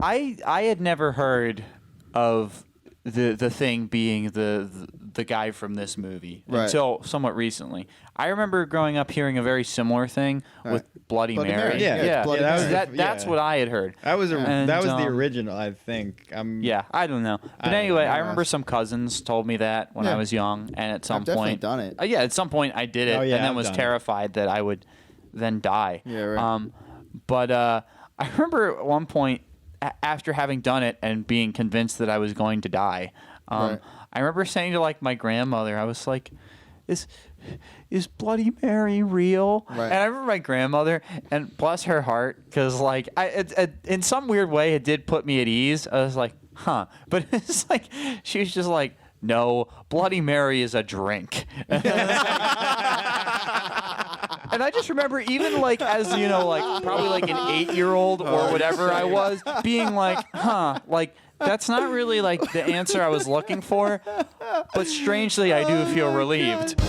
I had never heard of the thing being the guy from this movie until somewhat recently. I remember growing up hearing a very similar thing with Bloody Mary. That's what I had heard. That was the original, I think. I don't know. But anyway, I remember some cousins told me that when I was young, and at some point, done it. At some point I did it, and then was terrified that I would then die. Yeah, right. But I remember at one point, after having done it and being convinced that I was going to die, I remember saying to like my grandmother, I was like, "Is Bloody Mary real?" Right. And I remember my grandmother, and bless her heart, because like in some weird way it did put me at ease. I was like, "Huh," but it's like she was just like, "No, Bloody Mary is a drink." And I just remember, even like as like probably like an 8-year-old or whatever I was, being like, "Huh," like that's not really like the answer I was looking for. But strangely, I do feel relieved.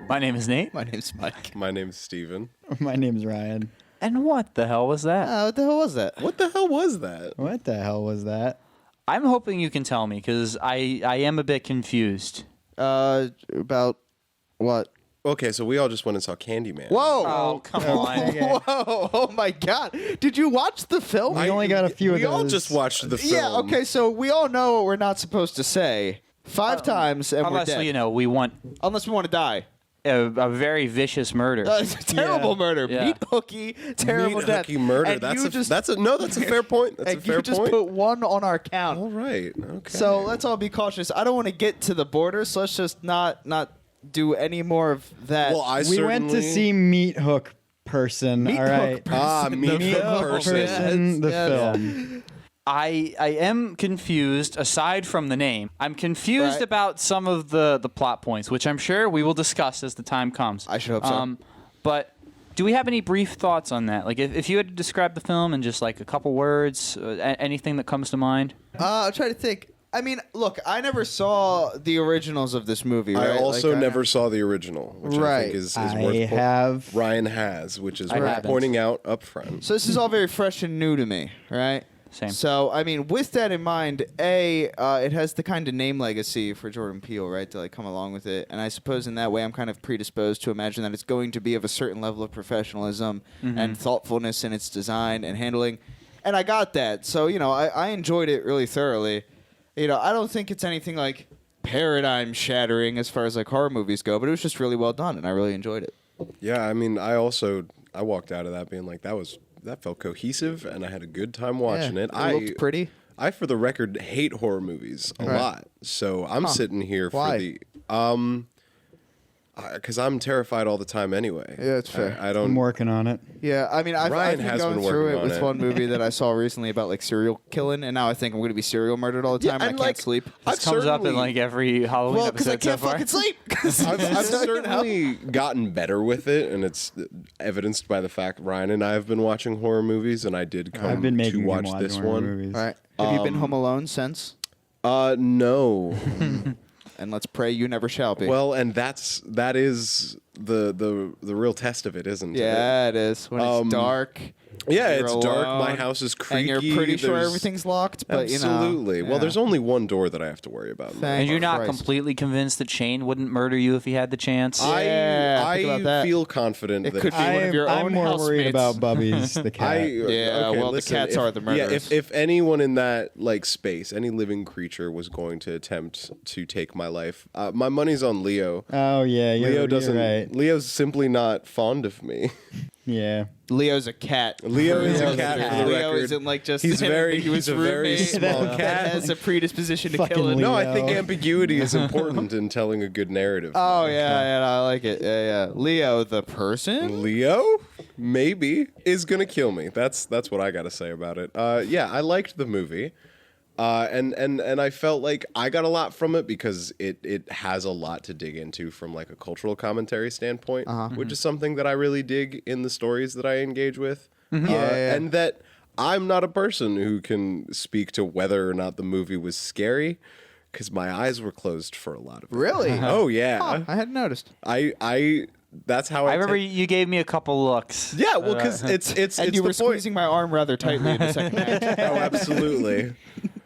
My name is Nate. My name's Mike. My name's Steven. My name's Ryan. And what the hell was that? What the hell was that? What the hell was that? What the hell was that? I'm hoping you can tell me, because I am a bit confused. About what? Okay, so we all just went and saw Candyman. Whoa! Oh, come on. Whoa! Oh my God! Did you watch the film? We only got a few of those. We all just watched the film. Yeah. Okay. So we all know what we're not supposed to say 5 times, and Unless, we're dead. we want Unless we want to die. a very vicious murder. Terrible murder. Yeah. Meat hooky. Terrible Meat death. hooky murder. And That's you a fair point. That's a fair you just point. put 1 on our count. All right. Okay. So let's all be cautious. I don't want to get to the border, so let's just not do any more of that. Well, We went to see Meat Hook Person. Meat all right. Hook Meat Hook Person. Person. The Yes. film. I am confused, aside from the name. I'm confused Right. about some of the plot points, which I'm sure we will discuss as the time comes. I should hope so. But do we have any brief thoughts on that? Like, if you had to describe the film in just like a couple words, anything that comes to mind? I'll try to think. I mean, look, I never saw the originals of this movie, right? I also never saw the original, which I think is worth have. Ryan has, which is I worth haven't. pointing out up front. So this is all very fresh and new to me, right? Same. So, I mean, with that in mind, it has the kind of name legacy for Jordan Peele, right, to like come along with it. And I suppose in that way I'm kind of predisposed to imagine that it's going to be of a certain level of professionalism and thoughtfulness in its design and handling. And I got that. So, I enjoyed it really thoroughly. I don't think it's anything like paradigm shattering as far as like horror movies go, but it was just really well done and I really enjoyed it. Yeah, I mean, I walked out of that being like, that felt cohesive, and I had a good time watching it. It looked pretty. I, for the record, hate horror movies a lot. So I'm sitting here Why? for the because I'm terrified all the time anyway. Yeah, that's fair. I don't. I'm working on it. Yeah, I mean, I've Ryan been has going been through working it on with it. one movie that I saw recently about like serial killing, and now I think I'm going to be serial murdered all the time, and I and, can't like, sleep. This comes up in like every Halloween Well, because I episode so can't far. fucking sleep. I've certainly gotten better with it, and it's evidenced by the fact Ryan and I have been watching horror movies, and I did come I've been making to him watch watch this horror one. movies. All right. Have you been home alone since? No. And let's pray you never shall be. Well, and that is the real test of it, isn't it? yeah, it is. When it's dark. Yeah, you're it's dark. alone, My house is creaky. and you're pretty sure there's- everything's locked. But Absolutely. Well, there's only one door that I have to worry about. Thank And you're not Christ. completely convinced that Shane wouldn't murder you if he had the chance? Yeah, think about I that. feel confident It that could be one of your I'm own more worried housemates. about Bubby's the cat. Yeah, well, the cats are the murderers. Yeah, if anyone in that like space, any living creature was going to attempt to take my life, my money's on Leo. Oh yeah, Leo doesn't. You're right. Leo's simply not fond of me. Yeah. Leo's a cat. Leo is a Leo's cat a for cat. the Leo record. isn't like just He's very roommate small that cat. has a predisposition to Fucking kill it. Leo. No, I think ambiguity is important in telling a good narrative. Oh yeah, I like it. Yeah. Leo the person. Leo, maybe, is gonna kill me. That's what I gotta say about it. Yeah, I liked the movie. And I felt like I got a lot from it because it has a lot to dig into from like a cultural commentary standpoint, which is something that I really dig in the stories that I engage with. And that I'm not a person who can speak to whether or not the movie was scary because my eyes were closed for a lot of it. Really? Oh yeah. Huh, I hadn't noticed. I that's how I remember you gave me a couple looks. Yeah, well, because it's And you the were squeezing my arm rather tightly in the second half. Oh, absolutely.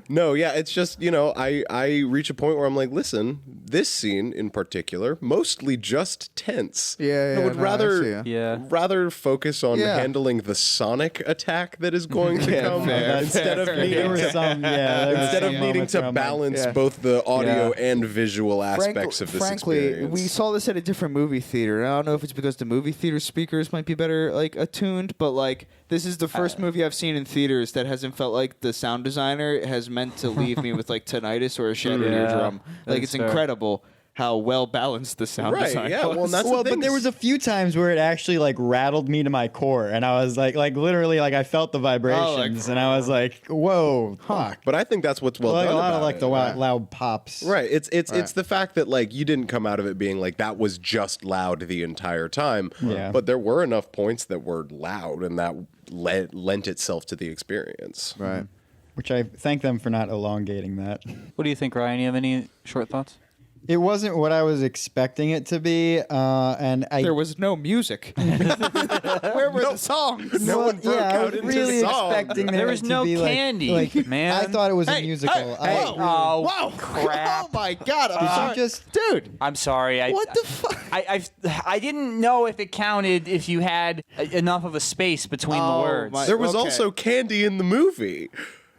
No, yeah, it's just, I reach a point where I'm like, listen, this scene in particular, mostly just tense. Yeah, I would no, I see ya. rather focus on Yeah. handling the sonic attack that is going to come fair, instead of There needing were to some, instead of needing to balance both the audio and visual aspects of this frankly, experience. we saw this at a different movie theater. And I don't know if it's because the movie theater speakers might be better like attuned, but like this is the first movie I've seen in theaters that hasn't felt like the sound designer has meant to leave me with like tinnitus or a shattered eardrum. Like that's it's fair. incredible how well balanced the sound Right, design yeah, was. well, that's Well, the thing. but there was a few times where it actually like rattled me to my core, and I was like literally like I felt the vibrations, and I was like, "Whoa, fuck!" But I think that's what's well Like done a lot about of like it. the loud pops. Right. It's the fact that like you didn't come out of it being like that was just loud the entire time. Yeah. But there were enough points that were loud and that lent itself to the experience. Right. Which I thank them for not elongating that. What do you think, Ryan? You have any short thoughts? It wasn't what I was expecting it to be, and I There was no music. Where were the songs? No one broke I out was into really song. expecting There it was to no be candy, like, man. I thought it was a Hey, musical. hey, I- whoa. Oh, Wow. crap. Oh my god. I'm Did you sorry. just- Dude. I'm sorry. What the fuck? I didn't know if it counted if you had enough of a space between the Oh, words. my- There was Okay. also candy in the movie.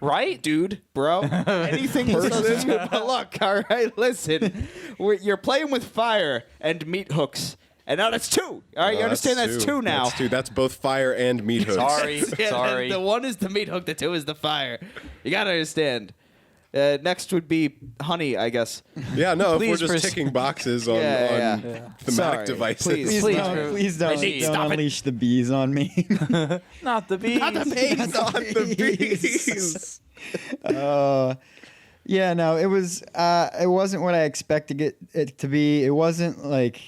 Right? Dude, bro, anything is so stupid. But look, all right, listen. You're playing with fire and meat hooks. And now that's two. All right, you understand that's two now. That's two. That's both fire and meat hooks. Sorry. Yeah, Sorry. The one is the meat hook, the two is the fire. You got to understand. Next would be honey, I guess. Yeah, no, Please if we're just proceed. ticking boxes on, Yeah. thematic Sorry, devices. please. Please don't Please, don't stop it. unleash the bees on me. Not the bees. Not the bees. Not the bees. Yeah, no, it wasn't what I expected it to be. It wasn't like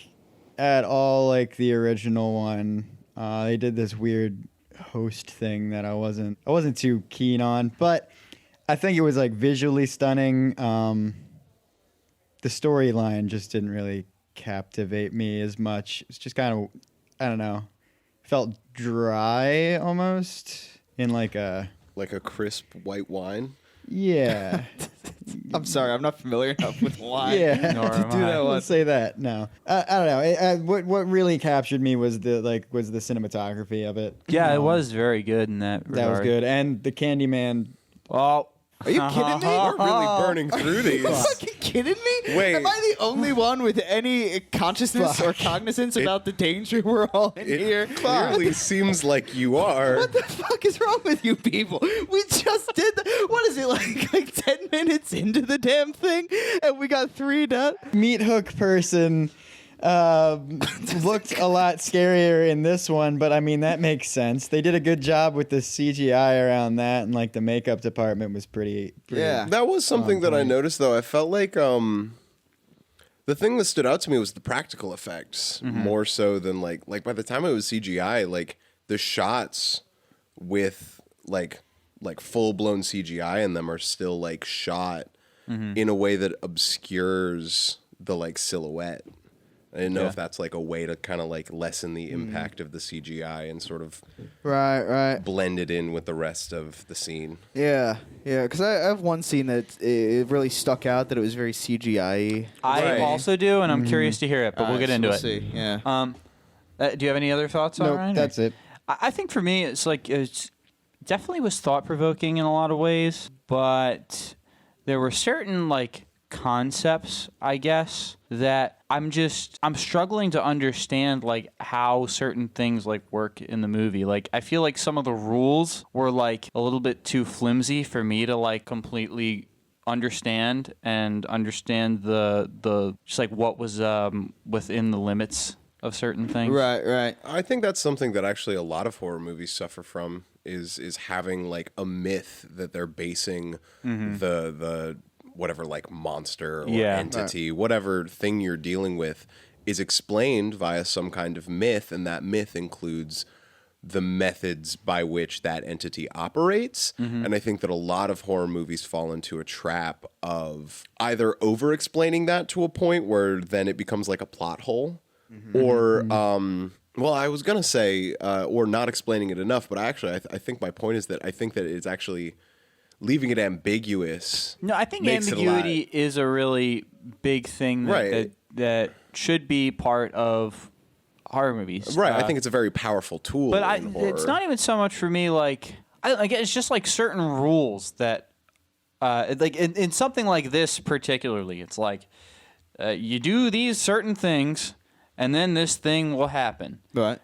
at all like the original one. They did this weird host thing that I wasn't too keen on, but I think it was like visually stunning. The storyline just didn't really captivate me as much. It's just kind of, I don't know, felt dry almost in like a, Like a crisp white wine. yeah. I'm sorry, I'm not familiar enough with wine. Yeah, Nor am do I. that one. let's say that. No, I don't know. What really captured me was the cinematography of it. Yeah, it was very good in that regard. That was good, and the Candyman. Oh. Are you kidding me? We're really burning through Are you these. fucking kidding me? Wait. Am I the only one with any consciousness or cognizance about the danger we're all in here? It clearly seems like you are. What the fuck is wrong with you people? We just did what is it, like 10 minutes into the damn thing, and we got 3 done? Meat hook person looked a lot scarier in this one, but I mean that makes sense. They did a good job with the CGI around that, and like the makeup department was pretty Yeah. That was something that I noticed, though. I felt like the thing that stood out to me was the practical effects more so than like by the time it was CGI, like the shots with like full blown CGI in them are still like shot in a way that obscures the like silhouette. I didn't know if that's like a way to kind of like lessen the impact of the CGI and sort of Right. blend it in with the rest of the scene. Yeah, because I have one scene that it really stuck out that it was very CGI. I Right. also do, and I'm curious to hear it, but we'll get into it. See. Yeah. Do you have any other thoughts on Nope, Ryan? that's it. I think for me, it's definitely was thought provoking in a lot of ways, but there were certain like concepts, I guess, that I'm struggling to understand like how certain things like work in the movie. Like I feel like some of the rules were like a little bit too flimsy for me to like completely understand the just like what was within the limits of certain things. Right. I think that's something that actually a lot of horror movies suffer from is having like a myth that they're basing the whatever like monster or entity, whatever thing you're dealing with is explained via some kind of myth, and that myth includes the methods by which that entity operates. And I think that a lot of horror movies fall into a trap of either over-explaining that to a point where then it becomes like a plot hole, or, well, I was going to say, or not explaining it enough, but I think my point is that I think that it's actually leaving it ambiguous. No, I think ambiguity is a really big thing that should be part of horror movies. Right, I think it's a very powerful tool. But in horror. it's not even so much for me like it's just like certain rules that like in something like this particularly, it's like you do these certain things and then this thing will happen. Right.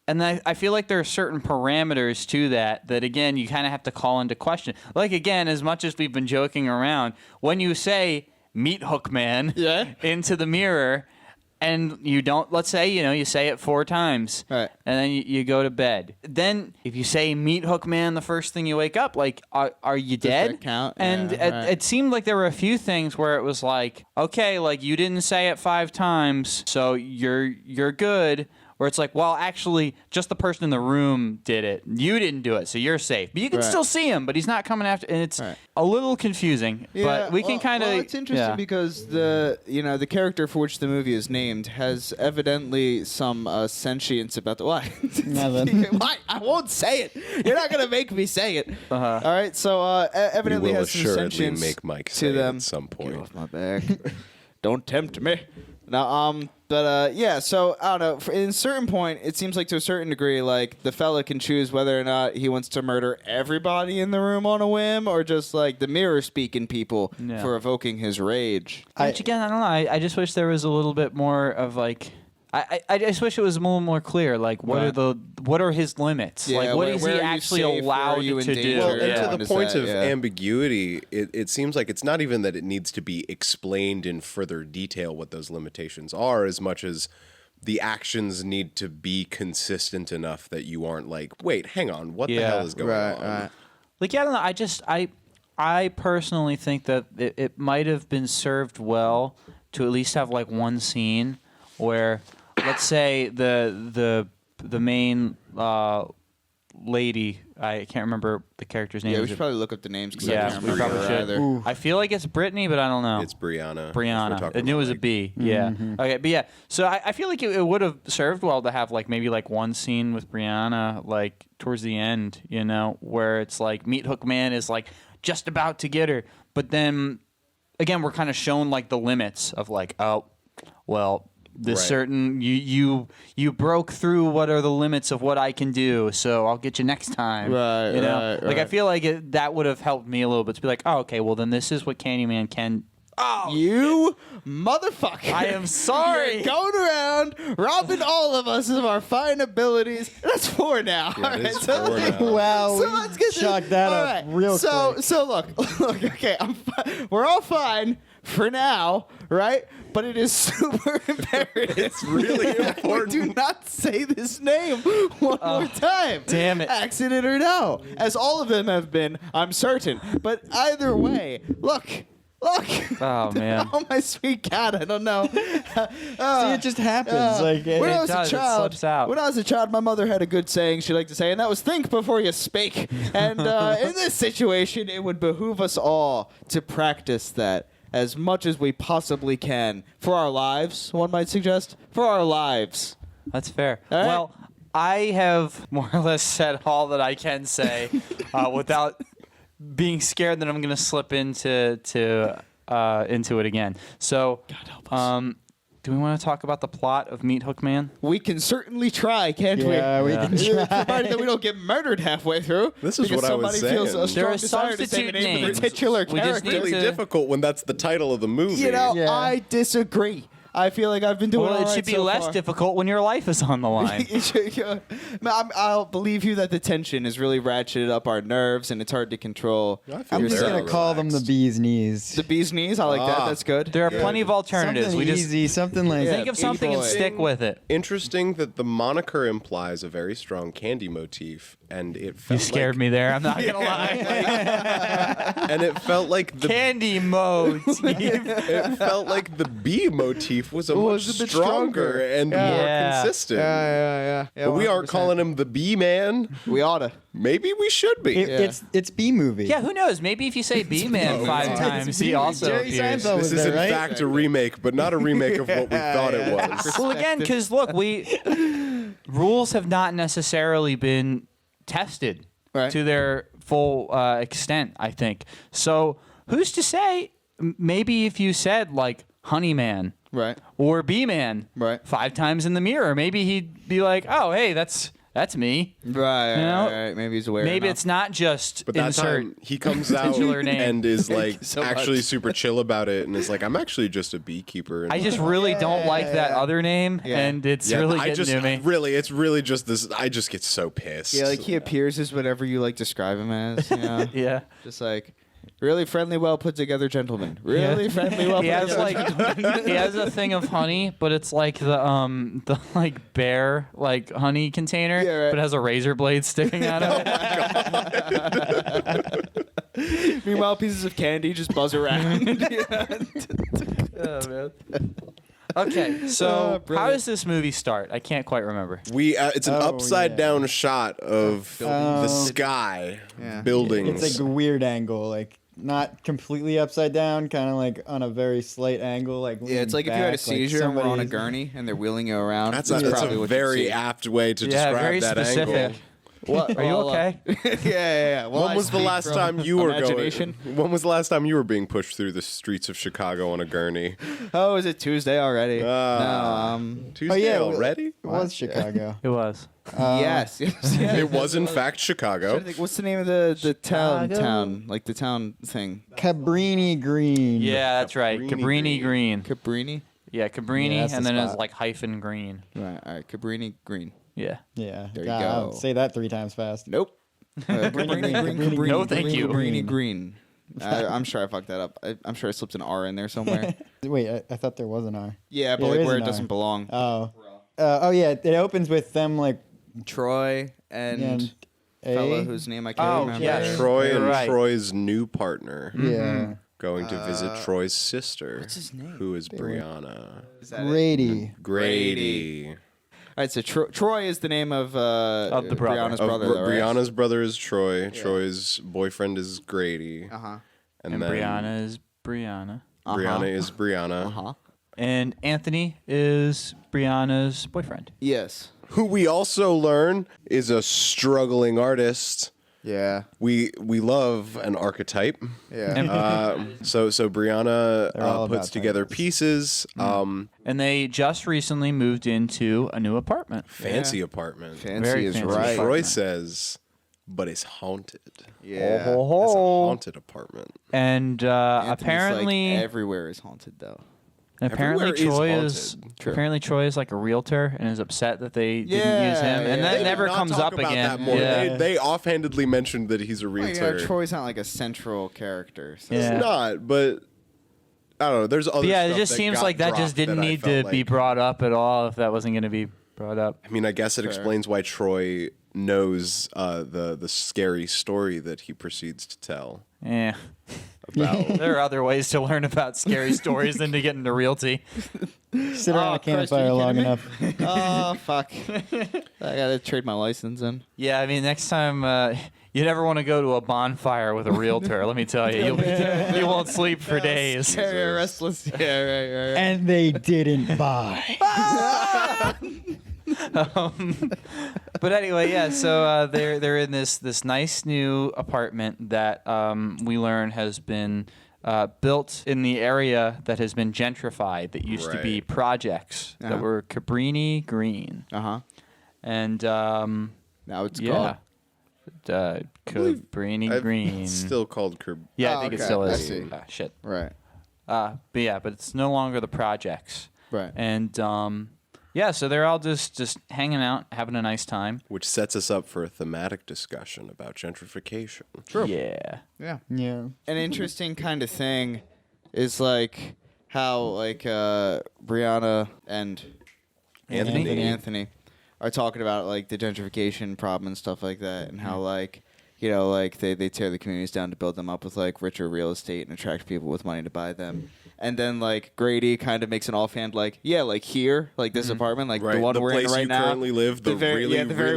And I feel like there are certain parameters to that again you kind of have to call into question. Like again, as much as we've been joking around, when you say "Meat Hook Man" into the mirror, and you don't, let's say, you say it 4 times, right, and then you go to bed. Then if you say "Meat Hook Man" the first thing you wake up, like, are you dead? Does that count? And it seemed like there were a few things where it was like, okay, like you didn't say it 5 times, so you're good. Where it's like, well, actually, just the person in the room did it. You didn't do it, so you're safe. But you can still see him, but he's not coming after. And it's a little confusing. Yeah, but we can kind of. Well, it's interesting because the character for which the movie is named has evidently some sentience about the why. Why? I won't say it. You're not gonna make me say it. All right. So evidently we will has some assuredly sentience make Mike say to them. it at some point. Get off my back. Don't tempt me. Now, so I don't know. In a certain point, it seems like to a certain degree, like the fella can choose whether or not he wants to murder everybody in the room on a whim, or just like the mirror speaking people for evoking his rage. Which again, I don't know. I just wish there was a little bit more of like. I just wish it was a little more clear. Like, what are his limits? Yeah, like, what is he actually allowed to do? Well, and to the point of ambiguity, it seems like it's not even that it needs to be explained in further detail what those limitations are, as much as the actions need to be consistent enough that you aren't like, wait, hang on, what the hell is going on? Right. Like, I don't know. I personally think that it might have been served well to at least have like one scene where, let's say the main lady, I can't remember the character's name. Yeah, we should probably look up the names. Yeah, we probably should. Either. I feel like it's Brittany, but I don't know. It's Brianna. I knew it was a B. Yeah. Okay, but yeah. So I feel like it would have served well to have like maybe like one scene with Brianna like towards the end, where it's like Meat Hook Man is like just about to get her, but then again we're kind of shown like the limits of like, oh, well, this certain you broke through what are the limits of what I can do, so I'll get you next time. Right. Like I feel like that would have helped me a little bit to be like, oh, okay, well then this is what Candyman can. Oh, you motherfucker! I am sorry. You're going around robbing all of us of our fine abilities. That's 4 now. Yeah, all right, so 4 now. Wow, so let's get chalk that up right. real quick. So look. Okay, we're all fine for now, right? But it is super imperative. It's really important. We do not say this name one more time. Damn it. Accident or no. As all of them have been, I'm certain. But either way, look. Oh, man. Oh, my sweet cat. I don't know. See, it just happens. When I was does, a child, it slips out. when I was a child, my mother had a good saying she liked to say, and that was "Think before you speak." And in this situation, it would behoove us all to practice that as much as we possibly can for our lives. One might suggest for our lives. That's fair. All right. Well, I have more or less said all that I can say without being scared that I'm going to slip into it again. So, God help us. do we want to talk about the plot of Meat Hook Man? We can certainly try, can't we? Yeah, we can try. Provided that we don't get murdered halfway through. This is because what I was somebody feels a saying. There strong are desire to say the substitute name of names. the titular We just character. need Really to- difficult when that's the title of the movie. You know, Yeah. I disagree. I feel like I've been doing. Well, all it right should be so less far. difficult when your life is on the line. I'll believe you that the tension has really ratcheted up our nerves and it's hard to control. I feel I'm just very gonna call them the relaxed. bee's knees. The bee's knees, I like that. That's good. There are plenty of alternatives. Something We just easy, something like think of something and boy. stick with it. Interesting that the moniker implies a very strong candy motif, and it You felt scared like, me there. I'm not gonna lie. and it felt like the Candy mode. it felt like the bee motif was a much a bit stronger stronger. and Yeah. more consistent. Yeah. But we aren't 100%. calling him the bee man. We oughta. Maybe we should be. It's B movie. Yeah, who knows? Maybe if you say B-Man 5 times, he also Jerry appears. Seinfeld This was is there, in right? fact a remake, but not a remake of what we thought it was. Well, again, because look, rules have not necessarily been tested Right. to their full extent, I think. So who's to say? Maybe if you said like Honey Man Right. or Bee Man Right. 5 times in the mirror, maybe he'd be like, "Oh, hey, that's me." Right. You know? Right. Maybe he's aware. Maybe enough. it's not just But that insert. time he comes out titular name. and is like so actually much. super chill about it and is like, I'm actually just a beekeeper. And I just really don't like that other name, Yeah. and it's really I getting just to me. it's really just this. I just get so pissed. Yeah, like he appears as whatever you like describe him as. You know? Yeah. Just like really friendly, well put together gentleman. Really friendly, well put He has together. like he has a thing of honey, but it's like the like bear like honey container, Yeah, right. but it has a razor blade sticking out of it. Meanwhile, pieces of candy just buzz around. Oh, man. Okay, so how brilliant. does this movie start? I can't quite remember. It's an upside down shot of the sky, Yeah. buildings. It's like a weird angle, like not completely upside down, kind of like on a very slight angle. Like Yeah, it's like if you had a seizure and we're on a gurney and they're wheeling you around. that's that's a probably what very you'd see. apt way to Yeah, describe very that specific. angle. What? Are you okay? Yeah. Well, When I was the speak last from time you were imagination. going? When was the last time you were being pushed through the streets of Chicago on a gurney? Oh, is it Tuesday already? Tuesday yeah, already? It was Chicago. It was. Yes. It was in fact I Chicago. think, what's the name of the town? Chicago? Like the town thing. Cabrini Green. Yeah, that's right. Cabrini Cabrini Green. Cabrini. Yeah, Cabrini, Yeah, that's and the then it's spot. like hyphen green. Right. All right. Cabrini Green. Yeah. Yeah. There you God, go. I'll say that 3 times fast. Nope. Cabrini No, thank you. Cabrini Green. I'm sure I fucked that up. I'm sure I slipped an R in there somewhere. Wait, I thought there was an R. Yeah, but Yeah, like there is where an it doesn't R. belong. Oh yeah. It opens with them like Troy and and fella A. whose name I can't Oh, remember. yeah. Troy You're and right. Troy's new partner Yeah. going to visit Troy's sister, what's his name? who is Brianna Is that it? Grady. Grady. All right, so Troy is the name of the brother. Brianna's Of brother. though, right? Brianna's brother is Troy. Troy's boyfriend is Grady. Uh-huh. And then Brianna is Brianna. Brianna is Brianna, Uh-huh. And Anthony is Brianna's boyfriend. Yes. who we also learn is a struggling artist. Yeah. We love an archetype. Yeah. So Brianna They're all puts about together types. pieces. And they just recently moved into a new apartment. Fancy apartment. Fancy Very is fancy. right. Troy says, but it's haunted. Yeah. It's a haunted apartment. And Anthony's apparently, like, everywhere is haunted though. apparently everywhere is Troy is haunted. apparently Troy is like a realtor and is upset that they didn't use Yeah, him, and yeah. that They never did not comes talk up about again. that more. Yeah. They offhandedly mentioned that he's a Well, realtor. Troy's not like a central character. So. Yeah. It's not, but I don't know. There's other But yeah, it stuff just that seems got like that just dropped didn't that I need felt to be like- brought up at all if that wasn't going to be brought up. I mean, I guess it explains why Troy knows the scary story that he proceeds to tell Yeah. about. There are other ways to learn about scary stories than to get into realty. Sit around Oh, a Christ, are campfire you long kidding enough. Oh fuck! I gotta trade my license in. Yeah, I mean, next time you never want to go to a bonfire with a realtor. Let me tell you, you won't sleep for days. Very restless. Yeah, right. And they didn't buy. But anyway, yeah. So they're in this nice new apartment that we learn has been built in the area that has been gentrified. That used to be Right. projects that were Cabrini Green, Uh-huh. and Now it's yeah, Cabrini Green. It's still called Curb. Yeah, Oh, I think it okay. still I is. see. Shit. Right. But it's no longer the projects. Right. And yeah, so they're all just hanging out, having a nice time. Which sets us up for a thematic discussion about gentrification. True. Yeah. Yeah. Yeah. An interesting kind of thing is like how like Brianna and Anthony are talking about like the gentrification problem and stuff like that, and how like like they tear the communities down to build them up with like richer real estate and attract people with money to buy them. And then like Grady kind of makes an offhand like like here, like this apartment, like the one the we're in place right you now, currently live, the very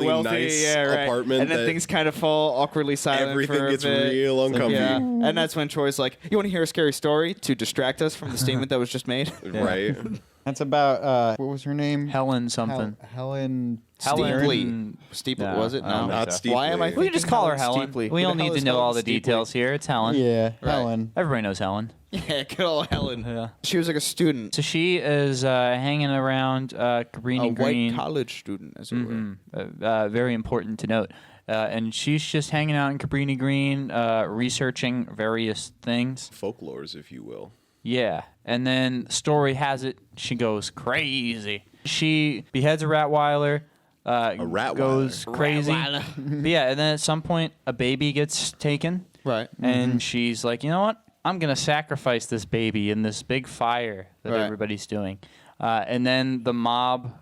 wealthy, nice right. apartment, and then that things kind of fall awkwardly silent. everything for a gets bit. real uncomfy. Yeah, and that's when Troy's like, "You want to hear a scary story to distract us from the statement that was just made?" Right. That's about what was her name? Helen something. Helen. Steeple, No, was it? I don't No, Not Steepley. Why am I? We can thinking just call her Helen. Steepley? We Who don't the hell need to is know Helen all the Steepley? details here. It's Helen. Yeah, Helen. Everybody knows Helen. Yeah, good old Helen. Yeah. She was like a student, So she is hanging around Cabrini a Green. white college student, as it were. Very important to note. And she's just hanging out in Cabrini Green, researching various things. Folklores, if you will. Yeah. And then story has it, she goes crazy. She beheads a Rottweiler. Rottweiler. Goes crazy. But yeah, and then at some point, a baby gets taken. Right. And she's like, you know what? I'm going to sacrifice this baby in this big fire that Right. everybody's doing. And then the mob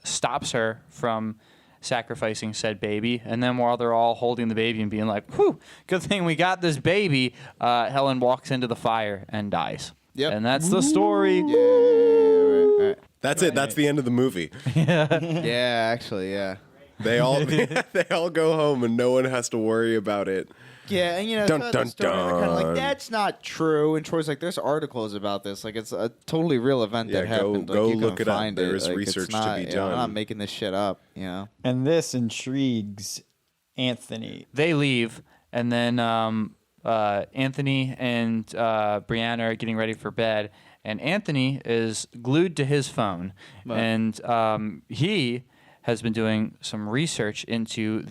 stops her from sacrificing said baby. And then while they're all holding the baby and being like, whew, good thing we got this baby, Helen walks into the fire and dies. Yep. And that's the story. Right. That's it. That's the end of the movie. Yeah, actually, yeah. They all they all go home and no one has to worry about it. Yeah, and Dun, throughout dun, the story, they're kind of dun. like, that's not true. And Troy's like, there's articles about this. Like, it's a totally real event Yeah, that go- happened. go like, you look can it up. find There it. is Like, it's research to not, be I'm done. not making this shit up, And this intrigues Anthony. They leave, and then Anthony and Brianna are getting ready for bed, and Anthony is glued to his phone, and he has been doing some research into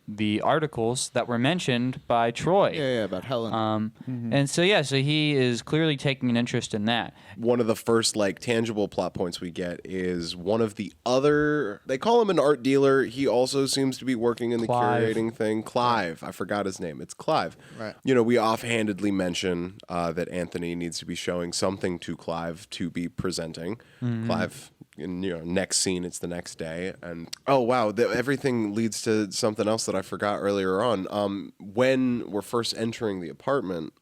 the articles that were mentioned by Troy. Yeah, about Helen. And so he is clearly taking an interest in that. One of the first like tangible plot points we get is one of the other, they call him an art dealer. He also seems to be working in the Clive. curating thing. Clive. I forgot his name. It's Clive. Right. We offhandedly mention that Anthony needs to be showing something to Clive to be presenting. Clive, in next scene, it's the next day. And oh, wow, everything leads to something else that I forgot earlier on. When we're first entering the apartment,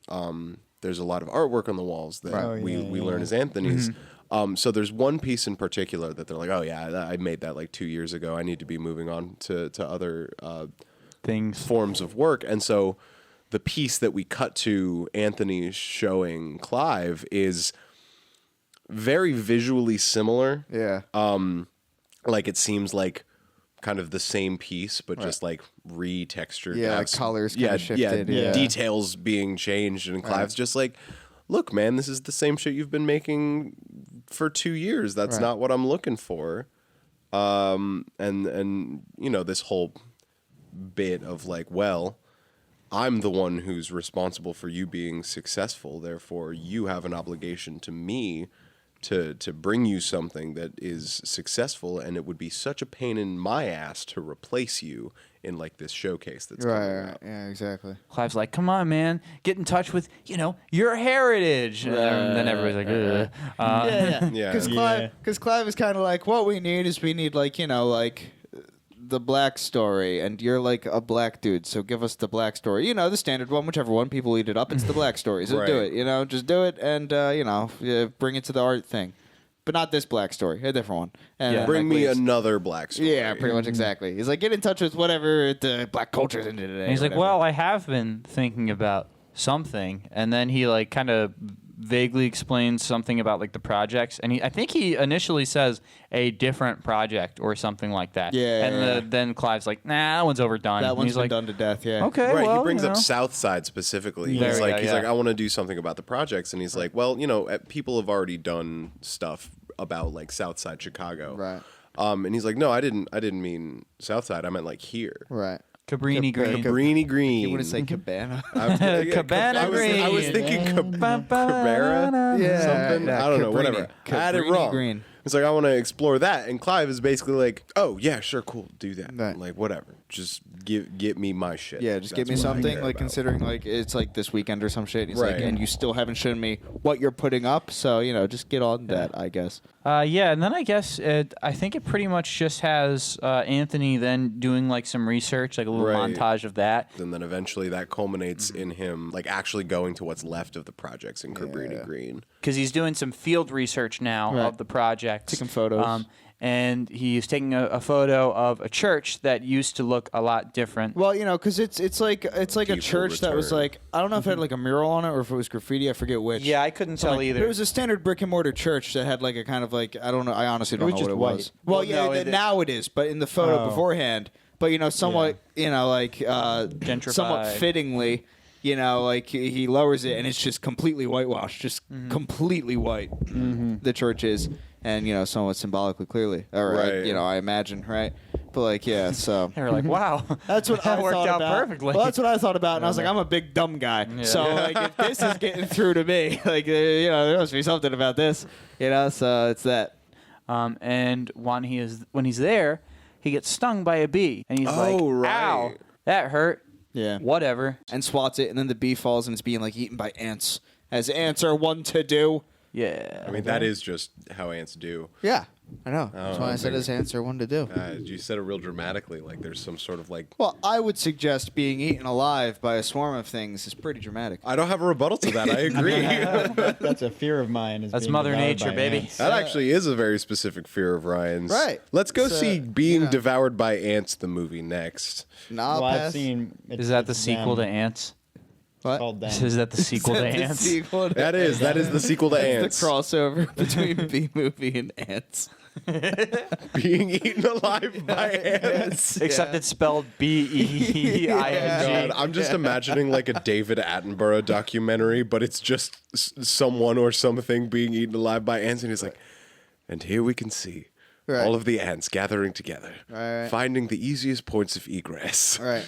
there's a lot of artwork on the walls that we learn is Anthony's. So there's one piece in particular that they're like, oh yeah, I made that like 2 years ago. I need to be moving on to other Things. forms of work. And so the piece that we cut to Anthony showing Clive is very visually similar. Yeah. Like it seems like kind of the same piece, but just like retextured. Yeah, like as- colors kinda shifted, yeah. Details being changed. And Clive's just like, look, man, this is the same shit you've been making for 2 years. That's not what I'm looking for. And this whole bit of like, well, I'm the one who's responsible for you being successful. Therefore, you have an obligation to me to bring you something that is successful, and it would be such a pain in my ass to replace you in like this showcase that's coming Right. up. Yeah, exactly. Clive's like, come on, man, get in touch with, your heritage. And then everybody's like, ugh. Yeah. Because Clive is kind of like, what we need like the black story, and you're like a black dude, so give us the black story. The standard one, whichever one, people eat it up. It's the black story, so do Right. it. Just do it, and bring it to the art thing, but not this black story, a different one. And Yeah. Bring me another black story. Yeah, pretty much exactly. He's like, get in touch with whatever the black culture's into today. And he's like, whatever. well, I have been thinking about something. And then he like kind of vaguely explains something about like the projects. And I think he initially says a different project or something like that. Yeah, And yeah. Then Clive's like, nah, that one's overdone. that And one's he's been like, done to death. Yeah. okay, Right, well, he brings up Southside specifically. There He's we like, go, yeah. I want to do something about the projects, and he's like, well, people have already done stuff about like Southside Chicago, Right. And he's like, no, I didn't mean Southside. I meant like here. Right. Cabrini Green. Cabrini Green. You want to say Cabana? Cabana Green. I was thinking Cabrera. Yeah, something. yeah, I don't know. Cabrini. Whatever. I had it Cabrini wrong. Green. It's like I want to explore that, and Clive is basically like, "Oh yeah, sure, cool, do that. Right. Like whatever, just get me my shit. Yeah, just give me That's what I something care like about. considering like it's like this weekend or some shit. He's Right. like, and you still haven't shown me what you're putting up, so just get on that, I guess. Yeah, and then I guess I think it pretty much just has Anthony then doing like some research, like a little Right. montage of that. And then eventually that culminates in him like actually going to what's left of the projects in Cabrini Yeah. Green. Because he's doing some field research now Right. of the project. Taking photos. And he's taking a photo of a church that used to look a lot different. Well, because it's like a People church that was return. like, I don't know if it had like a mural on it or if it was graffiti. I forget which. Yeah, I couldn't tell Like, either. It was a standard brick and mortar church that had like a kind of like, I don't know. I honestly don't was know just what it white. was. Well, Well, yeah, no, now it is, but in the photo Oh. beforehand, but somewhat, like Gentrified. somewhat fittingly. Like he lowers it and it's just completely whitewashed, just completely white. The church is, and somewhat symbolically, clearly, or Right. I imagine, right? But like, yeah, so They were like, wow, that's what that I worked thought out about. perfectly. Well, that's what I thought about, and I was like, I'm a big dumb guy, so like, if this is getting through to me, like, there must be something about this, So it's that. And when he's there, he gets stung by a bee, and he's like, Oh, right. "Ow, that hurt." Yeah. Whatever. And swats it, and then the bee falls, and it's being like eaten by ants, as ants are wont to do. Yeah. I mean, that is just how ants do. Yeah, I know. That's why I said figured. as ants are one to do. You said it real dramatically, like there's some sort of like. Well, I would suggest being eaten alive by a swarm of things is pretty dramatic. I don't have a rebuttal to that. I agree. That's a fear of mine. Is That's being Mother devoured Nature, by baby. ants. That actually is a very specific fear of Ryan's. Right. Let's go It's, see Being Devoured by Ants, the movie, next. Nah, Well, I've pass. seen. Is that the sequel to Ants? What? Called them. Is that the sequel to That's the Ants? sequel to That is the sequel to That's Ants. the crossover between B movie and ants. Being eaten alive by ants. Except it's spelled B-E-I-N-G. God, I'm just imagining like a David Attenborough documentary, but it's just someone or something being eaten alive by ants, and he's like, and here we can see Right. all of the ants gathering together, Right. finding the easiest points of egress. All right.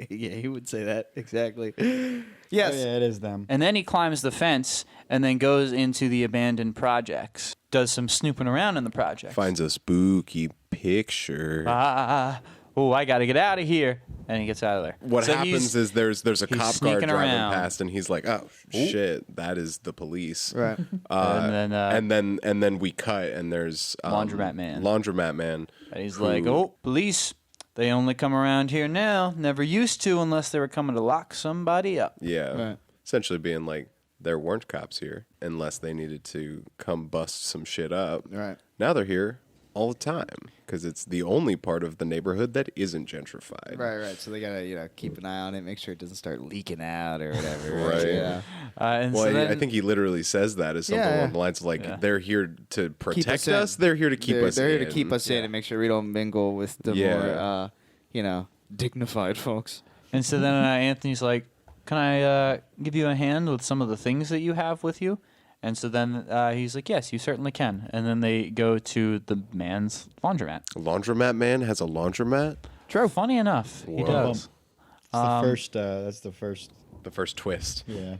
Yeah, he would say that exactly. Oh, Yes. yeah, it is them. And then he climbs the fence and then goes into the abandoned projects. Does some snooping around in the projects. Finds a spooky picture. Oh, I got to get out of here. And he gets out of there. What So happens he's- is there's a he's cop car sneaking driving around. past, and he's like, "Oh shit, that is the police." Right. And then we cut, and there's Laundromat Man. Laundromat Man. And he's who- like, oh, police. They only come around here now. Never used to unless they were coming to lock somebody up. yeah, Right. essentially being like, there weren't cops here unless they needed to come bust some shit up. Right. Now they're here all the time because it's the only part of the neighborhood that isn't gentrified. Right. So they gotta, keep an eye on it, make sure it doesn't start leaking out or whatever. Right. Yeah. And Well, so then, I think he literally says that as something Yeah. along the lines of like, Yeah. they're here to protect in. us. They're here to keep us. They're here to in. keep us in and make sure we don't mingle with the Yeah. more, dignified folks. And so then Anthony's like, can I give you a hand with some of the things that you have with you? And so then he's like, yes, you certainly can. And then they go to the man's laundromat. Laundromat Man has a laundromat. True. Funny enough, he Whoa. does. It's the first. That's the first. The first twist. Yeah.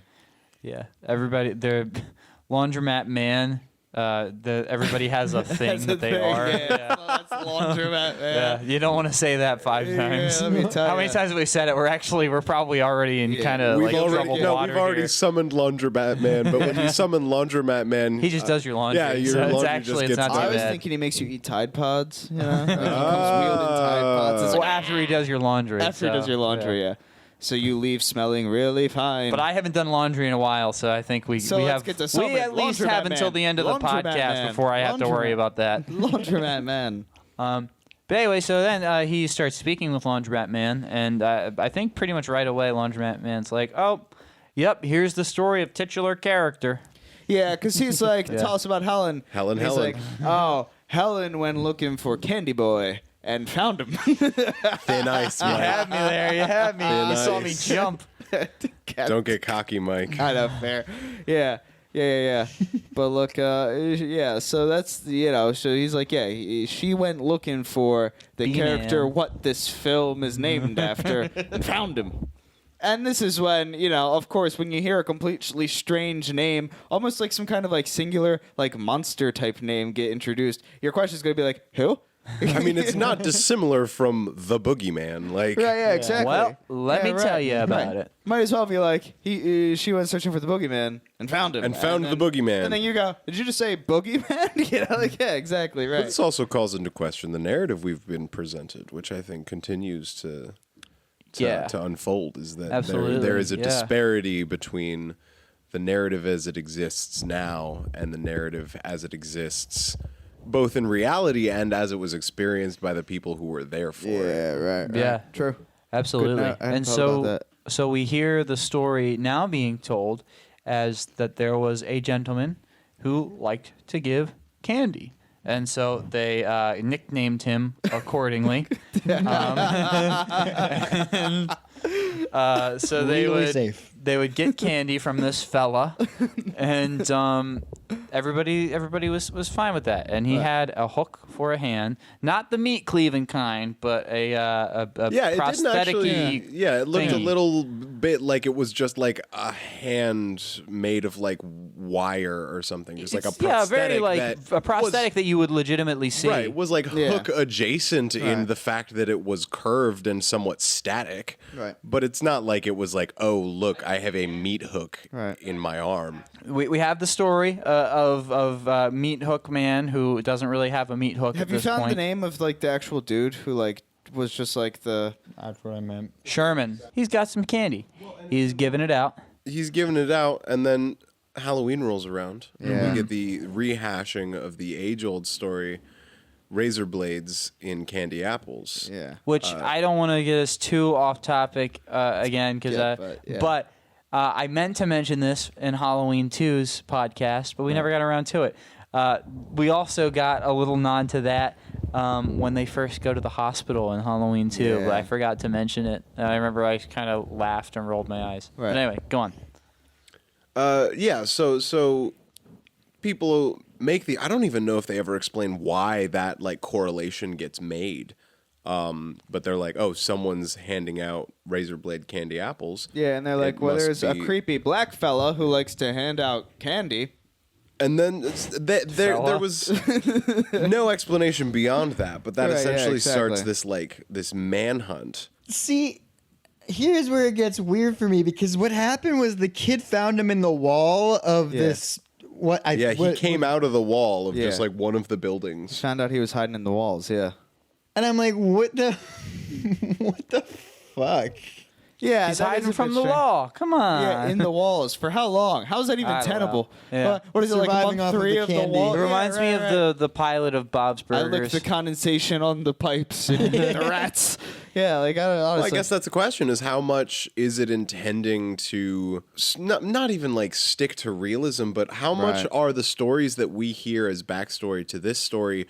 Yeah. Everybody, they're laundromat man. Everybody has a thing that they are. Yeah. That's laundromat, Yeah, you don't want to say that 5 times. let me tell How many ya. times have we said it? We're probably already in kind of like troubled water we've already here. summoned Laundromat Man, but when you summon Laundromat Man, He just does your laundry. yeah, your so it's laundry actually just it's not gets too I was bad. thinking he makes you eat Tide Pods. Like he comes wheeled in Tide Pods. It's Well, like, after he does your laundry. after he so, does your laundry, yeah. So you leave smelling really fine. But I haven't done laundry in a while, so I think we So we let's have get to we summon at least Laundromat have until Man. the end of the Laundromat podcast Man. before I have to worry Laundromat. about that. Laundromat Man. But anyway, so then he starts speaking with Laundromat Man, and I think pretty much right away, Laundromat Man's like, "Oh, yep, here's the story of titular character." Yeah, because he's like, tell us about Helen. Helen, He's Helen. like, oh, Helen went looking for Candy Boy and found him. thin ice, You had Mike. me there. You had me. You saw me Nice. jump. Don't get cocky, Mike. Kind of fair. Yeah. But But look, yeah. So that's So he's like, yeah. She went looking for the B-Man. character what this film is named after, and found him. And this is when, of course, when you hear a completely strange name, almost like some kind of like singular, like monster type name get introduced, your question is going to be like, who? I mean, it's not dissimilar from the Boogeyman. Like, Right, yeah, exactly. Well, let me tell you about it. Might as well be like, she went searching for the Boogeyman and found him. And found the Boogeyman. And then you go, did you just say Boogeyman? Yeah, exactly, right. But this also calls into question the narrative we've been presented, which I think continues to unfold, is that there is a disparity between the narrative as it exists now and the narrative as it exists both in reality and as it was experienced by the people who were there for it. Yeah, right. Yeah. True. Absolutely. And so we hear the story now being told as that there was a gentleman who liked to give candy. And so they nicknamed him accordingly. So they would get candy from this fella, and everybody was fine with that. And he had a hook for a hand, not the meat cleaving kind, but a prosthetic. It looked a little bit like it was just like a hand made of like wire or something, just like a prosthetic. Very like a prosthetic that you would legitimately see. Right, it was like hook adjacent in the fact that it was curved and somewhat static. Right. But it's not like it was like, oh, look, I have a meat hook in my arm. We have the story of Meat Hook Man who doesn't really have a meat hook. Have you found the name of like the actual dude who like was just like the? That's what I meant. Sherman. He's got some candy. He's giving it out. He's giving it out, and then Halloween rolls around, and Yeah. we get the rehashing of the age-old story. Razor blades in candy apples. Yeah. Which I don't want to get us too off topic again, because but I meant to mention this in Halloween 2's podcast, but we never got around to it. We also got a little nod to that when they first go to the hospital in Halloween 2, but I forgot to mention it. I remember I kind of laughed and rolled my eyes. Right. But anyway, go on. So people make I don't even know if they ever explain why that like correlation gets made. But they're like, oh, someone's handing out razor blade candy apples. Yeah, and they're like, well, there's a creepy black fella who likes to hand out candy. And then there was no explanation beyond that, but that essentially starts this manhunt. See, here's where it gets weird for me, because what happened was the kid found him in the wall of this. He came out of the wall of just like one of the buildings. Found out he was hiding in the walls. Yeah. And I'm like, what the fuck? Yeah, He's hiding from the law. Come on. Yeah, in the walls. For how long? How is that even tenable? Yeah. What is it, like Surviving month off of 3 the of the candy. wall? It reminds me of the pilot of Bob's I Burgers. licked the condensation on the pipes and the rats. Yeah, like I don't know. Well, I guess that's the question: is how much is it intending to not even like stick to realism, but how much are the stories that we hear as backstory to this story?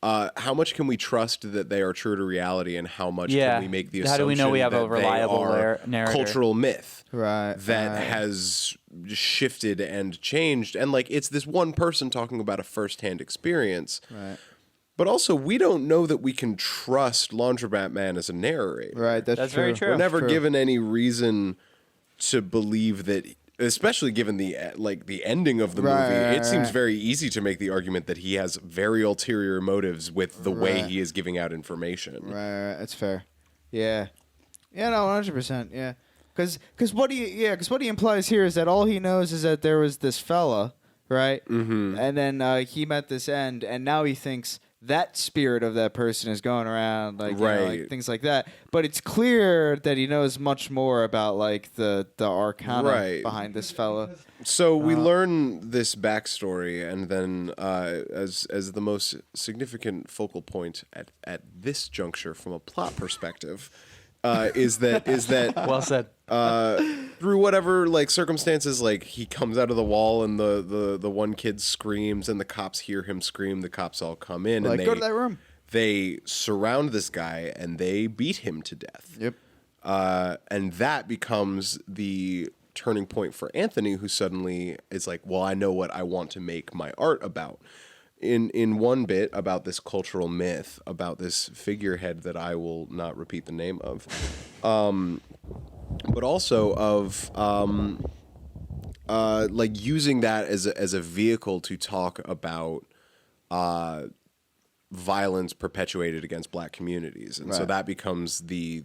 How much can we trust that they are true to reality, and how much can we make the assumption how do we know we have that a reliable they are narrator? Cultural myth Right. has shifted and changed, and like it's this one person talking about a firsthand experience. Right. But also, we don't know that we can trust Laundromat Man as a narrator. Right, that's true. very true. We're never given any reason to believe that, especially given the ending of the movie. It seems very easy to make the argument that he has very ulterior motives with the way he is giving out information. Right, that's fair. Yeah. Yeah, no, 100%. Yeah. Because what he implies here is that all he knows is that there was this fella, right? Mm-hmm. And then he met this end, and now he thinks that spirit of that person is going around, like, you know, like things like that. But it's clear that he knows much more about like the arcana behind this fella. So we learn this backstory, and then as the most significant focal point at this juncture from a plot perspective, is that Well said. Through whatever like circumstances, like he comes out of the wall and the one kid screams and the cops hear him scream. The cops all come in and Go to that room. They surround this guy and they beat him to death. Yep. And that becomes the turning point for Anthony, who suddenly is like, well, I know what I want to make my art about. In one bit about this cultural myth, about this figurehead that I will not repeat the name of, but also of like using that as a vehicle to talk about violence perpetuated against black communities, and so that becomes the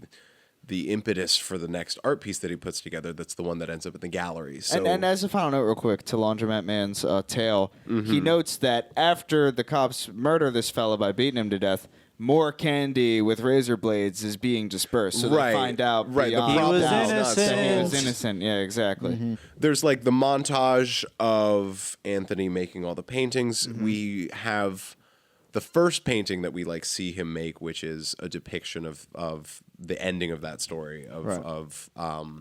impetus for the next art piece that he puts together. That's the one that ends up in the gallery. So, and as a final note, real quick, to Laundromat Man's tale, he notes that after the cops murder this fella by beating him to death, more candy with razor blades is being dispersed. So they find out the he was innocent. innocent. He was innocent. Yeah, exactly. There's like the montage of Anthony making all the paintings. We have the first painting that we like see him make, which is a depiction of the ending of that story of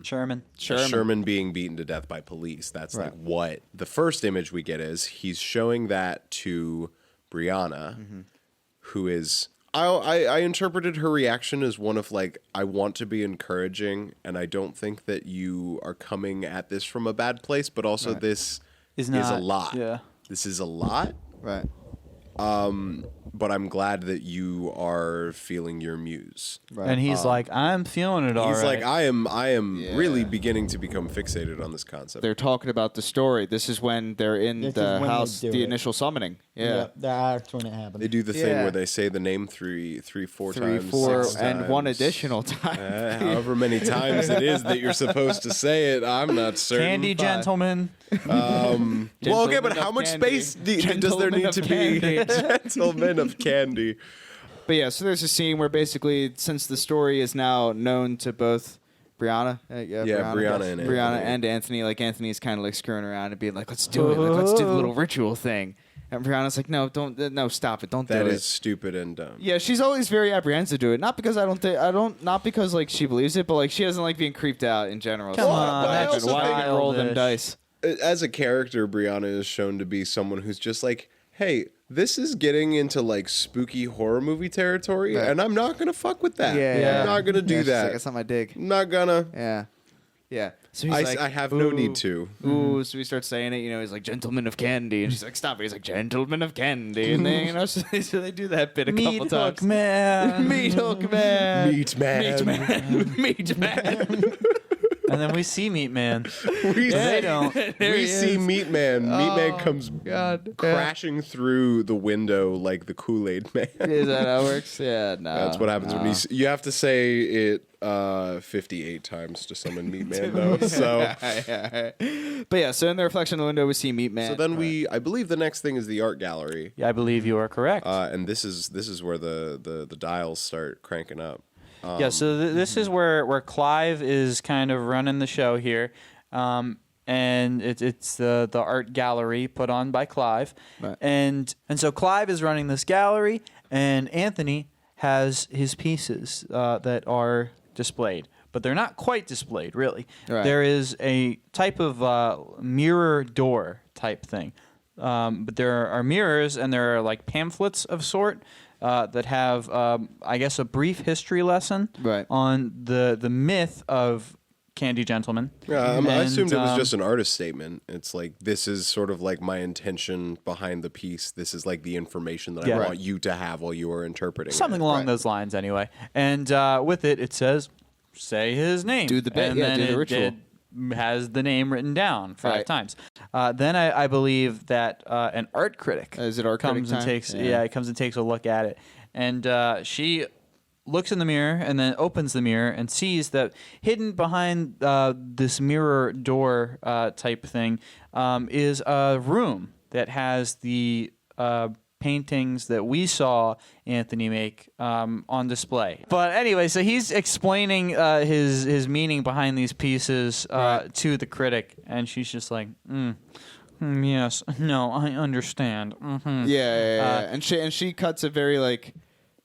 Sherman being beaten to death by police. That's like what the first image we get is. He's showing that to Brianna, who is I interpreted her reaction as one of like, I want to be encouraging, and I don't think that you are coming at this from a bad place, but also this is a lot. Yeah. This is a lot. Right. But I'm glad that you are feeling your muse. Right. And he's like, I'm feeling it all right. He's like, I am really beginning to become fixated on this concept. They're talking about the story. This is when they're in the house, the initial summoning. Yeah. That's when it happened. They do the thing where they say the name four times, 4 6 and times. one additional time. However many times it is that you're supposed to say it, I'm not certain. Candy gentleman. Well, okay, but how much space does there need to be? Gentlemen of candy. But yeah, so there's a scene where basically, since the story is now known to both Brianna and Anthony, like Anthony's kind of like screwing around and being like, let's do it, like, let's do the little ritual thing. And Brianna's like, no, stop it, don't do it. That is stupid and dumb. Yeah, she's always very apprehensive to it. Not because not because like she believes it, but like she doesn't like being creeped out in general. Come on, that's why you roll them dice. As a character, Brianna is shown to be someone who's just like, hey, this is getting into like spooky horror movie territory, and I'm not gonna fuck with that. I'm not gonna do that. Like, that's not my dig. I'm not gonna. Yeah. So he's like, I have no need to. Ooh, so he starts saying it, he's like, gentleman of candy. And she's like, stop it. He's like, gentleman of candy. And then, so they do that bit a couple times. Meat hook man. Meat man. Meat man. And then we see Meat Man. We we see Meat Man. Meat Man comes crashing through the window like the Kool-Aid Man. Is that how it works? Yeah, no. That's what happens when you have to say it 58 times to summon Meat Man, though. So, but yeah, so in the reflection of the window, we see Meat Man. So then I believe the next thing is the art gallery. Yeah, I believe you are correct. And this is where the dials start cranking up. So this is where Clive is kind of running the show here, and it's the art gallery put on by Clive, and so Clive is running this gallery, and Anthony has his pieces that are displayed, but they're not quite displayed really. Right. There is a type of mirror door type thing, but there are mirrors and there are like pamphlets of sort. That have, I guess, a brief history lesson on the myth of Candy Gentleman. Yeah, I assumed it was just an artist statement. It's like, this is sort of like my intention behind the piece. This is like the information that I want you to have while you are interpreting something along those lines, anyway. And with it says, say his name. Do the bit, do the ritual. It has the name written down 5 times. Then I believe that an art critic comes and takes a look at it, and she looks in the mirror and then opens the mirror and sees that hidden behind this mirror door type thing is a room that has the paintings that we saw Anthony make on display. But anyway, so he's explaining his meaning behind these pieces to the critic, and she's just like, yes, no, I understand. Mm-hmm. Yeah. And she cuts a very like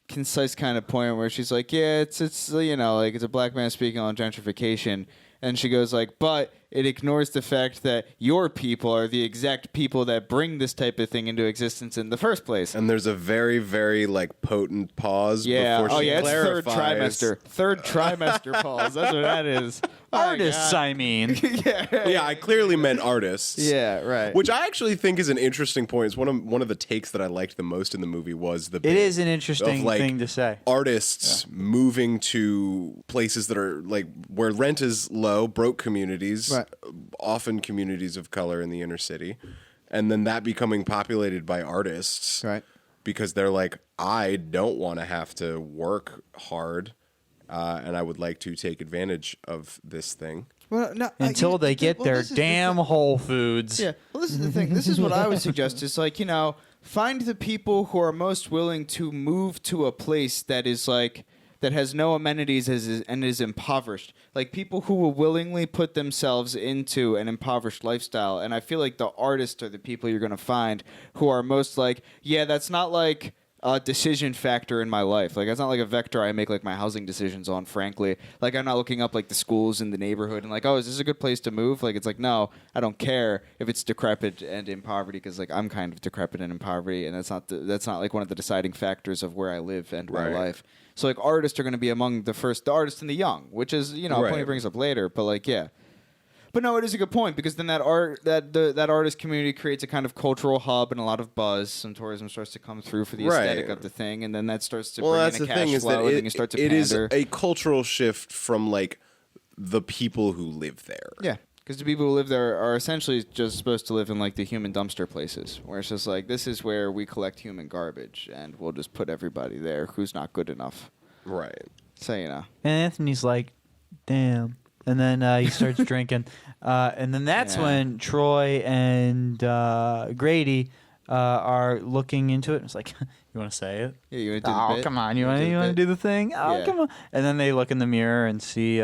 concise kind of point where she's like, yeah, it's like it's a black man speaking on gentrification. And she goes like, but it ignores the fact that your people are the exact people that bring this type of thing into existence in the first place. And there's a very, very like potent pause before she clarifies. It's third trimester. Third trimester pause. That's what that is. Artists, I mean. Yeah, I clearly meant artists. Yeah, right. Which I actually think is an interesting point. It's one of the takes that I liked the most in the movie was the It is an interesting of, like, thing to say. artists moving to places that are like where rent is low, broke communities, Right. often communities of color in the inner city, and then that becoming populated by artists, Right. Because they're like, I don't want to have to work hard, and I would like to take advantage of this thing. Well, no, Until they get their damn Whole Foods. Yeah. Well, this is the thing. This is what I would suggest is like, find the people who are most willing to move to a place that is like that has no amenities and is impoverished. Like people who will willingly put themselves into an impoverished lifestyle. And I feel like the artists are the people you're going to find who are most like, yeah, that's not like a decision factor in my life. Like, it's not like a vector I make like my housing decisions on, frankly. Like, I'm not looking up like the schools in the neighborhood and like, oh, is this a good place to move? Like, it's like, no, I don't care if it's decrepit and in poverty because like I'm kind of decrepit and in poverty, and that's not like one of the deciding factors of where I live and my life. So like artists are going to be among the artists and the young, which is, a point he brings up later, but like, yeah. But no, it is a good point because then that artist community creates a kind of cultural hub and a lot of buzz. Some tourism starts to come through for the aesthetic of the thing, and then that starts to bring in a cash flow, and then you start to pander. It is a cultural shift from like the people who live there. Yeah, because the people who live there are essentially just supposed to live in like the human dumpster places, where it's just like this is where we collect human garbage, and we'll just put everybody there who's not good enough. Right. So And Anthony's like, damn. And then he starts drinking. And then that's when Troy and Grady are looking into it. And it's like, you want to say it? Yeah, you want to do the bit? Come on. You want to do the thing? Oh, come on. And then they look in the mirror and see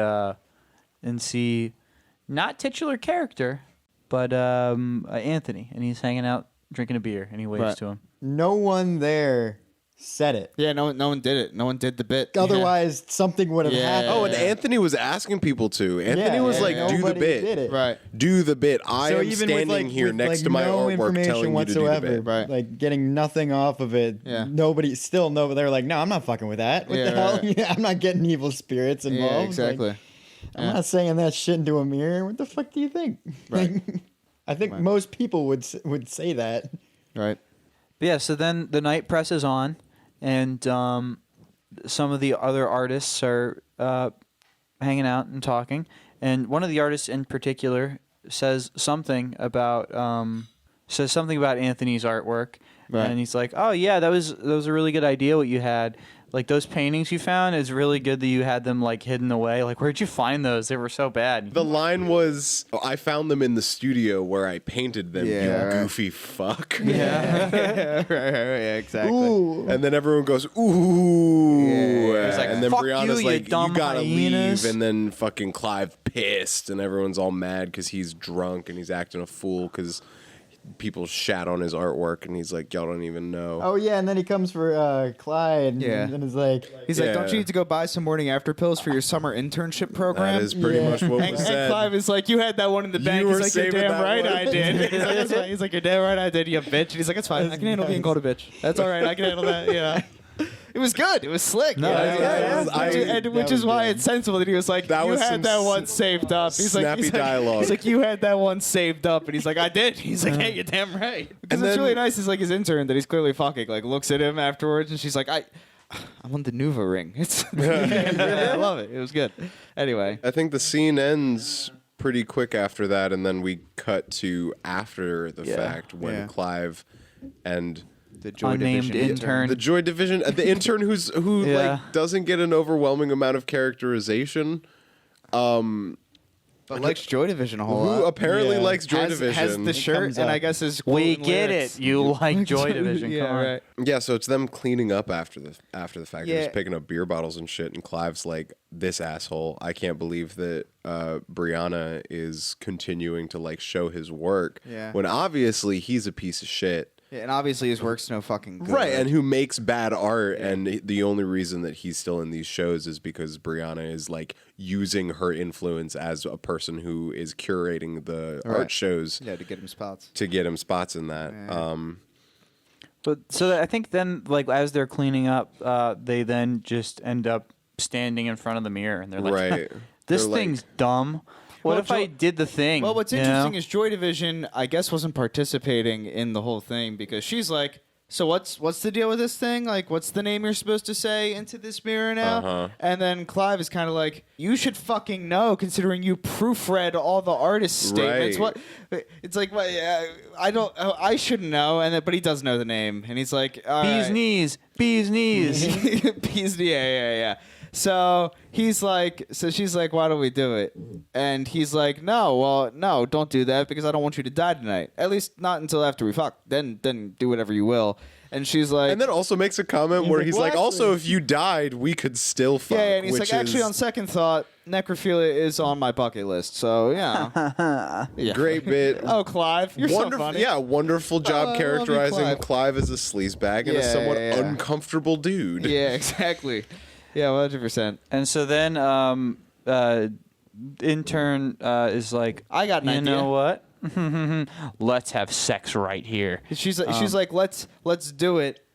not titular character, but Anthony. And he's hanging out drinking a beer. And he waves to him. No one there said it. Yeah, no one did it. No one did the bit. Otherwise, something would have happened. Oh, and Anthony was asking people to. Anthony was like, do the nobody bit. did it. Right. Do the bit. I am even standing with, here next to my no artwork information telling whatsoever, you to do the bit. Right. Like getting nothing off of it. Yeah. They're like, no, I'm not fucking with that. What the hell? right. Yeah, I'm not getting evil spirits involved. Yeah, exactly. Like, I'm not saying that shit into a mirror. What the fuck do you think? Right. I think most people would say that. Right. But yeah, so then the night presses on, and some of the other artists are hanging out and talking. And one of the artists in particular says something about Anthony's artwork. Right. And he's like, "Oh yeah, that was a really good idea what you had. Like those paintings you found, it's really good that you had them like hidden away. Like where'd you find those? They were so bad." The line was, I found them in the studio where I painted them, Yeah, you right. goofy fuck. Yeah, exactly. Ooh. And then everyone goes, ooh. Yeah. He's like, and then "Fuck Brianna's you, you like, dumb you gotta hyenas." leave. And then fucking Clive pissed. And everyone's all mad because he's drunk and he's acting a fool because people shat on his artwork. And he's like, y'all don't even know. Oh yeah, and then he comes for Clyde. Yeah. And is like, He's like, don't you need to go buy some morning after pills for your summer internship program? That is pretty Yeah. much what And, was and said. Clive is like, you had that one in the bank. You He's were like, you're saving damn that right one. I did. He's like, that's fine. He's like, you're damn right I did, you bitch. And he's like, that's fine. I can handle being called a bitch. That's all right. I can handle that. Yeah. It was good. It was slick. No, Which is why it's sensible that he was like, That you was had some that one saved up. snappy dialogue. He's like, you had that one saved up. And he's like, I did. He's like, hey, you're damn right. Because And it's then- really nice. He's like his intern that he's clearly fucking, like, looks at him afterwards. And she's like, I'm on the Nuva ring. It's I love it. It was good. Anyway. I think the scene ends pretty quick after that, and then we cut to after the fact when Clive and The Joy Unnamed Division intern. the Joy Division, the intern who Yeah. like doesn't get an overwhelming amount of characterization, But likes Joy Division a whole who lot. apparently Yeah. likes Joy Has Division. the shirt comes and up. I guess his We quote and get lyrics. it. You like Joy Division. Yeah, Come on. right. Yeah, so it's them cleaning up after the fact. They're Yeah. just picking up beer bottles and shit. And Clive's like, "This asshole! I can't believe that Brianna is continuing to like show his work Yeah. when obviously he's a piece of shit." Yeah, and obviously his work's no fucking good. Right, and who makes bad art, and the only reason that he's still in these shows is because Brianna is like using her influence as a person who is curating the art shows Yeah, to get him spots. to get him spots in that. Yeah. But so I think then, like as they're cleaning up, they then just end up standing in front of the mirror, and they're like, Right. this They're like- thing's dumb. What Well, if I did the thing? Well, what's you interesting know? is Joy Division, I guess, wasn't participating in the whole thing because she's like, so what's the deal with this thing? Like, what's the name you're supposed to say into this mirror now? Uh-huh. And then Clive is kind of like, you should fucking know, considering you proofread all the artist statements. Right. What? It's like, well, I shouldn't know. And then, but he does know the name, and he's like, all Bees right. knees, bees knees. Bees, yeah. So she's like, why don't we do it? And he's like, no, don't do that because I don't want you to die tonight. At least not until after we fuck. Then do whatever you will. And she's like, And then also makes a comment where like, he's "Well, like, also, if you died, we could still fuck. yeah, and he's which like, actually, is on second thought, necrophilia is on my bucket list. So yeah, yeah. great bit. Oh, Clive, you're wonderful, so funny. yeah, wonderful job love you, characterizing Clive. as a sleazebag and a Yeah, somewhat yeah. uncomfortable dude. Yeah, exactly. Yeah, 100%. And so then intern is like, I got an you idea." know what? Let's have sex right here. She's like, let's do it.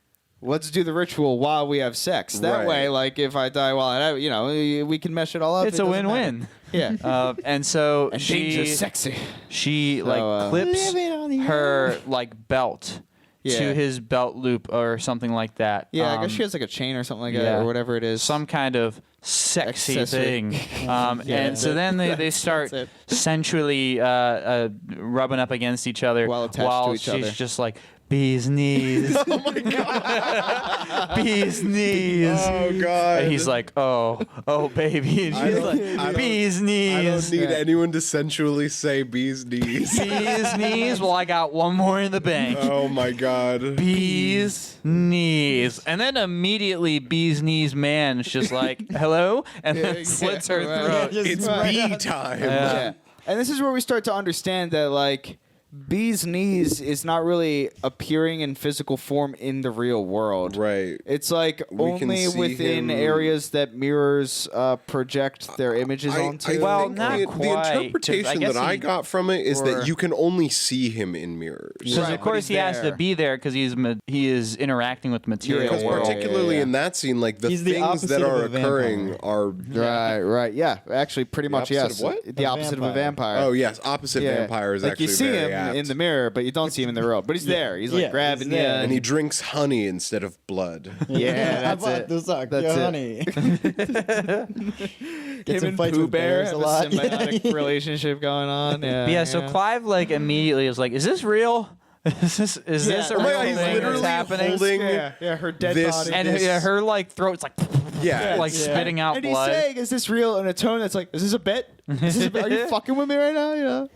Let's do the ritual while we have sex. That Right. way, like, if I die while I, we can mesh it all up. It's It a doesn't win-win. matter. Yeah. And so And things are she sexy. clips Living on the her like belt Yeah. to his belt loop or something like that. Yeah, I guess she has like a chain or something like that, yeah. or whatever it is. Some kind of sexy Accessory. thing. And so then they start That's it. sensually rubbing up against each other While attached to each she's other. just like, bee's knees. Oh my God. Bee's knees. Oh God. And he's like, oh baby. And I she's don't- like, bee's I knees. don't need anyone to sensually say bee's knees. Bee's knees. Well, I got one more in the bank. Oh my God. Bee's knees. And then immediately Bee's knees man is just like, hello? And then Yeah, slits her right. throat. Just It's right bee out. time. Yeah. And this is where we start to understand that, like, Bee's knees is not really appearing in physical form in the real world. Right. It's like We can only see within him- areas that mirrors project their images onto. Well, think not the quite, 'cause I interpretation guess that I he- got from it is or- that you can only see him in mirrors. Because Right, of course but he he's has to there. be there because he is interacting with material Yeah, Because world. particularly yeah. in that scene, like the He's the things opposite that of are a vampire. occurring are. Right. Yeah, actually, pretty much, opposite yes. of what? The A opposite of a vampire. vampire. Oh yes, opposite Yeah. vampire is like actually you see very him apt. in the mirror, but you don't see him in the real. But he's there. He's like Yeah, grabbing he's you. there. and he drinks honey instead of blood. Yeah, that's How about it. the suck, That's yo, it. honey? Him some and fights Pooh with Bear bears have a lot. a symbiotic relationship going on. Yeah. Yeah, so Clive like immediately is like, "Is this real? Is this a Oh real my God, he's thing literally that's happening?" holding her dead this- body. And this- her like throat's like, Yeah, like it's- spitting out and blood. he's saying, "Is this real?" In a tone that's like, "Is this a bit? Is this a bit? Are you fucking with me right now?" You know.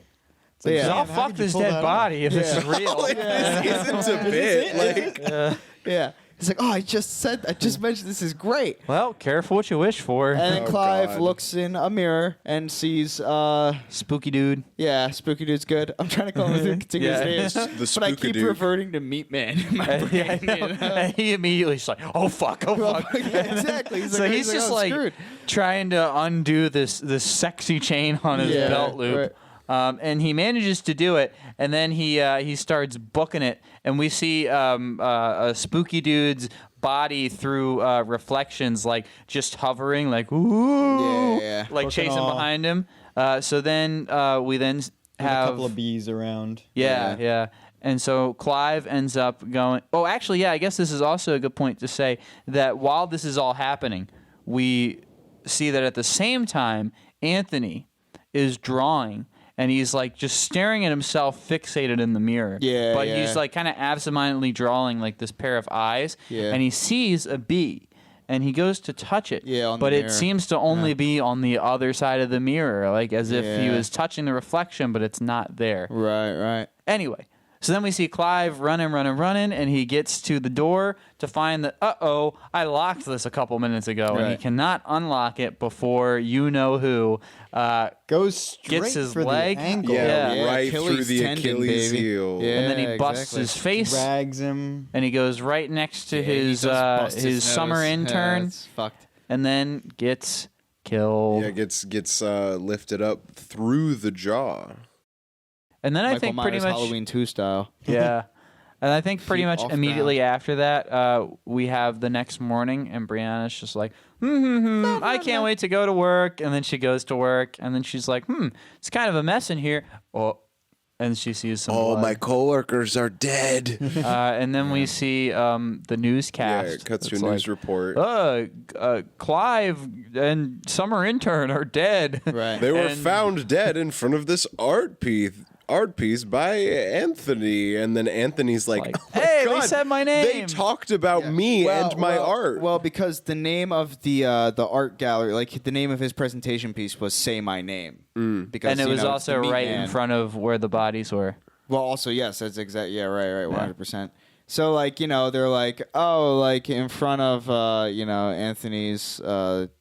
So, I'll Damn, how fuck could you this pull dead that off? body if this is real. Like, this isn't a bit. Like, yeah. He's like, "Oh, I just mentioned this is great." Well, careful what you wish for. And then Oh, Clive God. looks in a mirror and sees, Spooky dude. yeah, Spooky Dude's good. I'm trying to call him with Yeah. names, The but I Spooky keep Dude. reverting to Meat Man in my brain. Yeah, I know. you know? And he immediately is like, oh fuck. Yeah, exactly. So he's just "Oh, like screwed." trying to undo this sexy chain on his Yeah, belt loop. right. And he manages to do it, and then he starts booking it, and we see a spooky dude's body through reflections, like just hovering, like ooh, Yeah. like Looking chasing all- behind him. So then we then There's have a couple of bees around. yeah. And so Clive ends up going. Oh, actually, yeah. I guess this is also a good point to say that while this is all happening, we see that at the same time Anthony is drawing. And he's like just staring at himself, fixated in the mirror. Yeah, But yeah. he's like kind of absentmindedly drawing like this pair of eyes. Yeah. And he sees a bee, and he goes to touch it. Yeah, on the but it mirror. seems to only be on the other side of the mirror, like as if he Yeah. was touching the reflection, but it's not there. Right. Anyway, so then we see Clive running, and he gets to the door to find that, I locked this a couple minutes ago, and he Right. cannot unlock it before you-know-who Goes straight Gets his for leg. the ankle. yeah, Yeah, right Achilles through the tendon, Achilles baby. heel. Yeah. and then he busts exactly. his face, Drags him. and he goes right next to Yeah, he his does bust his summer nose. intern, Yeah, it's fucked. and then gets killed. Yeah, gets lifted up through the jaw. And then I Michael think Myers pretty much Halloween 2 style. yeah. And I think pretty Feet much off immediately after that, we have the next morning, and Brianna's just like, I can't wait to go to work. And then she goes to work, and then she's like, it's kind of a mess in here. Oh, and she sees some blood. my coworkers are dead. And then we see the newscast. Yeah, it cuts to a It's news like, report. Clive and summer intern are dead. Right. They were found dead in front of this art piece by Anthony. And then Anthony's like, oh my hey, God, they said my They name. talked about me and my art. Well, because the name of the art gallery, like the name of his presentation piece was "Say My Name," because And it was it's also the meat right man. in front of where the bodies were. Well, also yes, that's exact. Yeah, right, 100%. So like they're like, oh, like in front of Anthony's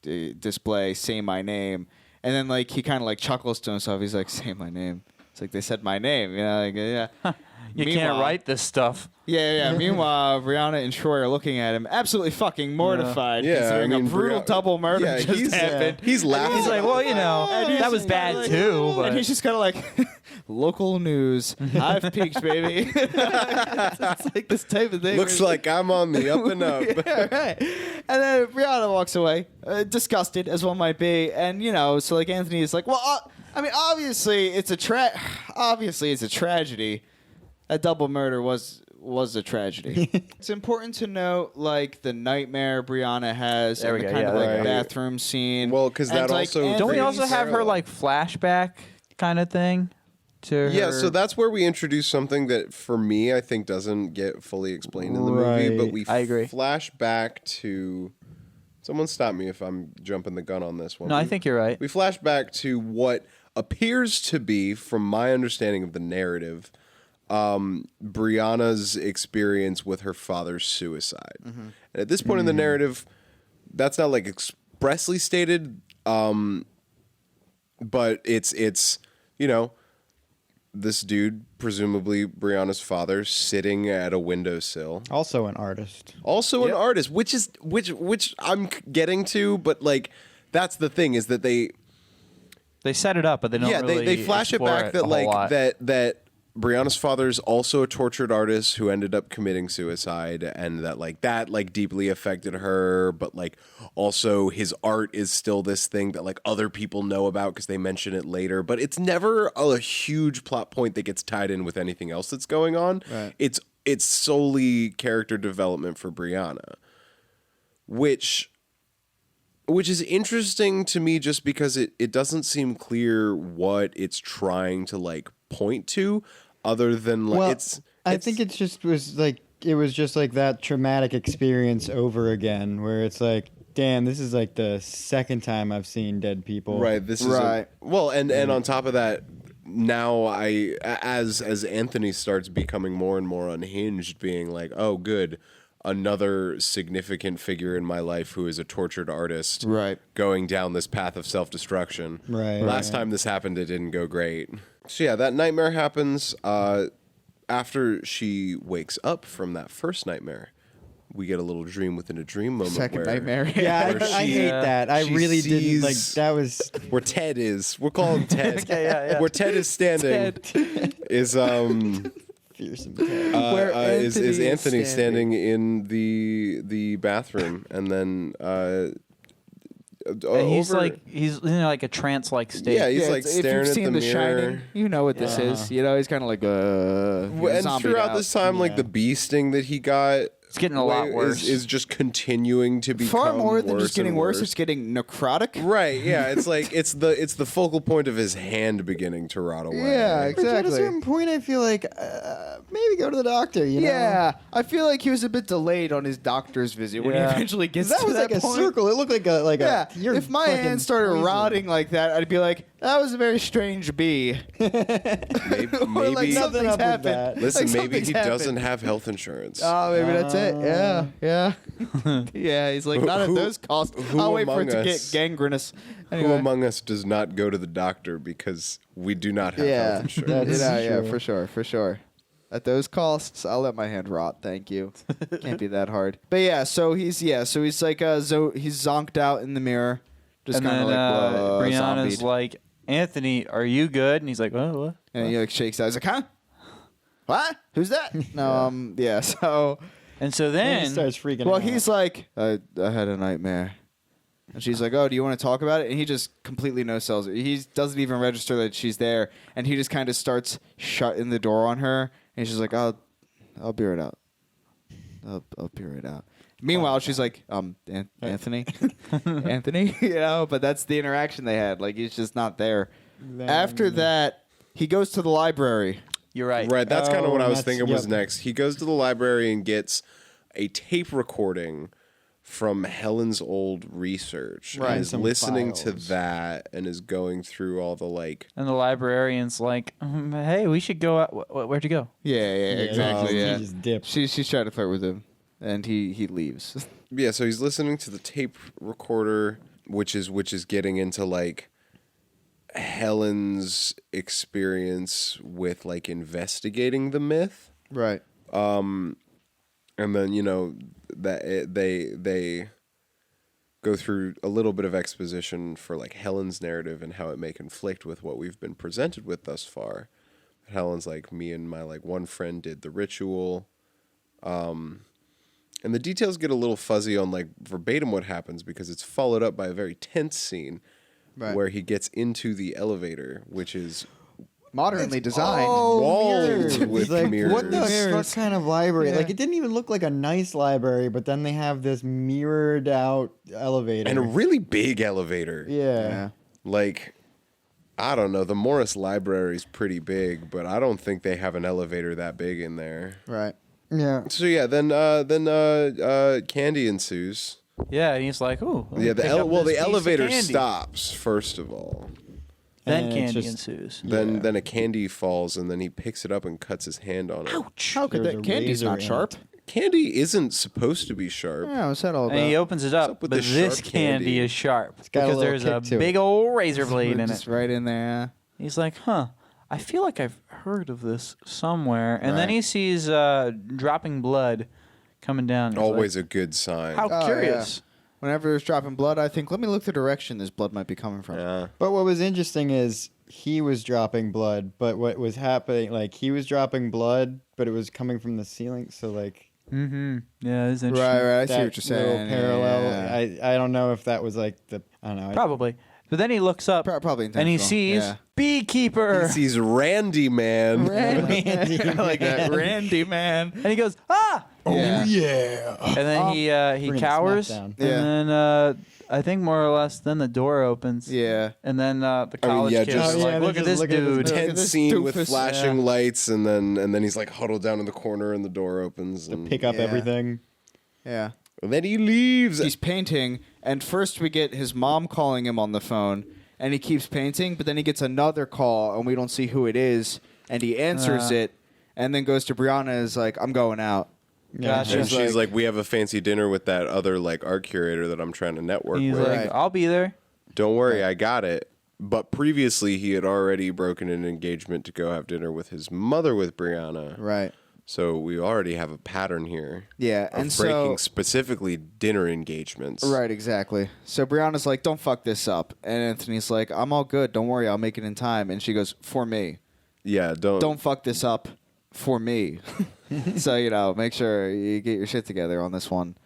display, "Say My Name," and then like he kind of like chuckles to himself. He's like, "Say my name." It's like they said my name. Like yeah. You can't Meanwhile- write this stuff. Yeah. Meanwhile, Brianna and Troy are looking at him, absolutely fucking mortified, considering a brutal double murder just happened. He's laughing. He's like, well, And he's that was just bad kinda like- too. But And he's just kind of like, local news. I've peaked, baby. It's like this type of thing. Looks where- like I'm on the up and up. Yeah, right. And then Brianna walks away, disgusted as one might be, and so like Anthony is like, well, I mean, obviously it's a tragedy. That double murder was a tragedy. It's important to note, like the nightmare Brianna has, There and we the go, kind of yeah, like right. bathroom scene. Well, 'cause And, that like, also- don't we Anthony's- also have her like flashback kind of thing to her? Yeah, so that's where we introduce something that, for me, I think doesn't get fully explained in the movie. But we I agree. flash back to... Someone stop me if I'm jumping the gun on this one. No, I think you're right. We flash back to what appears to be, from my understanding of the narrative, Brianna's experience with her father's suicide. Mm-hmm. And at this point in the narrative, that's not like expressly stated, but it's this dude, presumably Brianna's father, sitting at a windowsill. Also an artist. Also an artist, which I'm getting to, but like that's the thing is that they They set it up, but they don't really they flash it explore back a that whole like lot. that Brianna's father's also a tortured artist who ended up committing suicide, and that deeply affected her, but like also his art is still this thing that like other people know about because they mention it later, but it's never a huge plot point that gets tied in with anything else that's going on. Right. It's solely character development for Brianna, which is interesting to me just because it doesn't seem clear what it's trying to like point to other than like Well, it's I think it was just like that traumatic experience over again, where it's like, damn, this is like the second time I've seen dead people. right. This is Right. and on top of that, now as Anthony starts becoming more and more unhinged, being like, oh, good, another significant figure in my life who is a tortured artist, Right. going down this path of self-destruction. Right. Last time this happened, it didn't go great. So yeah, that nightmare happens. After she wakes up from that first nightmare, we get a little dream within a dream moment. Second where, nightmare. Yeah, Where I she- hate that. I she really didn't like. sees- That was Where Ted is. We'll call him Ted. yeah. Where Ted is standing is fearsome. Where is Anthony is Anthony standing in the bathroom, and then And he's over- he's in like a trance like state. Yeah, he's Yeah, like if staring you've at seen the The mirror. Shining, you know what this is. He's kind of like And throughout this time, like the bee sting that he got, It's getting a lot worse. Is just continuing to become far more than worse just getting and worse. It's getting necrotic. Right, yeah, it's like it's the focal point of his hand beginning to rot away. Yeah, At a exactly. certain point, I feel like maybe go to the doctor. You know? Yeah, I feel like he was a bit delayed on his doctor's visit when he Yeah. eventually gets That to was that like a point. circle. It looked like a Yeah, you're if my fucking hand started poisoned. rotting like that, I'd be like, that was a very strange bee. Maybe, Or like maybe something something's up with happened. that. listen, Like maybe something's he happened. doesn't have health insurance. Oh, maybe that's it. Yeah. Yeah, he's like, not at Who- those costs. who I'll wait for it among to get us- gangrenous. Who Anyway. among us does not go to the doctor because we do not have Yeah, health insurance? That's yeah, true. for sure. At those costs, I'll let my hand rot. Thank you. Can't be that hard. But yeah, so he's like he's zonked out in the mirror, just and kind then of like Brianna's zombied. like, Anthony, are you good? And he's like, oh, what? And he like shakes out. He's like, huh? what? Who's that? No, yeah. So And so Then then he starts freaking well, out. he's like, I had a nightmare. And she's like, oh, do you want to talk about it? And he just completely no-sells it. He doesn't even register that she's there. And he just kind of starts shutting the door on her. And she's like, I'll be right out. I'll be right out. Meanwhile, she's like, Anthony? Anthony? But that's the interaction they had. Like, he's just not there. After that, he goes to the library. you're right. Right, that's kind of what I was that's- thinking was yep. next. He goes to the library and gets a tape recording from Helen's old research. Right. And is Some listening to files. that and is going through all the like. And the librarian's like, hey, we should go out. Where'd you go? Yeah, exactly. He Yeah. just dipped. She's trying to flirt with him. And he leaves. Yeah, so he's listening to the tape recorder, which is getting into like Helen's experience with like investigating the myth. Right. And then that they go through a little bit of exposition for like Helen's narrative and how it may conflict with what we've been presented with thus far. Helen's like, me and my like one friend did the ritual, and the details get a little fuzzy on like verbatim what happens because it's followed up by a very tense scene where he gets into the elevator, which is Modernly designed. walled mirrors. with It's like, mirrors. what the fuck kind of library? Yeah. Like, it didn't even look like a nice library, but then they have this mirrored out elevator. And a really big elevator. yeah. Like, I don't know. The Morris Library's pretty big, but I don't think they have an elevator that big in there. Right. Yeah. So yeah, then candy ensues. Yeah, and he's like, ooh. let me Yeah, pick up this the piece of elevator candy. stops first of all. Then And it's candy just- ensues. Then a candy falls, and then he picks it up and cuts his hand on it. How could There's that? a Candy's razor not in sharp. Candy isn't supposed to be sharp. Yeah, what's that all about? And he opens it up up, with but this this sharp candy candy? is sharp got a because little there's a kick to it. big old razor blade in Just it. right in there. He's like, huh, I feel like I've heard of this somewhere. And then Right. he sees dropping blood coming down. He's Always like, a good sign. how Oh, curious. Whenever there's dropping blood, I think, let me look the direction this blood might be coming from. Yeah. But what was interesting is he was dropping blood, but what was happening, like, he was dropping blood, but it was coming from the ceiling. So, like, Mm-hmm. Yeah, it's interesting. Right. I see that what you're little saying. parallel. Yeah. I don't know if that was like the, I don't know. Probably. But then he looks up Probably and he intentional. sees Yeah. Beekeeper. He sees Randy Man. Randy, I like that. Randy, man. And he goes, ah! Yeah. yeah. And then he Bringing cowers. the smack And down. Yeah. then I think more or less, then the door opens. Yeah. And then the college yeah, kids just- are Oh, yeah, like, they're look at just this looking at this dude. dude. at Tense this scene with doofus. flashing Yeah. lights, and then he's like huddled down in the corner, and the door opens, and, Pick up Yeah. everything. Yeah. and then he leaves. He's painting, and first we get his mom calling him on the phone, and he keeps painting, but then he gets another call, and we don't see who it is, and he answers it, and then goes to Brianna and is like, I'm going out. Gotcha. And she's like- like, we have a fancy dinner with that other like art curator that I'm trying to network He's with. like, Right. I'll be there. Don't worry, I got it. But previously, he had already broken an engagement to go have dinner with his mother with Brianna. Right. So we already have a pattern here. Yeah, Of and breaking so specifically dinner engagements. right, exactly. So Brianna's like, "Don't fuck this up," and Anthony's like, "I'm all good. Don't worry, I'll make it in time." And she goes, "For me, Yeah, don't fuck this up, for me." So make sure you get your shit together on this one.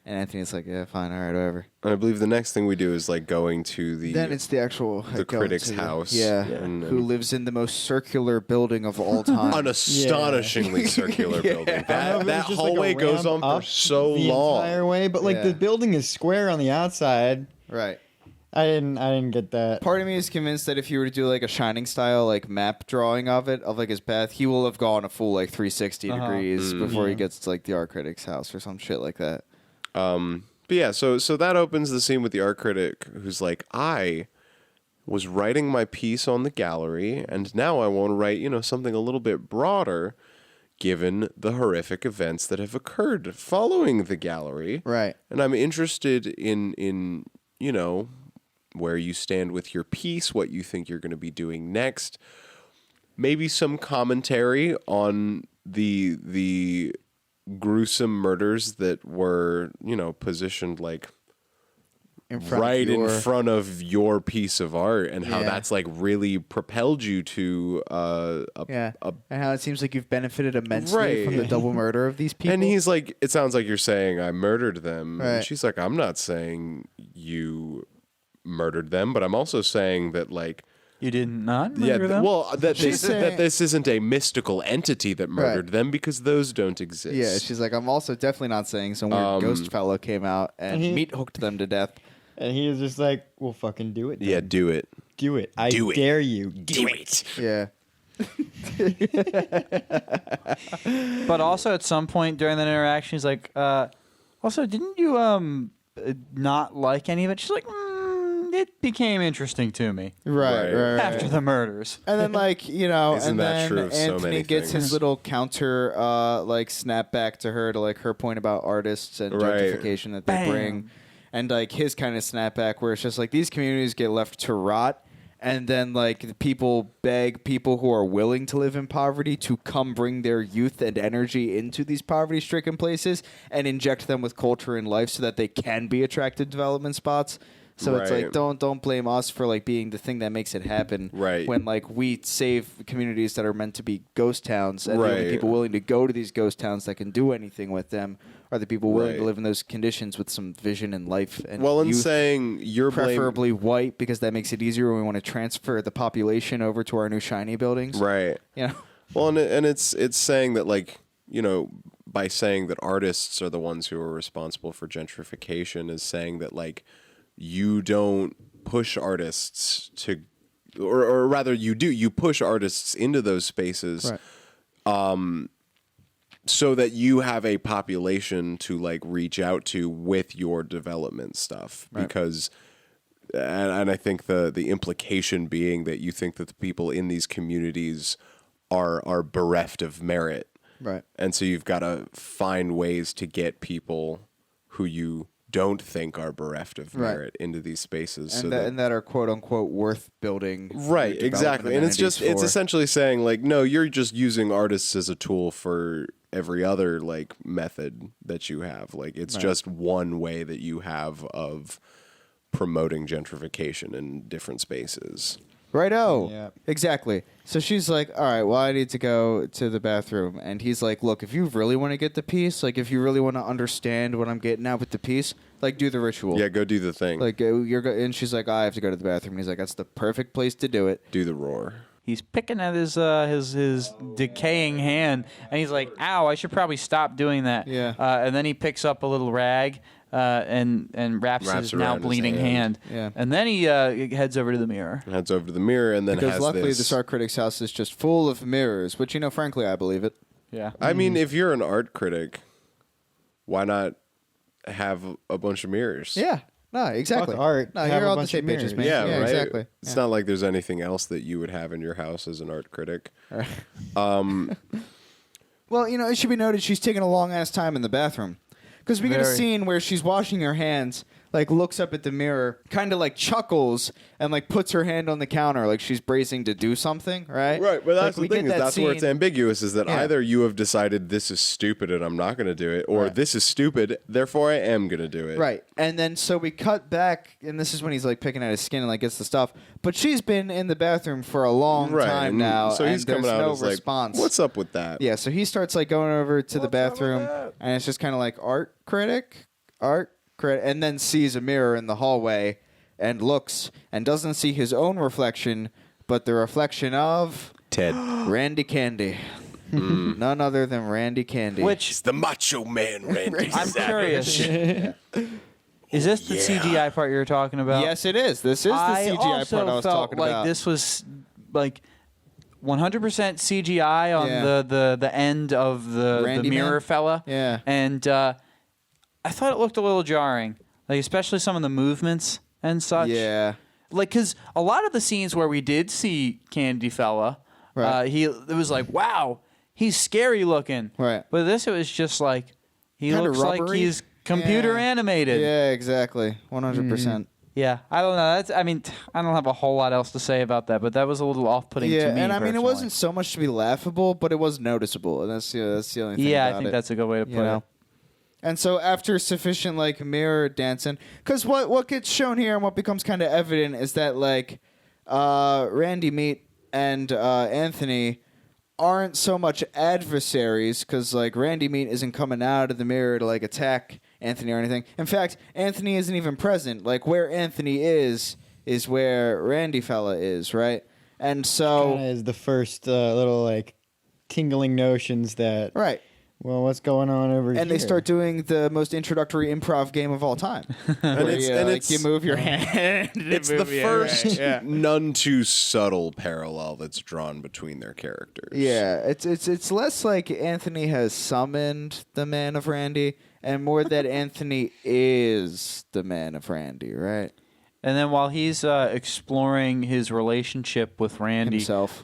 And Anthony's like, "Yeah, fine, all right, whatever." And I believe the next thing we do is like going to the Then it's the actual the going critic's to house. Yeah, And- who lives in the most circular building of all time. an astonishingly circular building. I don't know if it That was just like a hallway goes ramp on for up so the long. entire way, but like Yeah. the building is square on the outside. Right. I didn't get that. Part of me is convinced that if you were to do like a Shining style like map drawing of it, of like his path, he will have gone a full like 360 degrees before he gets to like the art critic's house or some shit like that. But yeah, so that opens the scene with the art critic who's like, I was writing my piece on the gallery, and now I want to write, something a little bit broader, given the horrific events that have occurred following the gallery. Right. And I'm interested in where you stand with your piece, what you think you're going to be doing next. Maybe some commentary on the gruesome murders that were, positioned like in front right of your... in front of your piece of art, and how that's like really propelled you to and how it seems like you've benefited immensely from the double murder of these people. And he's like, it sounds like you're saying I murdered them. Right. And she's like, I'm not saying you murdered them, but I'm also saying that like you did not murder them? well, that this isn't a mystical entity that murdered them, because those don't exist. Yeah, she's like, I'm also definitely not saying some weird ghost fellow came out and meat hooked them to death. And he was just like, well, fucking do it. Then. Yeah, do it. Do it. I dare you. Do it. Yeah. But also at some point during that interaction, he's like, also, didn't you not like any of it? She's like, it became interesting to me. Right. After the murders. And then, like, Isn't and that then true of so Anthony many gets things? his little counter, like, snap back to her to, like, her point about artists and gentrification that they bring. And, like, his kind of snapback where it's just, like, these communities get left to rot. And then, like, the people beg people who are willing to live in poverty to come bring their youth and energy into these poverty-stricken places and inject them with culture and life so that they can be attractive development spots. So it's like, don't blame us for like being the thing that makes it happen. Right. When like we save communities that are meant to be ghost towns, and the only people willing to go to these ghost towns that can do anything with them are the people willing to live in those conditions with some vision and life. And in saying you're preferably white, because that makes it easier when we want to transfer the population over to our new shiny buildings. Right. You know. Well, and it's saying that like by saying that artists are the ones who are responsible for gentrification is saying that like. You don't push artists to, or rather you do, you push artists into those spaces so that you have a population to like reach out to with your development stuff. Right. Because, and I think the implication being that you think that the people in these communities are bereft of merit. Right. And so you've got to find ways to get people who you don't think are bereft of merit into these spaces, and that are quote unquote worth building. Right, exactly. And it's essentially saying like, no, you're just using artists as a tool for every other like method that you have. Like it's just one way that you have of promoting gentrification in different spaces. Righto. Yeah. Exactly. So she's like, all right, well, I need to go to the bathroom. And he's like, look, if you really want to get the piece, like if you really want to understand what I'm getting at with the piece, like do the ritual. Yeah, go do the thing. Like and she's like, I have to go to the bathroom. And he's like, that's the perfect place to do it. Do the roar. He's picking at his decaying hand, and he's like, ow, I should probably stop doing that. Yeah. And then he picks up a little rag and wraps his now bleeding hand. Yeah. And then he heads over to the mirror. Heads over to the mirror and then because luckily this art critic's house is just full of mirrors, which, frankly, I believe it. Yeah. I mean, if you're an art critic, why not have a bunch of mirrors? Yeah. No, exactly. Fuck art. No, Have you're a on the bunch same of pages, mirrors. man. Yeah, right. Exactly. It's not like there's anything else that you would have in your house as an art critic. Well, it should be noted she's taking a long ass time in the bathroom. Because we get a scene where she's washing her hands, like looks up at the mirror, kind of like chuckles, and like puts her hand on the counter like she's bracing to do something, right? Right, but that's like, the thing is that's where it's ambiguous, is that either you have decided this is stupid and I'm not going to do it, or this is stupid, therefore I am going to do it. Right, and then so we cut back, and this is when he's like picking at his skin and like gets the stuff, but she's been in the bathroom for a long time now, so he's and there's coming out no as response. Like, what's up with that? Yeah, so he starts like going over to the bathroom, and it's just kind of like art critic, and then sees a mirror in the hallway and looks and doesn't see his own reflection, but the reflection of Ted. Randy Candy. None other than Randy Candy. Which It's the Macho Man, Randy. I'm curious. Is this the CGI part you were talking about? Yes, it is. This is the CGI part I was talking like about. This was like 100% CGI on the end of the mirror fella. Yeah. And I thought it looked a little jarring, like especially some of the movements and such. Yeah. Like, because a lot of the scenes where we did see Candy Fella, it was like, wow, he's scary looking. Right. But this, it was just like, he Kinda looks like rubbery. he's computer animated. Yeah, exactly. 100%. Yeah, I don't know. I don't have a whole lot else to say about that, but that was a little off-putting to me. And I mean, it personally. wasn't so much to be laughable, but it was noticeable, and that's the only thing. Yeah, about I think it, that's a good way to put it. And so after sufficient like mirror dancing, because what gets shown here and what becomes kind of evident is that like Randy Meat and Anthony aren't so much adversaries, because like Randy Meat isn't coming out of the mirror to like attack Anthony or anything. In fact, Anthony isn't even present. Like where Anthony is where Randy fella is, right? And so Kinda is the first little like tingling notions that right. Well, what's going on over here? And they start doing the most introductory improv game of all time. You move your hand. It's the first none too subtle parallel that's drawn between their characters. Yeah, it's less like Anthony has summoned the Man of Randy, and more that Anthony is the Man of Randy, right? And then while he's exploring his relationship with Randy, Himself.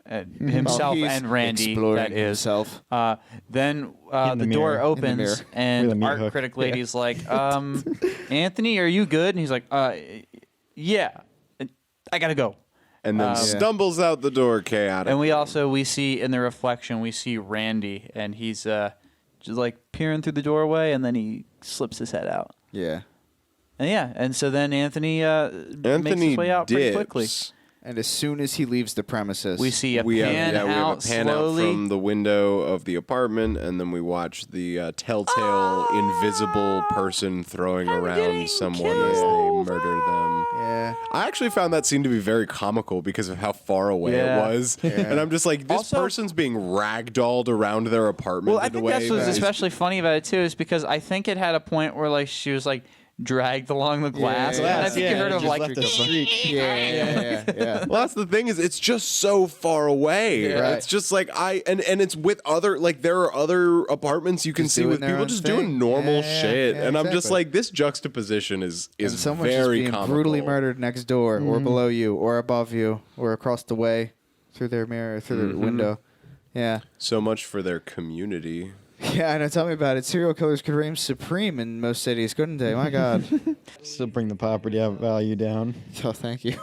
Himself and Randy, that is. Himself. Then In the the door mirror. opens, With a and meat art hook. critic lady's like, Anthony, are you good? And he's like, yeah, I gotta go. And then stumbles out the door chaotic. And we see in the reflection, we see Randy, and he's just like peering through the doorway, and then he slips his head out. Yeah. And so then Anthony makes his way out pretty quickly. And as soon as he leaves the premises, We see We have pan a out pan out slowly. from the window of the apartment, and then we watch the telltale invisible person throwing around someone as they murder them. Yeah. I actually found that scene to be very comical because of how far away Yeah. it was. And I'm just like, this Also- person's being ragdolled around their apartment Well, I in a think way that's what's that is- especially funny about it too, is because I think it had a point where like she was like dragged along the glass. Yeah, And I think you heard it of just like left a streak. Yeah. Well, that's the thing is, it's just so far away. Right. It's just like and it's with other like there are other apartments you can Just see doing with their people own just thing. doing normal Yeah, shit, yeah, and I'm just exactly. like, this juxtaposition is And someone's very just being comical. brutally murdered next door, or below you, or above you, or across the way, through their mirror, through the window. Yeah. So much for their community. Yeah, I know. Tell me about it. Serial killers could reign supreme in most cities, couldn't they? My God. Still bring the property value down. Oh, thank you.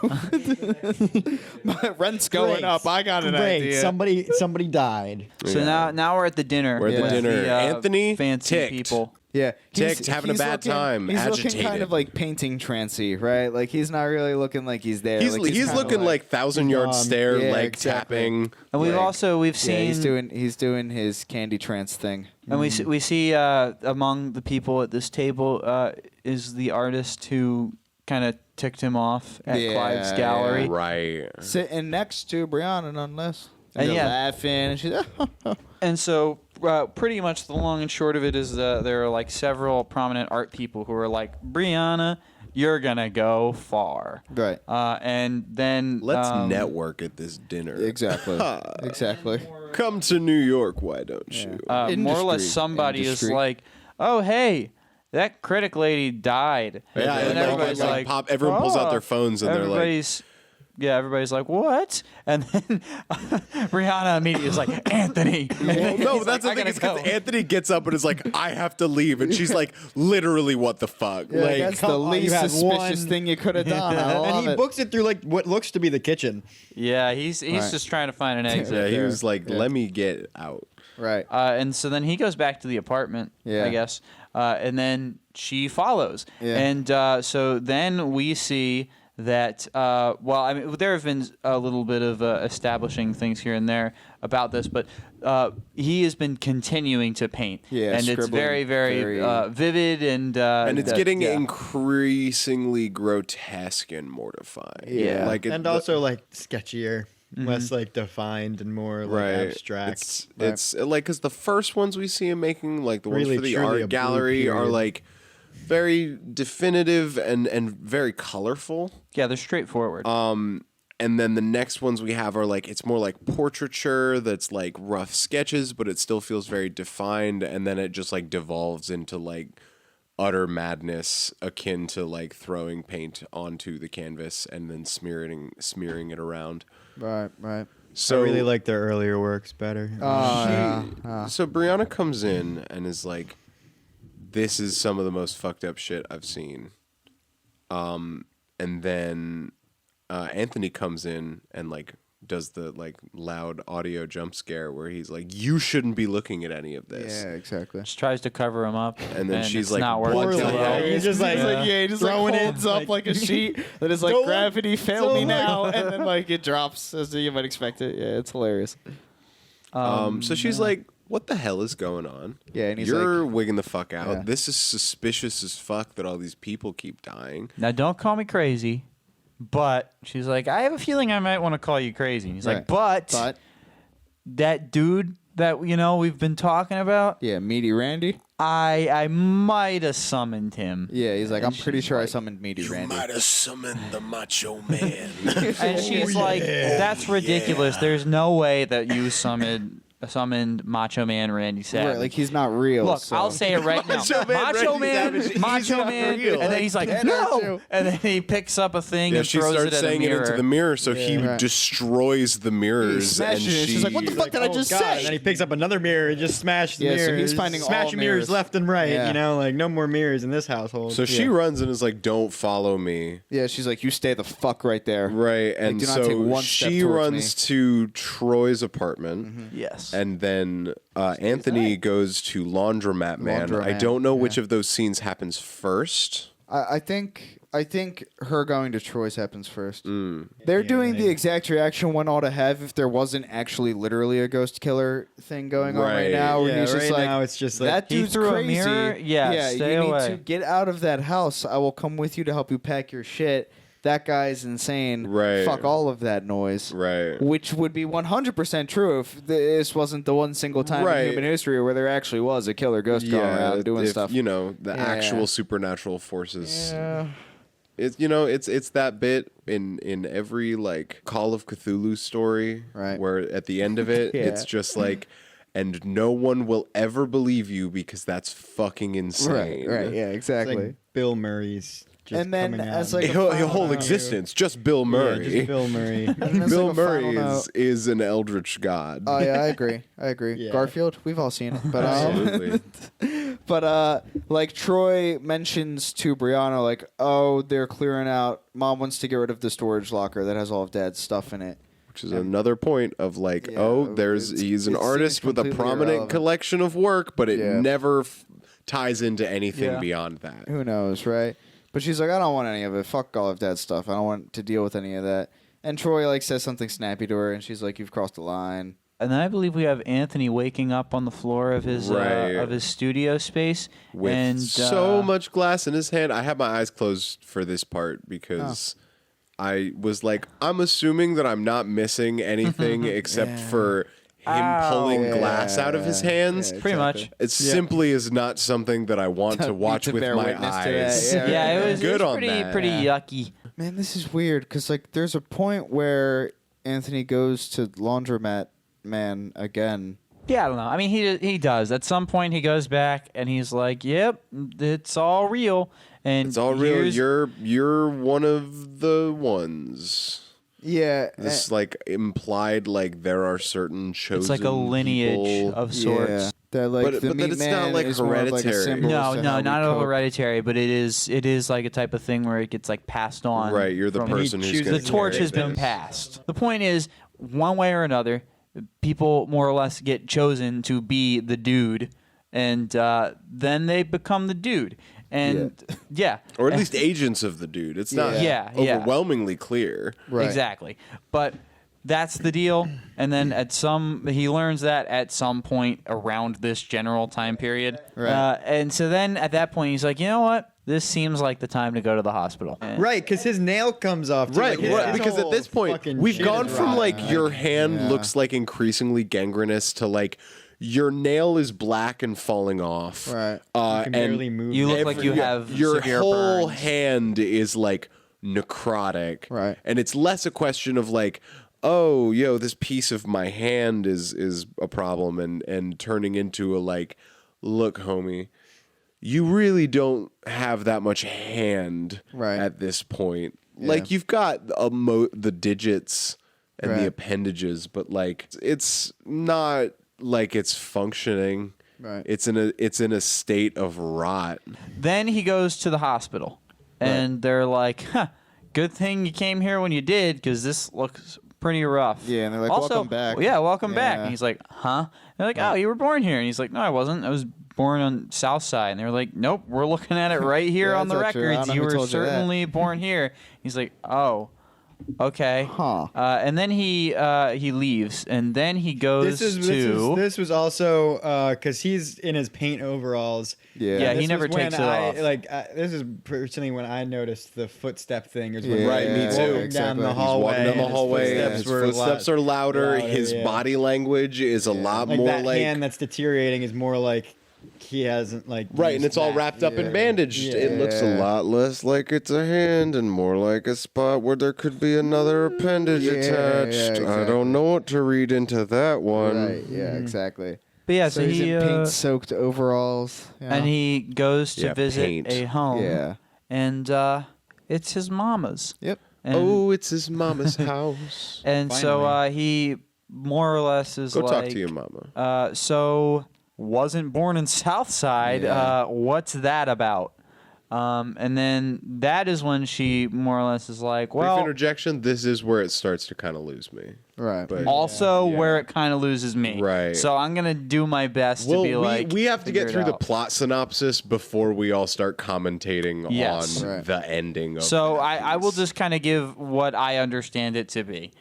My rent's going Great. up. I got an Great. idea. Somebody died. so now we're at the dinner. We're at the with dinner. the, Anthony fancy ticked. people. Yeah, Ticked, having a bad time, He's looking agitated. kind of like painting trancy, right? Like he's not really looking like he's there. He's like, he's kinda looking like 1,000-yard stare, yeah, leg exactly. tapping. And we've Yeah, seen he's doing his candy trance thing. and we see among the people at this table is the artist who kind of ticked him off at Yeah, Clive's gallery. Right. Sitting next to Brianna, nonetheless. And They're yeah. laughing, and she's And so, pretty much the long and short of it is there are like several prominent art people who are like, Brianna, you're gonna go far. right. And then Let's network at this dinner. Exactly. Exactly. Come to New York, why don't you? more or less Industry. somebody Industry. is like, oh hey, that critic lady died. Yeah, and and everybody's like, everyone pulls out "Oh." their phones and they're like, everybody's like, what? And then Rihanna immediately is like, Anthony. well, no, that's the thing is because Anthony gets up and is like, I have to leave, and she's like, literally, what the fuck? Yeah, like, that's the come on, you least had suspicious one- thing you could have done. I love And he it. books it through like what looks to be the kitchen. Yeah, he's Right. just trying to find an exit. yeah, he there. was like, Yeah. let me get out. Right. And so then he goes back to the apartment, Yeah. I guess. And then she follows. Yeah. And so then we see that, there have been a little bit of establishing things here and there about this, but he has been continuing to paint. Yeah, and it's scribbling very, very vivid and And it's getting yeah. increasingly grotesque and mortifying. Yeah. like And also like sketchier, less like defined and more like right, abstract. It's like because the first ones we see him making, like the Really, ones for the truly a art blue gallery, are period. like very definitive and very colorful. Yeah, they're straightforward. And then the next ones we have are like, it's more like portraiture that's like rough sketches, but it still feels very defined. And then it just like devolves into like utter madness akin to like throwing paint onto the canvas and then smearing it around. Right. Right. So I really like their earlier works better. So Brianna comes in and is like, this is some of the most fucked up shit I've seen. And then Anthony comes in and like does the like loud audio jump scare where he's like, "You shouldn't be looking at any of this." Yeah, exactly. Just tries to cover him up, And then she's it's like, not working. "What so the well. hell?" He's just like, He just throwing it, holds up like a sheet that is like Don't look. gravity fail me Don't now, and then like it drops as you might expect it. Yeah, it's hilarious. So she's like, "What the hell is going on? Yeah, and he's you're wigging the fuck out. Yeah. This is suspicious as fuck that all these people keep dying." Now, don't call me crazy, but she's like, I have a feeling I might want to call you crazy. And he's like, but that dude that we've been talking about, yeah, Meaty Randy. I might have summoned him. Yeah, he's like, And I'm pretty she's sure I like, summoned Meaty Randy. have summoned the Macho Man. And she's like, that's ridiculous. There's no way that you summoned Macho Man Randy Savage. Right, like he's not real. Look, so. I'll say it right now. Macho Man Randy Savage, Macho he's Man, not real. and then he's like, That no, too. and then he picks up a thing Yeah, and she throws starts it at saying a it mirror. into the mirror, so he Right. destroys the mirrors. He smashes and it. She's like, "What the fuck did I just God. say?" And then he picks up another mirror and just smashes the Yeah, so mirrors. he's finding all smashing mirrors mirrors. left and right. Yeah. Like no more mirrors in this household. So she runs and is like, "Don't follow me." Yeah, she's like, you stay the fuck right there. Right, and do not take so one step she towards runs to Troy's apartment, Yes. and then Anthony goes to Laundromat Man. I Laundromat, don't know which yeah. of those scenes happens first. I think her going to Troy's happens first. They're doing the exact reaction one ought to have if there wasn't actually literally a ghost killer thing going on right Right. now. Where Yeah, he's just right like, now it's just like, that he dude's threw a crazy. mirror? Yeah, stay you away. need to get out of that house. I will come with you to help you pack your shit. That guy's insane. Right. Fuck all of that noise. Right. Which would be 100% true if this wasn't the one single time Right. in human history where there actually was a killer ghost going around doing if, stuff. the Yeah. actual supernatural forces. Yeah. It's that bit in every like Call of Cthulhu story, Right. where at the end of it, Yeah. it's just like, and no one will ever believe you because that's fucking insane. Right. Yeah. it's Exactly. like Bill Murray's just And then coming as out. like Your whole existence, just Bill Murray. Yeah, just Bill Murray. And as Bill like a final Murray note- is an eldritch god. Oh yeah, I agree. Yeah. Garfield, we've all seen it, but Absolutely. like Troy mentions to Brianna, like, oh, they're clearing out. Mom wants to get rid of the storage locker that has all of Dad's stuff in it. Which is another point of like, Yeah, he's an it artist seems with a completely prominent irrelevant. collection of work, but it Yeah. never ties into anything Yeah. beyond that. Who knows, right? But she's like, I don't want any of it. Fuck all of Dad's stuff. I don't want to deal with any of that. And Troy like says something snappy to her, and she's like, "You've crossed the line." And then I believe we have Anthony waking up on the floor of his Right. studio space With and so much glass in his hand. I had my eyes closed for this part because I was like, I'm assuming that I'm not missing anything except for him pulling glass out of his hands. Yeah, pretty exactly. much. It simply is not something that I want to watch to with bear my witness to eyes. that, Yeah, it was, Good it was on pretty that. pretty yucky. Man, this is weird because like there's a point where Anthony goes to Laundromat Man again. Yeah, I don't know. I mean, he does. At some point, he goes back and he's like, "Yep, it's all real." And It's all real. here's- You're one of the ones. Yeah, This like implied like there are certain chosen It's like a lineage people. of sorts. yeah. That like But the then meat it's man not, like, is more of, like, a hereditary. symbol No, as to no, how we not cope. hereditary, but it is like a type of thing where it gets like passed on. Right, you're the from- person who's chooses gonna The torch carry has been this. passed. The point is, one way or another, people more or less get chosen to be the dude, and then they become the dude. And yeah, Or at least agents of the dude. It's not Yeah. overwhelmingly clear. Right. Exactly. But that's the deal. And then he learns that at some point around this general time period. Right. And so then at that point, he's like, you know what? This seems like the time to go to the hospital. Right, because his nail comes off. Too. Right, Like, right, his because at whole this point fucking we've shit gone is from rotten. like your hand looks like increasingly gangrenous to like your nail is black and falling off. Right. You can barely and move. You look it. like you have your severe whole burns. hand is like necrotic. Right. And it's less a question of like, oh, this piece of my hand is a problem and turning into a like, look, homie, you really don't have that much hand Right. at this point. Like you've got the digits and the Right. appendages, but like it's not like it's functioning. Right. It's in a state of rot. Then he goes to the hospital. And they're like, huh, good thing you came here when you did, because this looks pretty rough. Yeah, and they're like, also, welcome back. Yeah, welcome back. Yeah. And he's like, huh? They're like, oh, you were born here. And he's like, no, I wasn't. I was born on South Side. And they were like, nope, we're looking at it right here Yeah, on the that's not true. I records. don't know You who were told you that. certainly born here. He's like, oh. Okay. Huh. And then he leaves, and then he goes to. This was also because he's in his paint overalls. Yeah. Yeah, This he never was when takes it off. This is personally when I noticed the footstep thing. Is when Yeah, Right, me he's too. walking down the Exactly. He's hallway. Walking down the and his hallway, and his footsteps are louder. His yeah. body language is a lot Like more that like hand that's deteriorating is more like he hasn't like right, and used it's all that. wrapped up Yeah. and bandaged. Yeah. It looks a lot less like it's a hand and more like a spot where there could be another appendage Yeah, attached. yeah, I exactly. don't know what to read into that one. Right. Yeah. Exactly. But yeah, So so he's he in paint-soaked overalls. and he goes to Yeah, visit paint. a home. Yeah. And it's his mama's. Yep. And, Oh, it's his mama's house. and so Finally. he more or less is Go like, talk to your mama. So wasn't born in Southside. Yeah. What's that about? And then that is when she more or less is like, Brief well, interjection. This is where it starts to kind of lose me. Right. But also yeah. where it kind of loses me. Right. So I'm gonna do my best well, to be like, we have to figure get it through the out. plot synopsis before we all start commentating Yes. on Right. the ending of So that I will piece. just kind of give what I understand it to be.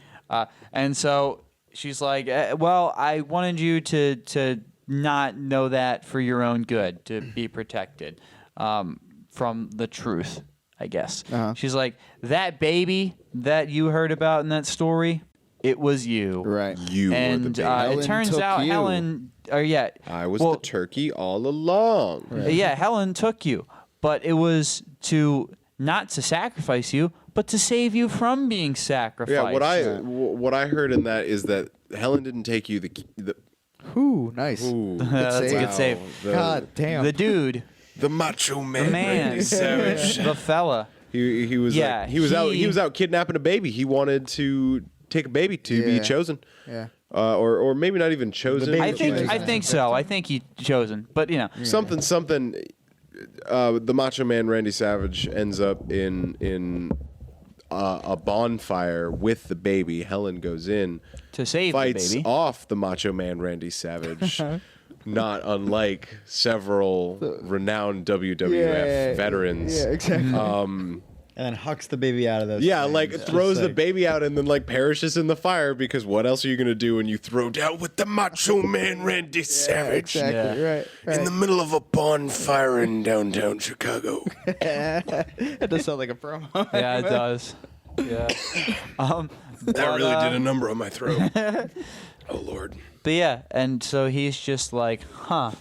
And so she's like, well, I wanted you to not know that for your own good, to be protected from the truth, I guess. Uh-huh. She's like, that baby that you heard about in that story, it was you. Right. You were the And baby. it Helen turns took out you. Helen, I was well, the turkey all along. yeah, Helen took you, but it was to not to sacrifice you, but to save you from being sacrificed. Yeah, what I heard in that is that Helen didn't take you the Ooh, nice. ooh, That's a good save. God damn. The dude, the macho man, the man, Randy Savage. the fella. He was Yeah, like, he was out kidnapping a baby. He wanted to take a baby to be Yeah. chosen. Yeah. Or maybe not even chosen. baby I think so. I think he chosen, but you know, something. The Macho Man Randy Savage ends up in a bonfire with the baby. Helen goes in, to save the fights baby. off the Macho Man Randy Savage, not unlike several renowned WWF veterans. Yeah, exactly. and then hucks the baby out of those. Yeah, flames. like Just throws the like- baby out and then like perishes in the fire because what else are you gonna do when you throw down with the Macho Man Randy Savage Exactly. Yeah. Right. in the middle of a bonfire in downtown Chicago? That does sound like a promo. Yeah, it does. Yeah. That really did a number on my throat. Oh Lord. But yeah, and so he's just like, huh.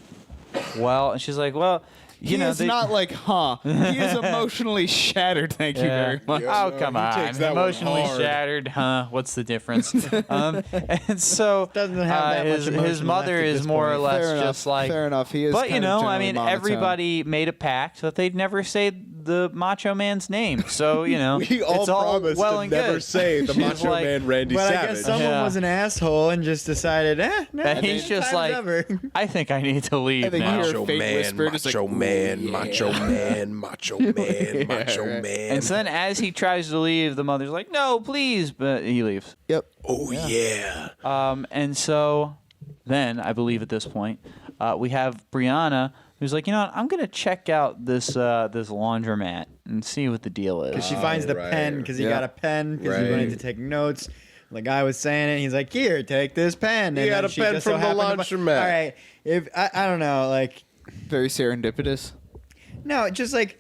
Well, and she's like, well, you He know, is not like, huh. He is emotionally shattered. Thank you very much. Oh, no, come he on. takes that one Emotionally hard. shattered, huh? What's the difference? And so Doesn't have that much his emotion mother left at is this more or point. less Fair enough. just like. Fair enough. He is. But you kind of know, I generally mean, monotone. everybody made a pact that they'd never say the Macho Man's name. So you know, We all it's all promised well to and never good. say the She's Macho like- Man Randy But I Savage. guess someone Yeah. was an asshole and just decided, no, And he's just time's like, ever. I think I need to leave I think now. you hear Macho fake Man, whisper, just like, Macho "Ooh, Man, yeah." Macho Man, Macho Man, Macho right. Man. And so then, as he tries to leave, the mother's like, "No, please," but he leaves. Yep. Oh yeah. And so then, I believe at this point, we have Brianna, who's like, you know what? I'm gonna check out this this laundromat and see what the deal is. Because she finds the right. pen, because he Yeah. got a pen, because he Right. wanted to take notes. The guy was saying it. He's like, "Here, take this pen." He And got then a she pen just from the happened to laundromat. All right, if I don't know, like, Very serendipitous. no, just like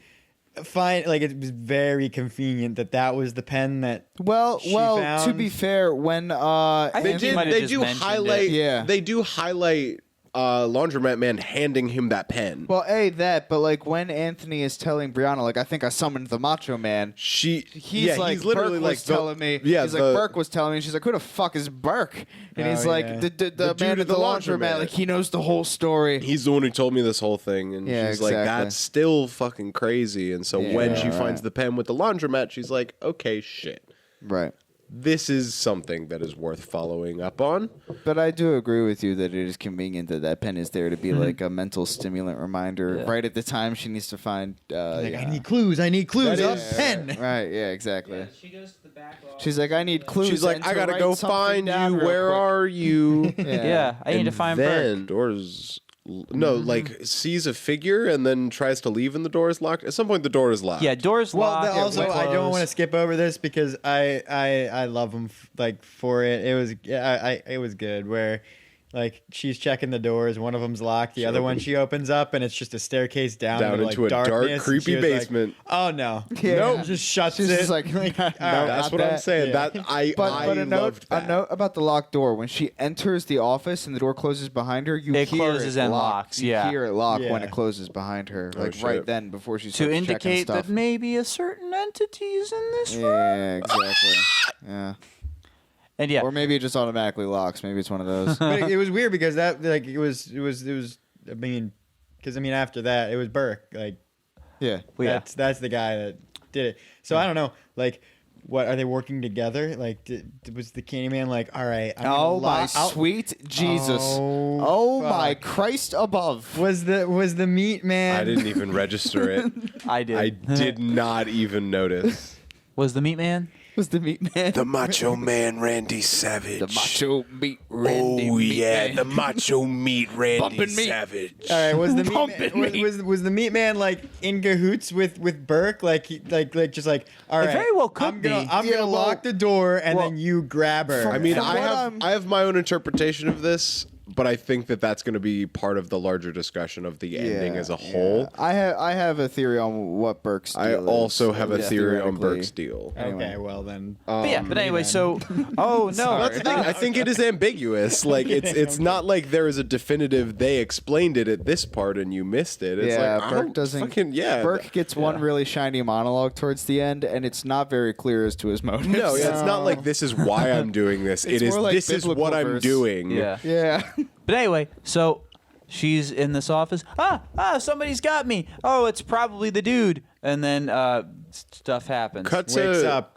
fine, like it was very convenient that was the pen that. Well, She to found- be fair, when think Anthony- he might have They just do mentioned highlight. it. Yeah. They do highlight Laundromat Man handing him that pen. well, that, but like when Anthony is telling Brianna, like I think I summoned the Macho Man. He's He's like, he's literally Burke like was telling me. Yeah, he's like, Burke was telling me. She's like, who the fuck is Burke? And Oh, he's like, yeah. the dude man at at the the laundromat. laundromat. Like he knows the whole story. He's the one who told me this whole thing, and Yeah, she's like, exactly. "That's still fucking crazy." And so when Yeah, she right. finds the pen with the laundromat, she's like, "Okay, shit." Right. this is something that is worth following up on. But I do agree with you that it is convenient that that pen is there to be like a mental stimulant reminder right at the time she needs to find. Like, I need clues. Pen. Right. Yeah. Exactly. She goes to the back office. She's like, I need clues. She's like, and I to gotta write go something find down you. real Where quick." are you? Yeah, I need to find then Burke. doors. No, like sees a figure and then tries to leave and the door is locked. At some point, the door is locked. Yeah, doors Well, locked. also, I don't want to closed. skip over this because I love him for it. It was good where. Like, she's checking the doors. One of them's locked. The other one she opens up, and it's just a staircase down into like, a dark, darkness, and creepy she was like, basement. oh, no. Yeah. Nope. Just shuts She's it. just like, all right. That's what I'm saying. Yeah. That I But a note, loved that. a note about the locked door. When she enters the office and the door closes behind her, you It hear closes it and lock. locks, You yeah. hear it lock when Yeah. it closes behind her, like shit. right then before she To starts checking indicate stuff. that maybe a certain entity is in this room. Yeah, exactly. Yeah. And yeah, Or maybe it just automatically locks. Maybe it's one of those. But it was weird because that, like, it was, I mean, because, I mean, after that, it was Burke. Like, yeah. well, yeah. that's the guy that did it. So I don't know, like, what are they working together? Like, was the Candyman like, all right? I'm Oh gonna my sweet Jesus! Oh my fuck. Christ above! Was the meat man? I didn't even register it. I did. I did not even notice. Was the meat man? Was the meat man? The Macho Man Randy Savage. The macho meat Randy meat man. the Macho Meat Randy Bumpin' meat. Savage. All right, was the meat Bumpin' man, me. was the meat man like in cahoots with Burke? Like just like, all right, very well could I'm gonna be. I'm Yeah, gonna well- lock the door and well, then you grab her. I mean, From what I have my own interpretation of this, but I think that that's going to be part of the larger discussion of the ending as a whole. I have a theory on what Burke's deal I also is, have a theory on theoretically. Burke's deal. okay, well then. But anyway, so oh no, That's the thing. I think it is ambiguous. Like it's not like there is a definitive. They explained it at this part and you missed it. It's Yeah, like, I Burke don't doesn't. Fucking, yeah. Burke gets one really shiny monologue towards the end, and it's not very clear as to his motives. No, yeah, it's not like this is why I'm doing this. It It's is more like this is what biblical I'm verse. doing. yeah. Yeah. But anyway, so she's in this office. Somebody's got me. Oh, it's probably the dude. And then stuff happens.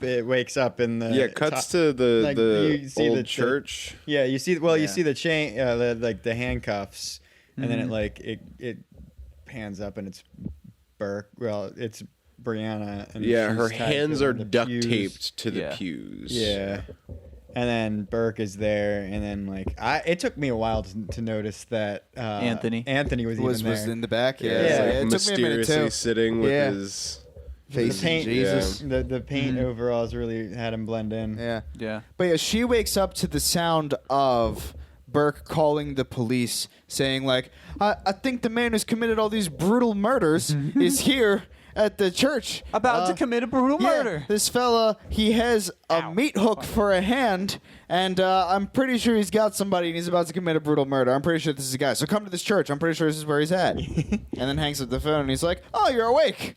It wakes up in the Cuts to the like, you see old the church. Yeah, you see. Well, you see the chain, the handcuffs, and then it pans up and it's Burke. Well, it's Brianna. And Yeah, she's her tied hands to are the duct pews. taped to the Yeah. pews. Yeah. And then Burke is there, and then like it took me a while to notice that Anthony was even there. was in the back. Yeah, Yeah. It's like, Like, it took me a minute mysteriously too. sitting with Yeah. his Face the paint, Jesus. the paint overalls really had him blend in. Yeah. Yeah. But yeah, she wakes up to the sound of Burke calling the police, saying like, I think the man who's committed all these brutal murders is here at the church. About to commit a brutal Yeah, murder. this fella, he has a meat hook for a hand, and I'm pretty sure he's got somebody and he's about to commit a brutal murder. I'm pretty sure this is a guy. So come to this church. I'm pretty sure this is where he's at. And then hangs up the phone and he's like, oh, you're awake.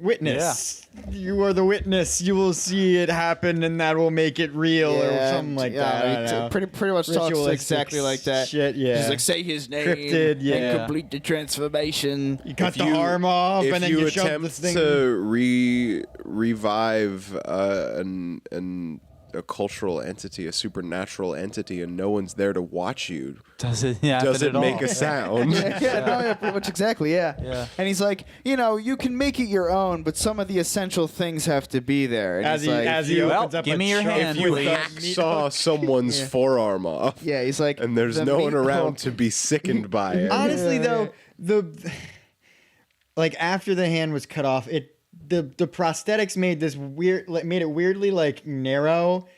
Witness. You are the witness. You will see it happen, and that will make it real, or something like that. I don't know. Pretty much talks Ritualistic exactly like that. shit, yeah. Just like say his name Cryptid, yeah. and complete the transformation. You cut the arm off, if and then you you shove the attempt thing. to revive a cultural entity, a supernatural entity, and no one's there to watch you, Does it happen does it at make all? a sound? Yeah, pretty much exactly, yeah. And he's like, you can make it your own, but some of the essential things have to be there. And as he's he like, as he Well, opens up give a me your chunk hand, If you with a please. meat hacksaw hook. someone's forearm off, yeah, he's like, and there's the no one meat around hook- to be sickened by it. Honestly, though, like after the hand was cut off, the prosthetics made it weirdly like narrow,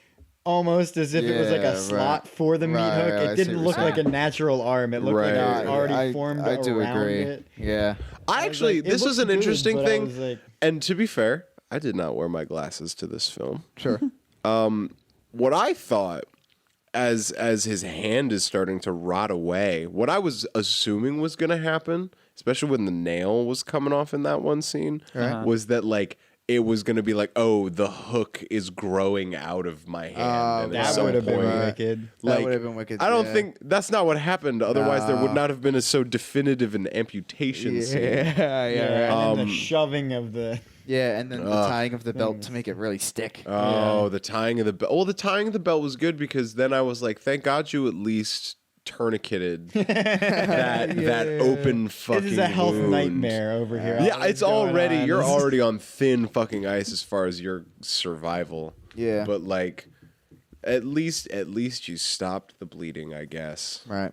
almost as if it was like Yeah, a slot right. for the meat Right, hook. right, I It see didn't what look you're like a saying. natural arm. It looked Right. like it already I formed do around agree. it. Yeah. I actually, like, it this was looked an good, interesting but I thing. was like- And to be fair, I did not wear my glasses to this film. Sure. What I thought, as his hand is starting to rot away, what I was assuming was going to happen, especially when the nail was coming off in that one scene, was that like it was going to be like, oh, the hook is growing out of my hand. And at That some would have been point, wicked. That would have been wicked, I don't yeah. think that's not what happened. Otherwise, there would not have been so definitive an amputation scene. Yeah, Yeah, right. and then the shoving of the. Yeah, and then the tying of the belt to make it really stick. Oh, the tying of the belt. Well, the tying of the belt was good because then I was like, thank God you at least tourniqueted that open fucking This is a health wound. nightmare over here. Yeah, it's already you're already on thin fucking ice as far as your survival. Yeah. But like at least you stopped the bleeding, I guess. Right.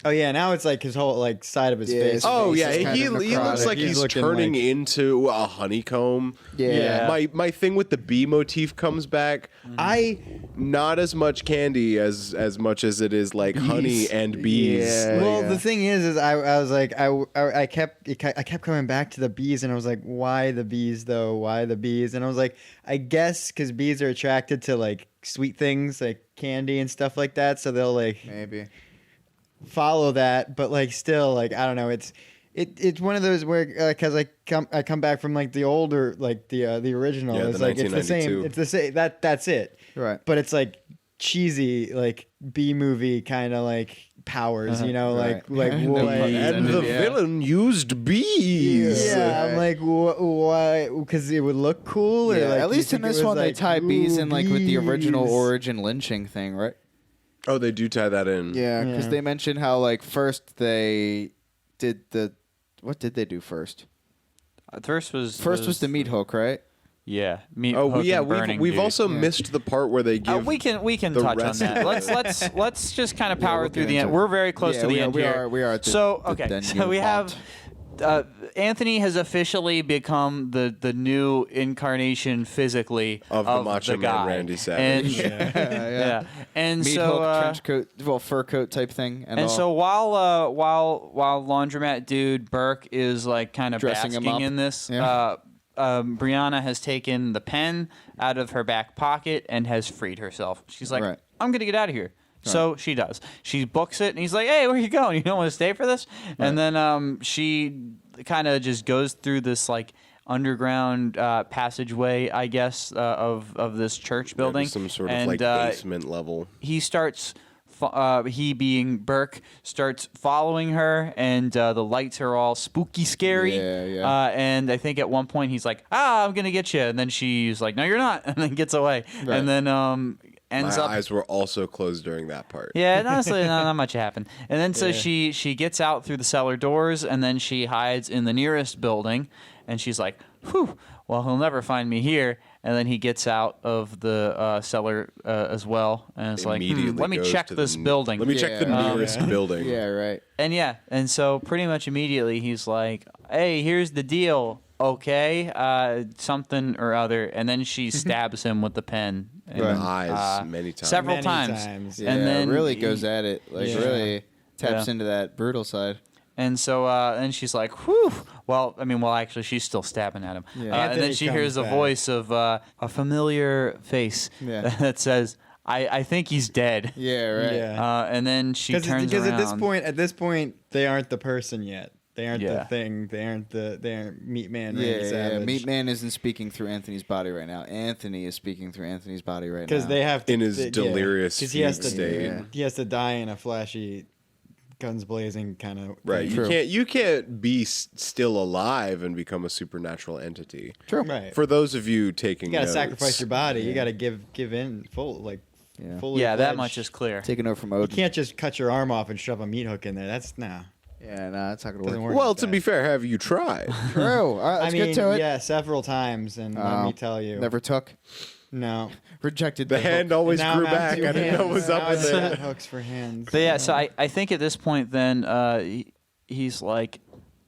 Oh yeah, now it's like his whole like side of his Yeah, face. his Oh face yeah, is kind he of looks necrotic. like He's he's looking turning like- into a honeycomb. Yeah. My thing with the bee motif comes back. I not as much candy as much as it is like honey and bees. Yeah. Well, the thing is I was like, I kept coming back to the bees, and I was like, why the bees though? Why the bees? And I was like, I guess because bees are attracted to like sweet things like candy and stuff like that, so they'll like Maybe. follow that. But like still, like I don't know, it's one of those where because I come back from like the older like the original. Yeah, It's the like it's the same. 1992. It's the same. That's it. Right. But it's like cheesy like B movie kind of like powers, you know, Right. like And what? the puns And the Yeah. villain used bees. Yeah, I'm like, why? Because it would look cool. Or Yeah, like, at you least in think it this was one, they like, tie bees ooh, in like with the original bees. origin lynching thing, right? Oh, they do tie that in. Yeah, because Yeah. they mentioned how like first they did the what did they do first? First was The meat hook, right? Yeah. Meat Oh, hook yeah. and burning We've dude. also missed the part where they give. we can the touch on rest that. of Let's just kind of Yeah, power we'll through get the end. into it. We're very close Yeah, to the we end are- we here. are- we are at the- so the okay. denouement. So we have Anthony has officially become the new incarnation physically Of the Macho Man guy. Randy Savage. And, yeah. And Meat so hook, trench coat, well, fur coat type thing, and all. so while laundromat dude Burke is like kind of Dressing him basking up. in this, Yeah. Brianna has taken the pen out of her back pocket and has freed herself. She's like, Right. I'm gonna get out of here. So she does. She books it, and he's like, "Hey, where you going? You don't want to stay for this?" And then she kind of just goes through this like underground passageway, I guess, of this church building. Some sort of and, like basement level. he starts he being Burke starts following her, and the lights are all spooky scary. Yeah. And I think at one point he's like, I'm gonna get you, and then she's like, no you're not, and then gets away. Right. And then ends My up eyes were also closed during that part. yeah, honestly, not much happened. And then so she gets out through the cellar doors, and then she hides in the nearest building, and she's like, whew, well, he'll never find me here. And then he gets out of the cellar as well, and it's like, Immediately let me goes check to this the- building. Let me check the Yeah. nearest building. yeah, right. And so pretty much immediately he's like, hey, here's the deal, okay, something or other. And then she stabs him with the pen. In the Right. eyes many times. Several Many times. times. Yeah, And then really goes at it, like Yeah. really taps Yeah. into that brutal side. And so, and she's like, whew. Well, actually, she's still stabbing at him. Yeah. And then Anthony she comes hears a back. voice of a familiar face Yeah. that says, I think he's dead. Yeah, right. Yeah. And then she turns Because around. at this point, they aren't the person yet. They aren't Yeah. the thing. They aren't Meat Man. Yeah, Randy Savage. Meat Man isn't speaking through Anthony's body right now. Anthony is speaking through Anthony's body right now. Because they have to In his delirious 'cause he has fugue to state. Yeah. he has to die in a flashy, guns blazing kind of Right. True. You can't be still alive and become a supernatural entity. True. Right. For those of you taking You gotta notes, sacrifice your body. You gotta give in Yeah. fully. Yeah, that fledged. much is clear. Take a note from You Odin. can't just cut your arm off and shove a meat hook in there. That's Yeah, nah, that's not gonna Doesn't work. work. Well, like to that. be fair, have you tried? True. All right, let's get to it. yeah, several times, and let me tell you, Never took. no. Rejected The hand always Now grew I'm out back. to I didn't know what was hands. up Now with I got it. hooks for hands. But yeah, so I think at this point then he's like,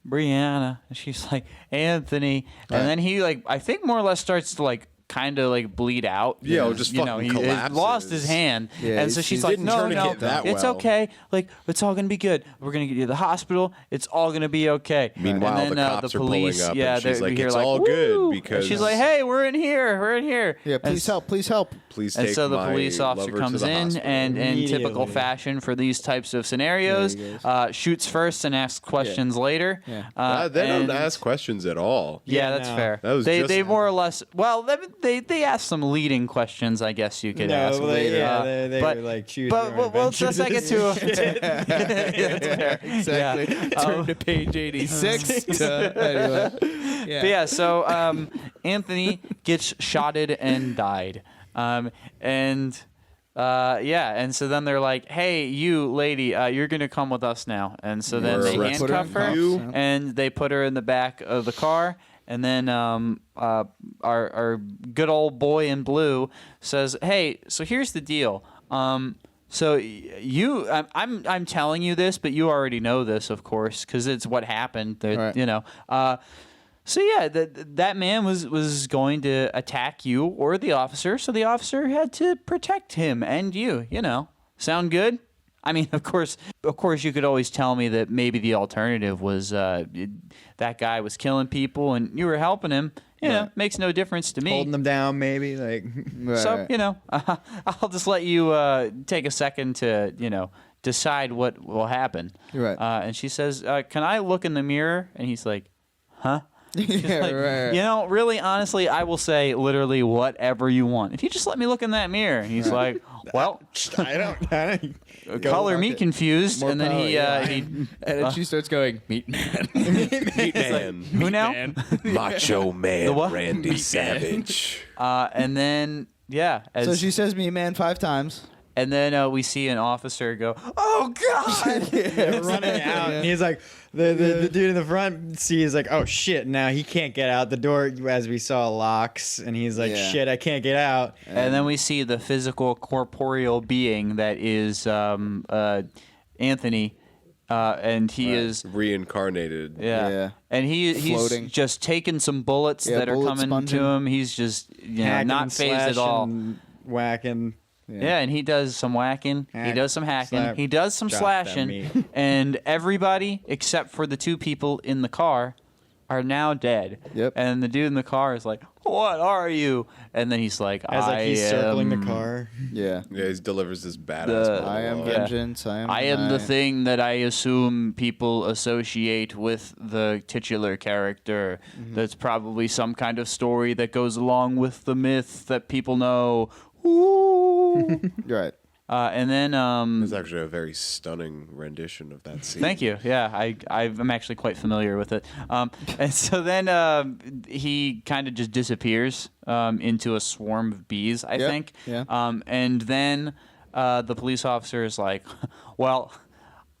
Brianna, and she's like, Anthony, Right. and then he like I think more or less starts to like kind of like bleed out. Yeah, or because, just you know, fucking he collapses. lost his hand, Yeah, and so he's- she's he like, didn't no, tourniquet that it's well. okay, like it's all gonna be good. We're gonna get you to the hospital. It's all gonna be okay. Meanwhile, and then, the cops the are pulling police, up, yeah, and she's they- like, we hear "It's like, all good," "Woo!" because- And she's like, hey, we're in here. Yeah, And please help. Please help. Please and take so the my police officer lover to comes the in hospital. and in typical Immediately. fashion for these types of scenarios, There he goes. shoots first and asks questions later. Yeah. They don't and- ask questions at all. Yeah, Yeah, that's no. fair. That was they just- they more or less they ask some leading questions, I guess you could ask well, later. they but were like choose. but your own well, let's not get too. adventures. Yeah, that's fair. Exactly. Yeah. Turn to page 86. Anyway. Yeah. But yeah, so Anthony gets shotted and died. And so then they're like, "Hey, you lady, you're gonna come with us now." And so then they We're handcuff her, arresting you. and they put her in the back of the car. And then our good old boy in blue says, "Hey, so here's the deal. So I'm telling you this, but you already know this, of course, because it's what happened. Right. You know." So yeah, that man was going to attack you or the officer, so the officer had to protect him and you. You know, sound good? I mean, of course, you could always tell me that maybe the alternative was that guy was killing people and you were helping him. You know, makes no difference to me. Holding them down, maybe like. So you know, I'll just let you take a second to decide what will happen. Right. And she says, "Can I look in the mirror?" And he's like, "Huh?" Yeah, Like, right. You know, really, honestly, I will say literally whatever you want. If you just let me look in that mirror. And he's like, "Well, I don't. color me confused." More And then power, he and then she starts going, "Meat man." Meat man. who now? Macho man The what? Randy Savage. And then So she says "meat man" 5 times. and then we see an officer go, "Oh God!" They're running out, and he's like, the dude in the front sees like, oh shit, now he can't get out. The door, as we saw, locks, and he's like, Yeah. shit, I can't get out. And then we see the physical, corporeal being that is Anthony, and he is Reincarnated. yeah. And he's Floating. just taking some bullets Yeah, that are bullet coming sponging. to him. He's just Hacking not and phased at all. slashing, whacking. Yeah, and he does some whacking. He Hack, does some hacking. slap, He does some drop that slashing. meat. And everybody except for the 2 people in the car are now dead. Yep. And the dude in the car is like, "What are you?" And then he's like, As like he's "I circling the am car. Yeah. Yeah, he delivers this badass The- I am monologue. vengeance. I am. I am the night. thing that I assume people associate with the titular character. That's probably some kind of story that goes along with the myth that people know." Ooh. Right. And then, It's actually a very stunning rendition of that scene. thank you. Yeah, I'm actually quite familiar with it. And so then he kind of just disappears into a swarm of bees, I Yep, think. yeah. And then the police officer is like, "Well,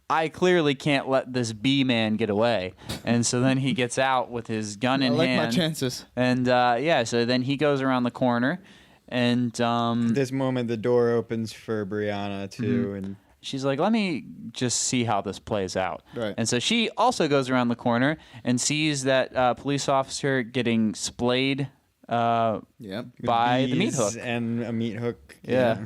I clearly can't let this bee man get away." And so then he gets out with his gun in I like hand. my chances. And so then he goes around the corner, and At this moment, the door opens for Brianna too, and she's like, "Let me just see how this plays out." Right. And so she also goes around the corner and sees that police officer getting splayed Yep. by the meat bees hook. and a meat hook. Yeah.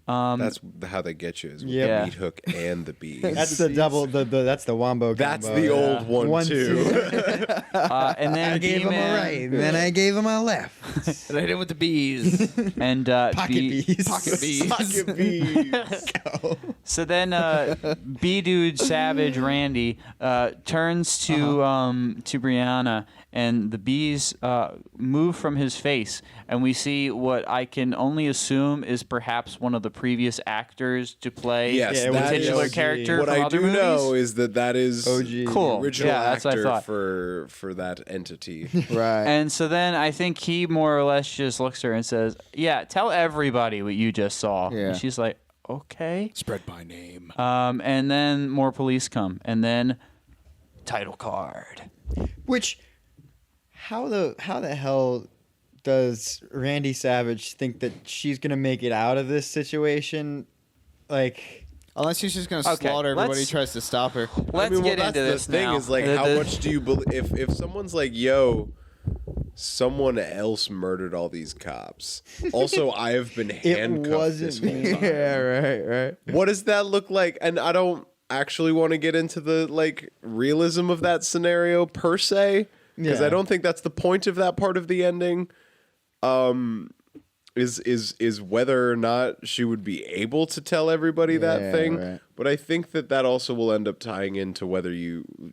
That's how they get you, is with Yeah. the meat hook and the bees. That's the double. That's the wombo. That's combo. the old one, too. And then I gave him a B-Man right, and then I gave him a left. And I hit him with the bees. and Pocket bees. Pocket bees. Pocket bees. So then B dude Savage Randy turns to Brianna, and the bees move from his face, and we see what I can only assume is perhaps one of the previous actors to play Yes, the that is titular OG. character What from I other do movies. know is that is OG. Cool. the original Yeah, that's what I actor thought. for that entity. Right. And so then I think he more or less just looks at her and says, "Yeah, tell everybody what you just saw." Yeah. And she's like, "Okay." Spread by name. And then more police come, and then title card. Which, how the hell does Randy Savage think that she's gonna make it out of this situation? Like, Unless she's just gonna Okay, slaughter everybody who let's- tries to stop her. Let's get that's into the this thing now. is like, how much do you believe? If someone's like, "Yo, someone else murdered all these cops," also I have been it handcuffed this wasn't whole me. time. right. What does that look like? And I don't actually want to get into the like realism of that scenario per se, because Yeah. I don't think that's the point of that part of the ending. Is whether or not she would be able to tell everybody that Yeah, thing. right. But I think that also will end up tying into whether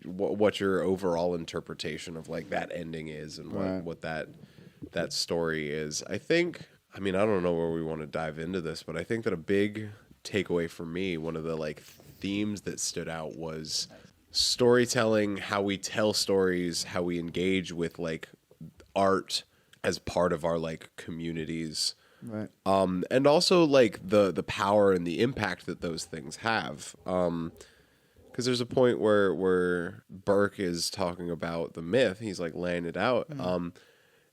what your overall interpretation of like that ending is, and Right. what that story is. I think. I mean, I don't know where we want to dive into this, but I think that a big takeaway for me, one of the like themes that stood out was storytelling, how we tell stories, how we engage with like art as part of our like communities. Right. And also like the power and the impact that those things have. Because there's a point where Burke is talking about the myth. He's like laying it out.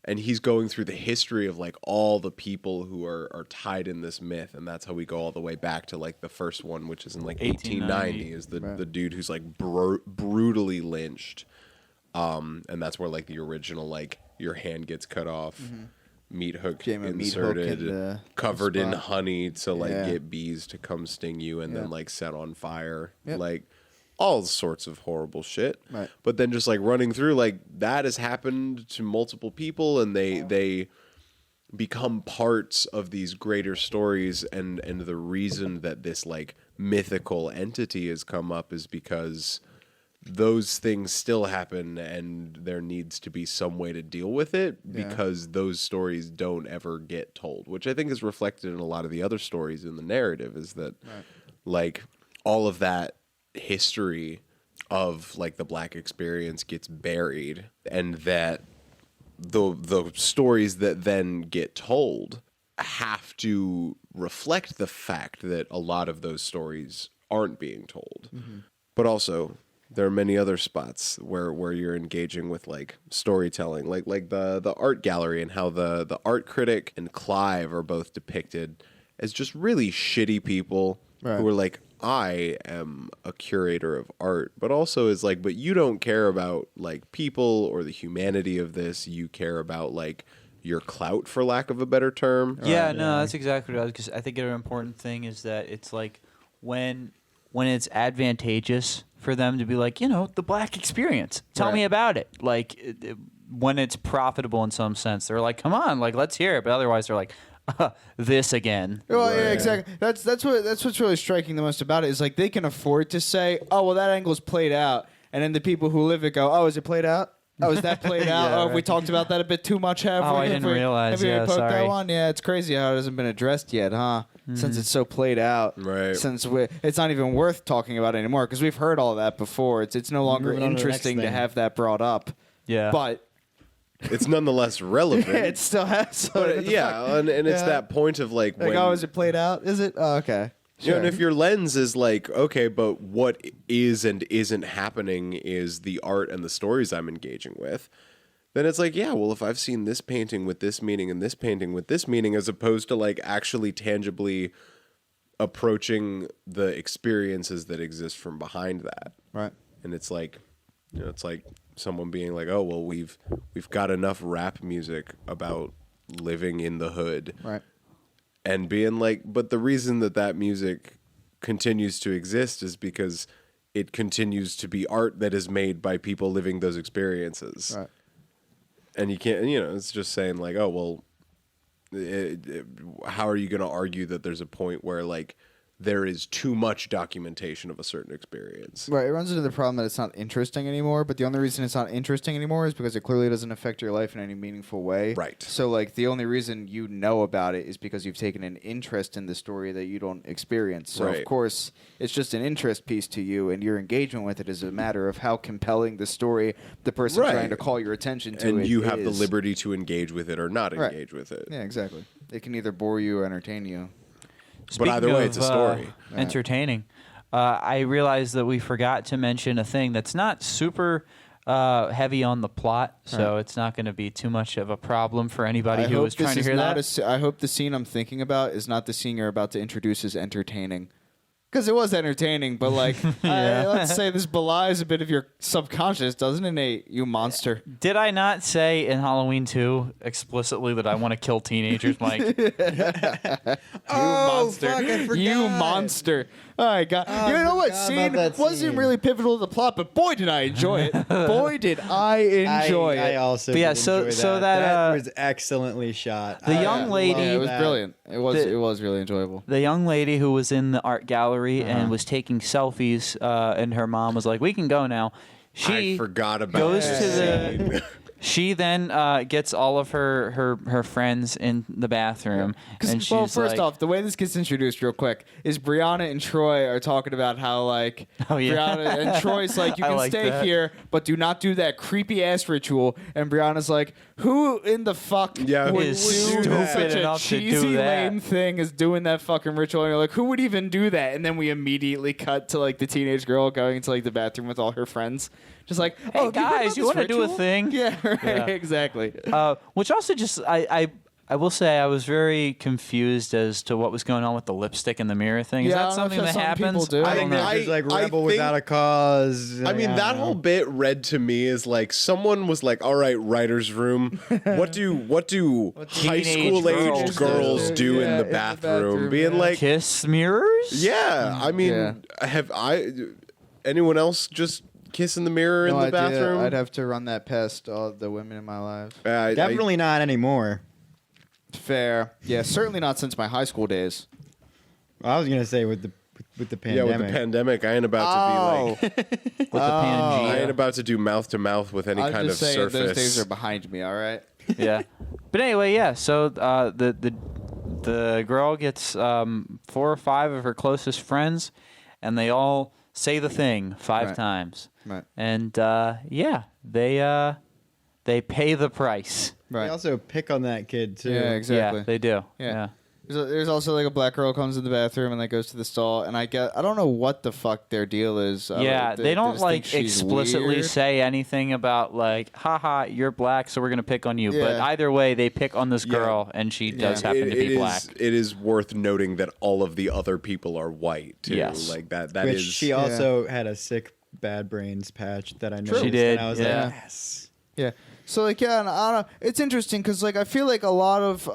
And he's going through the history of like all the people who are tied in this myth. And that's how we go all the way back to like the first one, which is in like 1890 is the dude who's like brutally lynched. And that's where like the original, like your hand gets cut off, meat hook inserted, covered in honey to like get bees to come sting you and then like set on fire. Like all sorts of horrible shit. Right. But then just like running through, like that has happened to multiple people and they become parts of these greater stories. And the reason that this like mythical entity has come up is because those things still happen and there needs to be some way to deal with it because those stories don't ever get told, which I think is reflected in a lot of the other stories in the narrative is that like all of that history of like the Black experience gets buried and that the stories that then get told have to reflect the fact that a lot of those stories aren't being told. But also there are many other spots where you're engaging with like storytelling, like the art gallery and how the art critic and Clive are both depicted as just really shitty people who are like, I am a curator of art, but also is like, but you don't care about like people or the humanity of this. You care about like your clout, for lack of a better term. Yeah, no, that's exactly what I was. Because I think an important thing is that it's like when it's advantageous for them to be like, you know, the Black experience. Tell me about it. Like when it's profitable in some sense, they're like, come on, like let's hear it. But otherwise, they're like, this again. Well, yeah, exactly. That's what's really striking the most about it is like they can afford to say, oh, well, that angle's played out, and then the people who live it go, oh, is it played out? Oh, is that played out? Oh, have we talked about that a bit too much? Have we? I didn't realize. Have we poked sorry. that one? Yeah, it's crazy how it hasn't been addressed yet, huh? Since it's so played out. Right. Since it's not even worth talking about anymore because we've heard all that before. It's no longer interesting to have that brought up. Yeah. But it's nonetheless relevant. it still has. But and it's that point of like when, oh, is it played out? Is it? Oh, okay. Sure. And if your lens is like, okay, but what is and isn't happening is the art and the stories I'm engaging with, then it's like, yeah, well, if I've seen this painting with this meaning and this painting with this meaning, as opposed to like actually tangibly approaching the experiences that exist from behind that. Right. And it's like, you know, it's like someone being like, oh, well, we've got enough rap music about living in the hood. Right. And being like, but the reason that music continues to exist is because it continues to be art that is made by people living those experiences. Right. And you can't, you know, it's just saying like, oh, well, how are you going to argue that there's a point where like there is too much documentation of a certain experience? Right. It runs into the problem that it's not interesting anymore, but the only reason it's not interesting anymore is because it clearly doesn't affect your life in any meaningful way. Right. So, like, the only reason you know about it is because you've taken an interest in the story that you don't experience. So, of course, it's just an interest piece to you, and your engagement with it is a matter of how compelling the story the person trying to call your attention to and it you have is. the liberty to engage with it or not engage with it. Yeah, exactly. It can either bore you or entertain you. Speaking but either way, of, it's a story. Entertaining. I realized that we forgot to mention a thing that's not super heavy on the plot, so it's not going to be too much of a problem for anybody who was trying to hear that. I hope the scene I'm thinking about is not the scene you're about to introduce as entertaining. Because it was entertaining, but like, let's say this belies a bit of your subconscious, doesn't it, Nate? You monster. Did I not say in Halloween 2 explicitly that I want to kill teenagers, Mike? You monster. Fuck, I forgot. You monster. All right, God. You know what scene wasn't really pivotal to the plot, but boy, did I enjoy it. Boy, did I enjoy it. I also But yeah, did so enjoy that, that was excellently shot. the young lady- Yeah, it was that. brilliant. It was really enjoyable. The young lady who was in the art gallery and was taking selfies, and her mom was like, "We can go now." She I forgot about goes that to the scene. She then gets all of her friends in the bathroom, and she's first off, the way this gets introduced real quick is Brianna and Troy are talking about how like Brianna and Troy's like, you can stay here, but do not do that creepy ass ritual. And Brianna's like, who in the fuck would do such a cheesy lame thing as doing that fucking ritual? And you're like, who would even do that? And then we immediately cut to like the teenage girl going into like the bathroom with all her friends. Just like, hey guys, you want to do a thing? Yeah, right, exactly. Which also just, I will say I was very confused as to what was going on with the lipstick in the mirror thing. Is that something that happens? Do. I think they're just like rebel without a cause. I mean, that whole bit read to me as like someone was like, "All right, writer's room. What do high school aged girls do in the bathroom?" Being like, kiss mirrors. Yeah, I mean, have anyone else just kiss in the mirror in the bathroom? I'd have to run that past all the women in my life. Definitely not anymore. Fair. Yeah, certainly not since my high school days. I was gonna say with the pandemic. Yeah, with the pandemic, I ain't about to be like With the Pangea. I ain't about to do mouth to mouth with any kind of surface. Those days are behind me. All right. Yeah, but anyway, yeah. So the girl gets 4 or 5 of her closest friends, and they all say the thing 5 times. Right. And they pay the price. Right. They also pick on that kid too. Yeah, exactly. Yeah, they do. Yeah. Yeah. There's also like a black girl comes in the bathroom and like goes to the stall, and I don't know what the fuck their deal is. They don't just like think she's explicitly weird. say anything about like, haha, you're black, so we're gonna pick on you. Yeah. But either way, they pick on this girl, and she does happen to be black. It is worth noting that all of the other people are white too. Yes. Like that Which is. she also had a sick bad brains patch that I noticed. She did, And I was yeah. like, yes. Yeah. So like and I don't know. It's interesting because like I feel like a lot of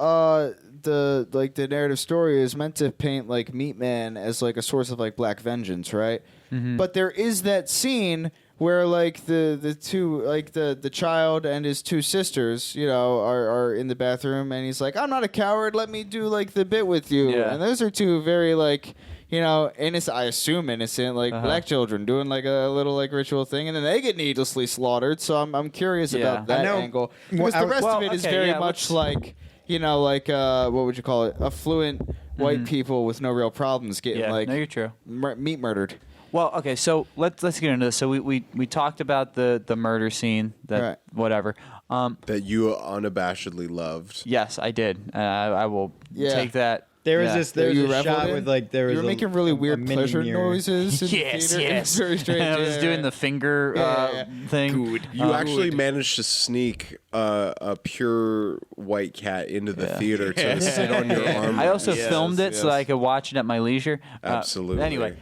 the narrative story is meant to paint like Meat Man as like a source of like black vengeance, right? Mm-hmm. But there is that scene where like the two like the child and his 2 sisters, you know, are in the bathroom, and he's like, I'm not a coward, let me do like the bit with you. Yeah. And those are 2 very like, you know, innocent, I assume innocent, like black children doing like a little like ritual thing, and then they get needlessly slaughtered. So I'm curious about that angle, because the rest of it is very much like, you know, like what would you call it? Affluent white people with no real problems getting like no, you're true. meat murdered. Well, okay, so let's get into this. So we talked about the murder scene, that whatever. that you unabashedly loved. Yes, I did. I will take that. There was there was You a reveled shot in? with like there was You were making really weird mini pleasure mirror. noises in the Yes, theater. yes. It's very strange. I was doing the finger thing. Good. You actually managed to sneak a pure white cat into the theater to sit on your arm. I also filmed it so I could watch it at my leisure. Absolutely. Anyway,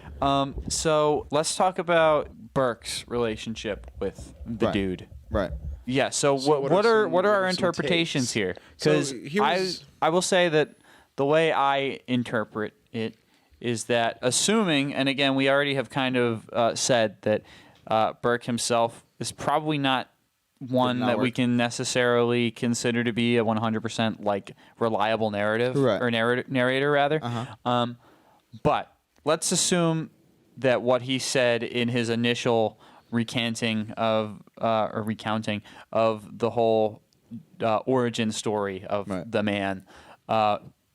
so let's talk about Burke's relationship with the dude. Right. Yeah. So what are our interpretations here? Because I will say that the way I interpret it is that, assuming, and again, we already have kind of said that Burke himself is probably not one that we can necessarily consider to be a 100% like reliable narrative or narrator rather. But let's assume that what he said in his initial recounting of the whole origin story of the man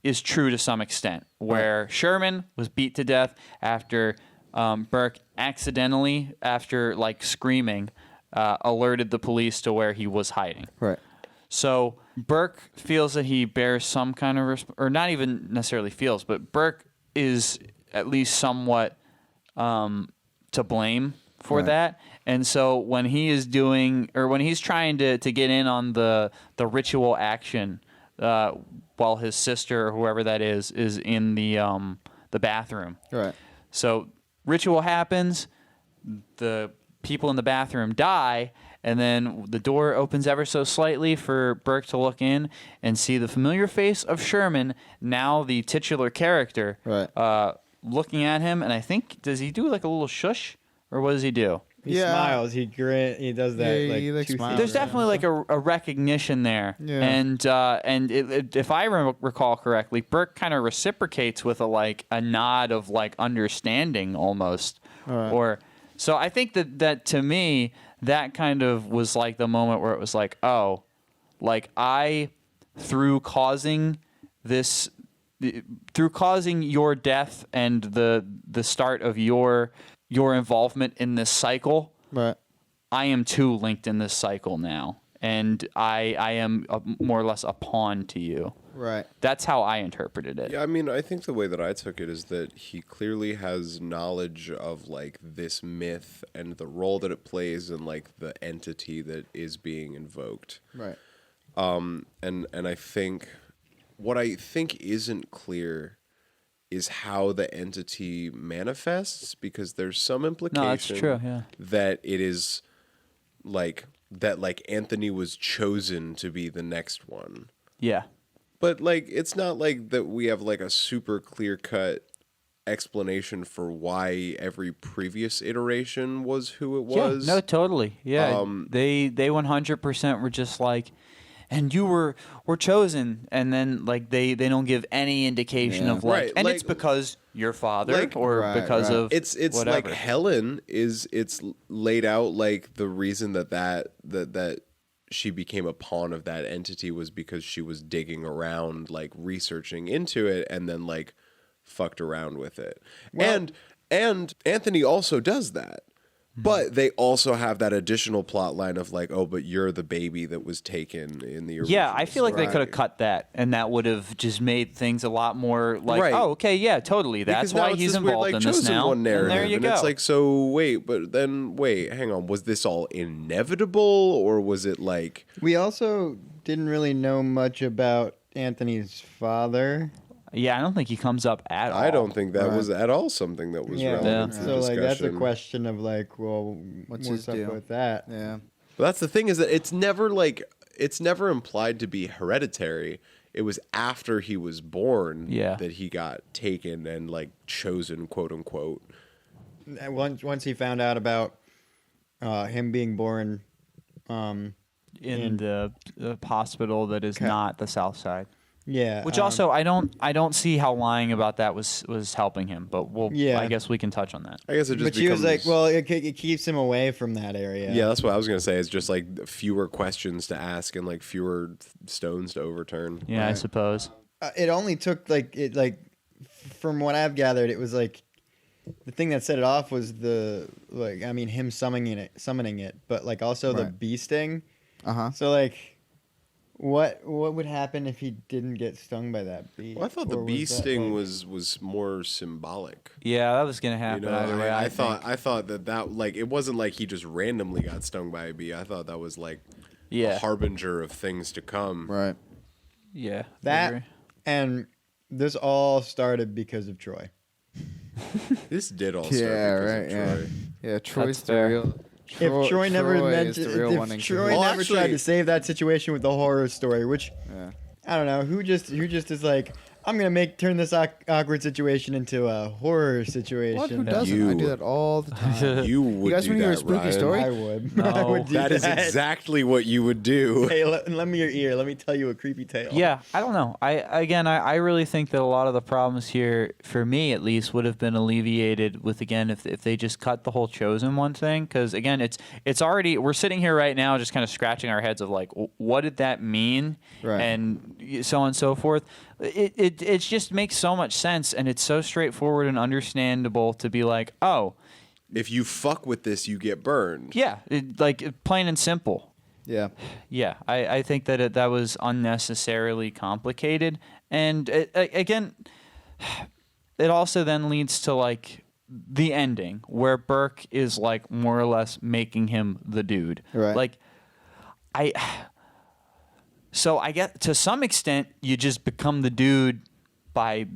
is true to some extent, where Sherman was beat to death after Burke accidentally, after like screaming, alerted the police to where he was hiding. Right. So Burke feels that he bears some kind of or not even necessarily feels, but Burke is at least somewhat to blame for that. And so when he is doing, or when he's trying to get in on the ritual action, while his sister or whoever that is in the bathroom. Right. So ritual happens, the people in the bathroom die, and then the door opens ever so slightly for Burke to look in and see the familiar face of Sherman, now the titular character, looking at him. And I think, does he do like a little shush, or what does he do? He smiles. He does that. he like smiles. There's definitely like a recognition there, and if I recall correctly, Burke kind of reciprocates with a nod of like understanding almost, or So I think that to me, that kind of was like the moment where it was like, oh, like through causing your death and the start of your involvement in this cycle, Right. I am too linked in this cycle now, and I am more or less a pawn to you. Right. That's how I interpreted it. Yeah, I mean, I think the way that I took it is that he clearly has knowledge of like this myth and the role that it plays in like the entity that is being invoked. Right. And I think what I think isn't clear is how the entity manifests, because there's some implication No, that's true, yeah. that it is like Anthony was chosen to be the next one. Yeah. But like it's not like that we have like a super clear-cut explanation for why every previous iteration was who it was. Yeah, no, totally. Yeah. They 100% were just like, and you were chosen, and then like they don't give any indication of like, Right, and like- it's because your father Like- or Right, because right. of It's whatever. like Helen it's laid out like the reason that she became a pawn of that entity was because she was digging around, like researching into it, and then like fucked around with it. And Anthony also does that. But they also have that additional plot line of like, oh, but you're the baby that was taken in the original Yeah, I feel like they story. could have cut that, and that would have just made things a lot more like, Right. oh, okay, yeah, totally. That's Because now why it's he's this weird, involved like, in this chosen now. one narrative, and there you and go. it's like, so wait, but then wait, hang on, was this all inevitable, or was it like? We also didn't really know much about Anthony's father. yeah, I don't think he comes up at all. I don't think that Right. was at all something that was relevant to the So like that's a discussion. question of like, well, What's what's his up deal? with that? Yeah. But that's the thing, is that it's never implied to be hereditary. It was after he was born that he got taken and like chosen, quote unquote. And once he found out about him being born in the hospital that is not the South Side. Yeah. Which also I don't see how lying about that was helping him, but I guess we can touch on that. I guess it just but she was becomes- like, well, it keeps him away from that area. Yeah, that's what I was gonna say. It's just like fewer questions to ask and like fewer stones to overturn. Yeah, I suppose. It only took from what I've gathered, it was like the thing that set it off was him summoning it, but like also the Right. bee sting. Uh-huh. So like, what would happen if he didn't get stung by that bee? Well, I thought the Or bee was that, sting like- was more symbolic. Yeah, that was gonna You happen know, either way. I think. thought that like it wasn't like he just randomly got stung by a bee. I thought that was like Yeah. a harbinger of things to come. Right. Yeah. I that, agree. and this all started because of Troy. This did all start Yeah, because right. of Yeah. Troy. Yeah, Troy's the fair. real. If Troy never Troy is mentioned, the real one if in Troy Well, never tried actually- to save that situation with the horror story, which Yeah. I don't know, who just is like, I'm gonna turn this awkward situation into a horror situation. What? Who doesn't? I You. do that all the time. You would guys do wanna hear a that, spooky Ryan. story? I would. No. I would do That is exactly what you would do. Hey, lend me your ear. Let me tell you a creepy tale. Yeah, I don't know. I really think that a lot of the problems here, for me at least, would have been alleviated with, again, if they just cut the whole chosen one thing. Because again, it's already, we're sitting here right now just kind of scratching our heads of like, what did that mean, Right. and so on and so forth. It just makes so much sense, and it's so straightforward and understandable to be like, oh, If you fuck with this, you get burned. yeah, like plain and simple. Yeah. Yeah, I think that that was unnecessarily complicated, and again, it also then leads to like the ending where Burke is like more or less making him the dude. Right. Like, so I get to some extent you just become the dude by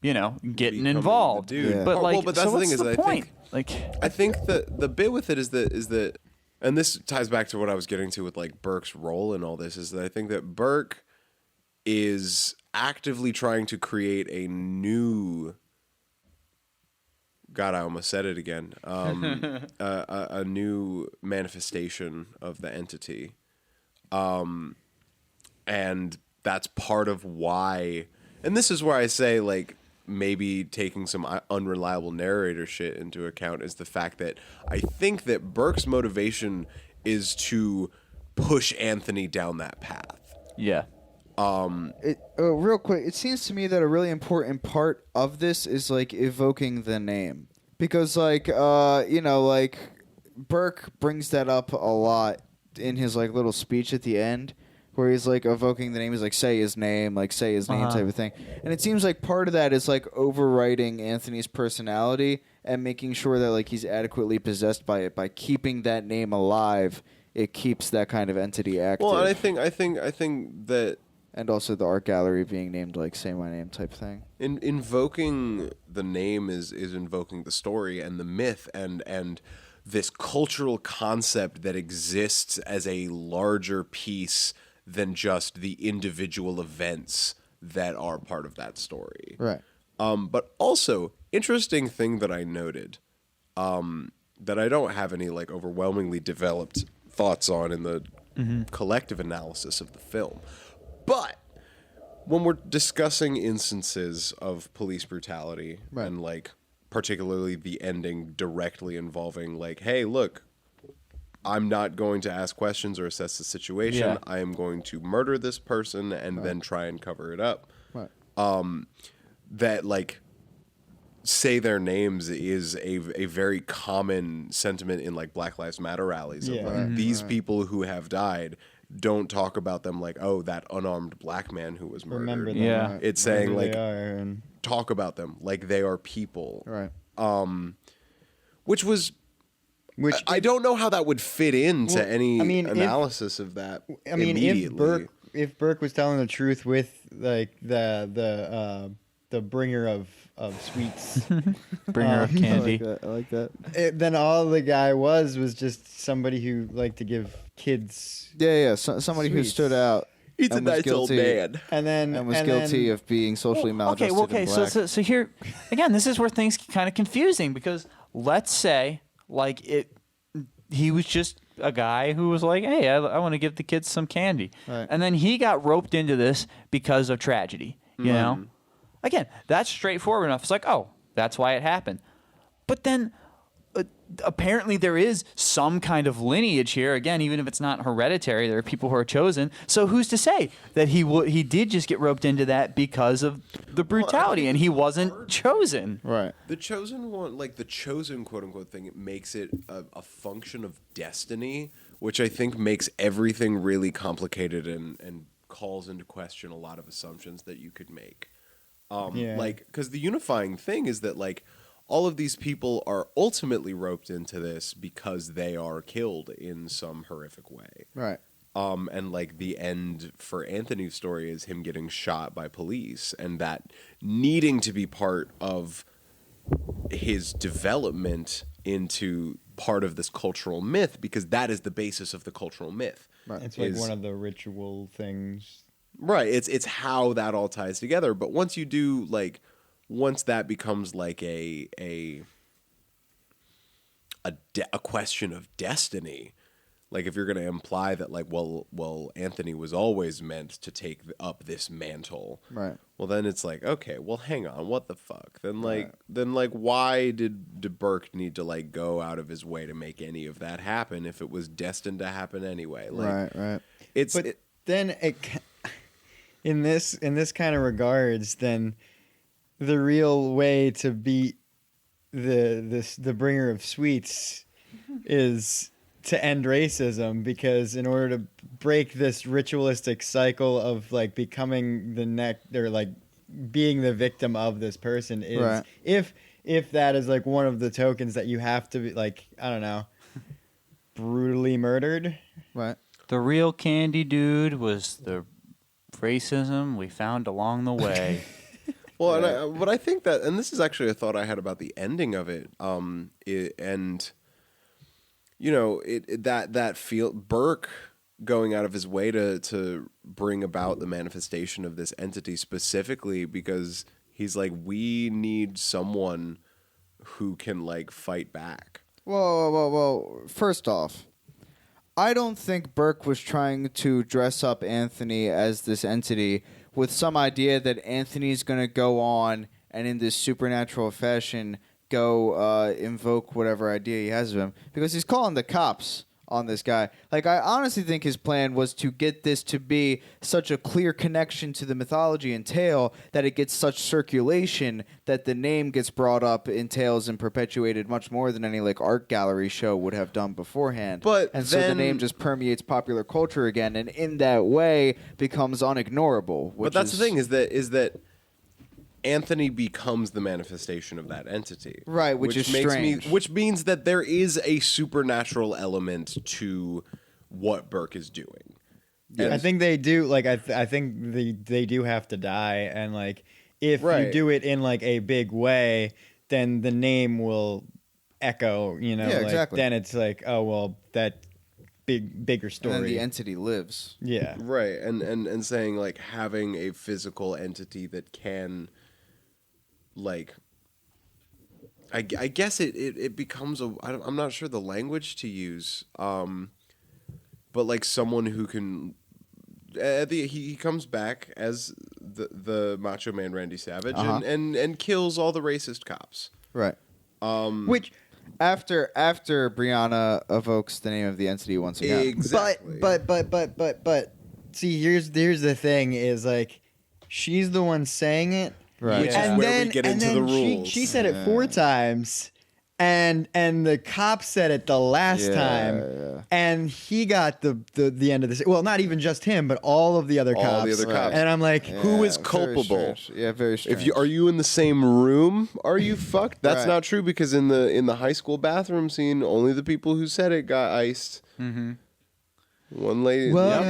getting Becoming involved. the dude. Yeah. But Oh, like, well, but that's so the thing what's is, the I point? think Like, I think the bit with it is that, and this ties back to what I was getting to with like Burke's role in all this, is that I think that Burke is actively trying to create a new. God, I almost said it again. A new manifestation of the entity, and that's part of why. And this is where I say like maybe taking some unreliable narrator shit into account is the fact that I think that Burke's motivation is to push Anthony down that path. Yeah. Real quick, it seems to me that a really important part of this is like evoking the name, because like like Burke brings that up a lot in his like little speech at the end, where he's like evoking the name. He's like, say his name type of thing. And it seems like part of that is like overwriting Anthony's personality and making sure that like he's adequately possessed by it. By keeping that name alive, it keeps that kind of entity active. Well, and I think that. And also the art gallery being named like say my name type thing. Invoking the name is invoking the story and the myth and this cultural concept that exists as a larger piece than just the individual events that are part of that story. Right. But also, interesting thing that I noted, that I don't have any like overwhelmingly developed thoughts on in the collective analysis of the film. But when we're discussing instances of police brutality and like particularly the ending directly involving like, hey, look, I'm not going to ask questions or assess the situation. Yeah. I am going to murder this person and then try and cover it up. Right. That like say their names is a very common sentiment in like Black Lives Matter rallies. Yeah. Of, like, these people who have died, don't talk about them like, oh, that unarmed black man who was murdered. Remember them. Yeah. Right? It's saying Wherever like, they are and talk about them like they are people. Right. Which was, which I don't know how that would fit into Well, any I mean, analysis of that. I mean, immediately. if Burke was telling the truth with like the bringer of sweets, Bringer of candy. I like that. then all the guy was just somebody who liked to give kids, Yeah. Somebody who Sweets. stood out. He's a and was nice old guilty. man. and Was guilty of being socially maladjusted. Okay. and So, black. so here again, this is where things get kind of confusing because let's say like he was just a guy who was like, hey, I want to give the kids some candy, Right. and then he got roped into this because of tragedy. You know, again, that's straightforward enough. It's like, oh, that's why it happened, but then. Apparently there is some kind of lineage here. Again, even if it's not hereditary, there are people who are chosen. So who's to say that he did just get roped into that because of the brutality and he wasn't chosen? Right. The chosen one, like the chosen quote unquote thing, it makes it a function of destiny, which I think makes everything really complicated and calls into question a lot of assumptions that you could make. Yeah. Like, because the unifying thing is that like all of these people are ultimately roped into this because they are killed in some horrific way. Right. And like the end for Anthony's story is him getting shot by police and that needing to be part of his development into part of this cultural myth because that is the basis of the cultural myth. Right. it's like one of the ritual things. Right. It's how that all ties together. But once you do like once that becomes like a question of destiny, like if you're going to imply that like well Anthony was always meant to take up this mantle, Right. well then it's like, okay, well hang on, what the fuck, then like why did Burke need to like go out of his way to make any of that happen if it was destined to happen anyway? Like, Right. Then in this kind of regards, then the real way to beat the bringer of sweets is to end racism, because in order to break this ritualistic cycle of like becoming the next or like being the victim of this person is Right. if that is like one of the tokens that you have to be like, I don't know, brutally murdered. Right. The real candy dude was the racism we found along the way. Well, but I think that, and this is actually a thought I had about the ending of it, that feel Burke going out of his way to bring about the manifestation of this entity specifically because he's like, we need someone who can like fight back. Whoa. First off, I don't think Burke was trying to dress up Anthony as this entity with some idea that Anthony's going to go on and in this supernatural fashion go invoke whatever idea he has of him, because he's calling the cops on this guy. Like, I honestly think his plan was to get this to be such a clear connection to the mythology and tale that it gets such circulation that the name gets brought up in tales and perpetuated much more than any like art gallery show would have done beforehand. So the name just permeates popular culture again, and in that way becomes unignorable. But that's the thing is that Anthony becomes the manifestation of that entity. Right, which is strange. Which means that there is a supernatural element to what Burke is doing. I think they do. Like, I think they do have to die, and like if you do it in like a big way, then the name will echo. You know, yeah, like, exactly. Then it's like, oh well, that bigger story. And then the entity lives. Yeah, right, and saying like having a physical entity that can. Like, I guess it becomes I'm not sure the language to use, but like someone who can, he comes back as the Macho Man Randy Savage and kills all the racist cops. Right. Which after Brianna evokes the name of the entity once again. Exactly. But see, here's the thing is like she's the one saying it. Right. Which is where we get into the rules. She said it 4 times, and the cop said it the last time, and he got the end of this. Well, not even just him, but all of the other cops. All the other cops. And I'm like, who is culpable? Very strange. Are you in the same room? Are you fucked? That's Right. not true, because in the high school bathroom scene, only the people who said it got iced. Mm-hmm. One lady, Well,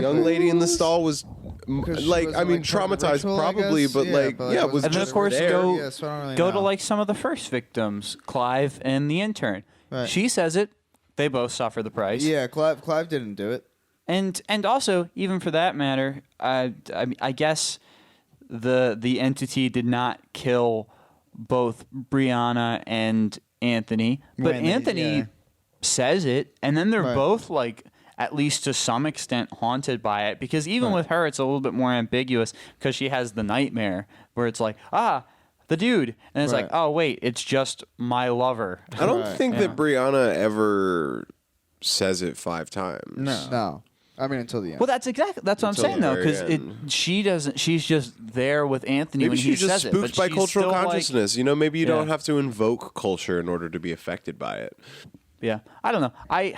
young lady in the stall was like, was I mean, like part of the traumatized ritual, I probably, guess? but Yeah, like, but, like, yeah, it was was And then, just of course, there. go Yeah, so I don't really go to know. like some of the first victims, Clive and the intern. Right. She says it. They both suffer the price. Yeah, Clive didn't do it. And also, even for that matter, I guess the entity did not kill both Brianna and Anthony, but Anthony says it, and then they're Right. both like, at least to some extent, haunted by it, because even with her it's a little bit more ambiguous, because she has the nightmare where it's like, the dude, and it's like, oh wait, it's just my lover. I don't think that Brianna ever says it 5 times. No. I mean, until the end. Well, that's what I'm Until saying the though, very because end. she doesn't. She's just there with Anthony Maybe when he she's just says spooked it. by But cultural she's still, consciousness. You know, maybe you don't Yeah. have to invoke culture in order to be affected by it. Yeah, I don't know. I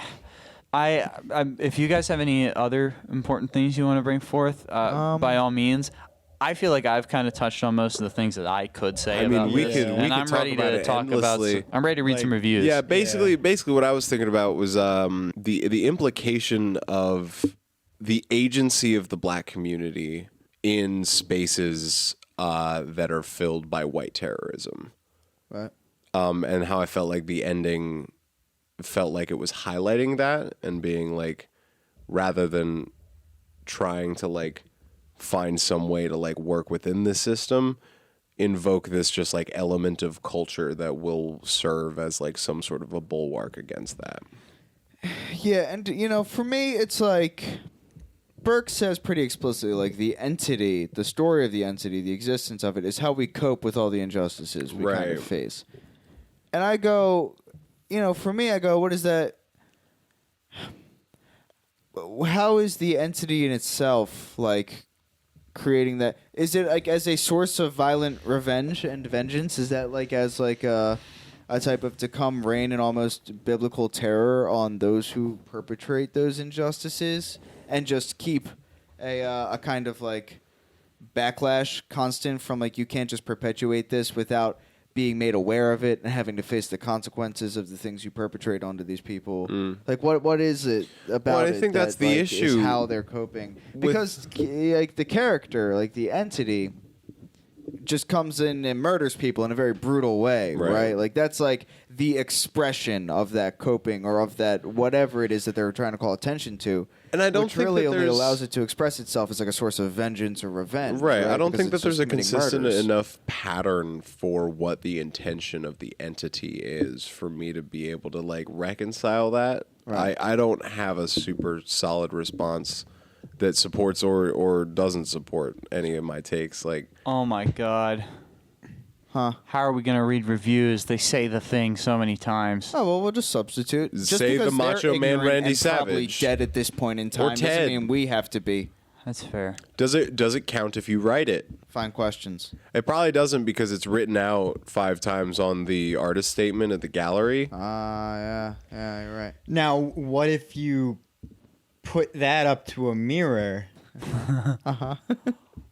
if you guys have any other important things you want to bring forth, by all means. I feel like I've kind of touched on most of the things that I could say I mean, about we this, could- we and could I'm talk ready about to it talk about. endlessly. I'm ready to read some reviews. Yeah, basically what I was thinking about was the implication of the agency of the black community in spaces that are filled by white terrorism, Right. and how I felt like the ending felt like it was highlighting that and being like, rather than trying to like find some way to like work within the system, invoke this just like element of culture that will serve as like some sort of a bulwark against that. Yeah, and you know, for me, it's like Burke says pretty explicitly, like the entity, the story of the entity, the existence of it is how we cope with all the injustices we kind Right. of face. And I go, you know, for me, I go, what is that? How is the entity in itself like creating that? Is it like as a source of violent revenge and vengeance? Is that like as like a type of to come rain and almost biblical terror on those who perpetrate those injustices, and just keep a kind of like backlash constant from like, you can't just perpetuate this without being made aware of it and having to face the consequences of the things you perpetrate onto these people. Like what is it about Well, I it think that's the like, issue is how they're coping, because like the character, like the entity, just comes in and murders people in a very brutal way, right? Like that's like the expression of that coping or of that whatever it is that they're trying to call attention to. And I don't which think really that only there's- allows it to express itself as like a source of vengeance or revenge. Right. I don't Because think that it's there's just a committing consistent murders. enough pattern for what the intention of the entity is for me to be able to like reconcile that. Right. I don't have a super solid response that supports or doesn't support any of my takes. Like, Oh my god. Huh. How are we going to read reviews? They say the thing so many times. Oh, well, we'll just substitute. Just Say the because they're Macho Man ignorant Randy and probably Savage. dead at this point in time Ted. doesn't mean we have to be. That's fair. Does it count if you write it? Fine questions. It probably doesn't because it's written out 5 times on the artist statement at the gallery. Yeah, you're right. Now, what if you put that up to a mirror?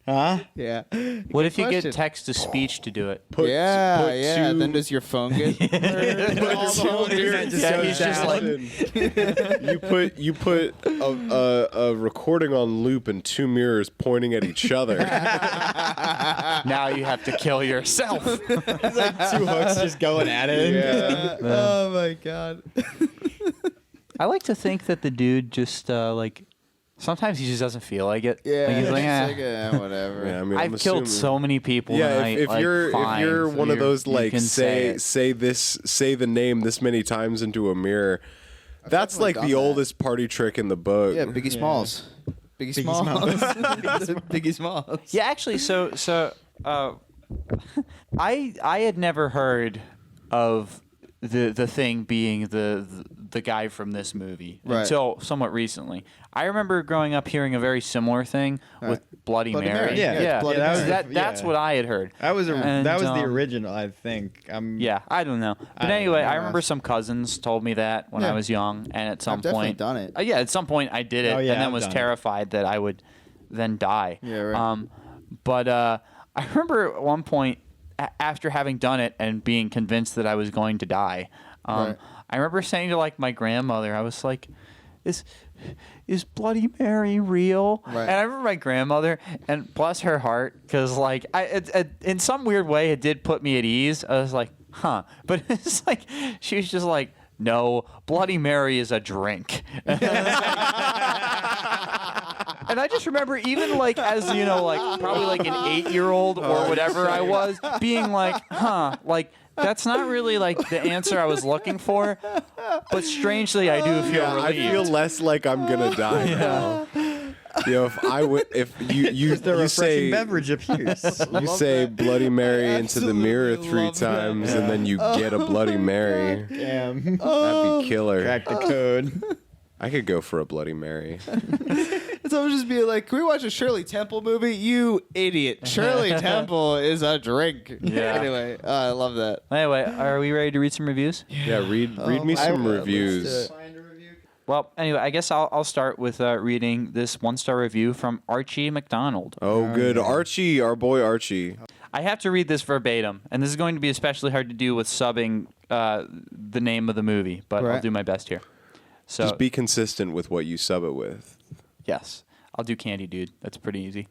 Huh? Yeah. What if you question. get text to speech to do it? Put Yeah. two- Then does your phone get? He's just like, you put a recording on loop and 2 mirrors pointing at each other. now you have to kill yourself. It's like 2 hooks just going at it. Yeah. Oh my god. I like to think that the dude just sometimes he just doesn't feel like it. Yeah. Like, he's like, it's "Eh." like, whatever. Yeah, I mean, I've I'm killed assuming- so many people. Yeah, tonight, if like, you're fine, if you're so one of those you like can say it. say the name this many times into a mirror, that's definitely like done the that. oldest party trick in the book. Yeah, Biggie Smalls. Biggie Smalls. Biggie Smalls. Yeah, actually, I had never heard of the thing being the guy from this movie Right. until somewhat recently. I remember growing up hearing a very similar thing with Bloody, Bloody Mary. Mary. Yeah, Yeah, Bloody that was Mary. That's yeah. what I had heard. That was And, the original, I think. Yeah, I don't know. But I don't anyway, know. I remember some cousins told me that when Yeah. I was young, and at some I've definitely point, done it. Yeah, at some point I did it, Oh, yeah, and then I've was done it. terrified that I would then die. Yeah, right. But I remember at one point after having done it and being convinced that I was going to die, Right. I remember saying to like my grandmother, I was like, Is Bloody Mary real? Right. And I remember my grandmother, and bless her heart, because like in some weird way it did put me at ease. I was like, huh, but it's like she was just like, no, Bloody Mary is a drink. And I just remember even like as like probably like an 8-year-old or whatever I was being like, huh, like that's not really like the answer I was looking for, but strangely I do feel I relieved. feel less like I'm gonna die now. If you The you refreshing say beverage appears. you say Bloody Mary into the mirror absolutely 3 love that. times and then you get a Bloody Mary. Damn. That'd be killer. Crack the code. I could go for a Bloody Mary. It's always just being like, can we watch a Shirley Temple movie? You idiot. Shirley Temple is a drink. Yeah. Anyway, I love that. Anyway, are we ready to read some reviews? Yeah, read me I some will. reviews. Well, anyway, I guess I'll start with reading this 1-star review from Archie McDonald. Oh, good. Archie, our boy Archie. I have to read this verbatim, and this is going to be especially hard to do with subbing the name of the movie, but I'll Right. do my best here. So, Just be consistent with what you sub it with. yes, I'll do Candy Dude. That's pretty easy.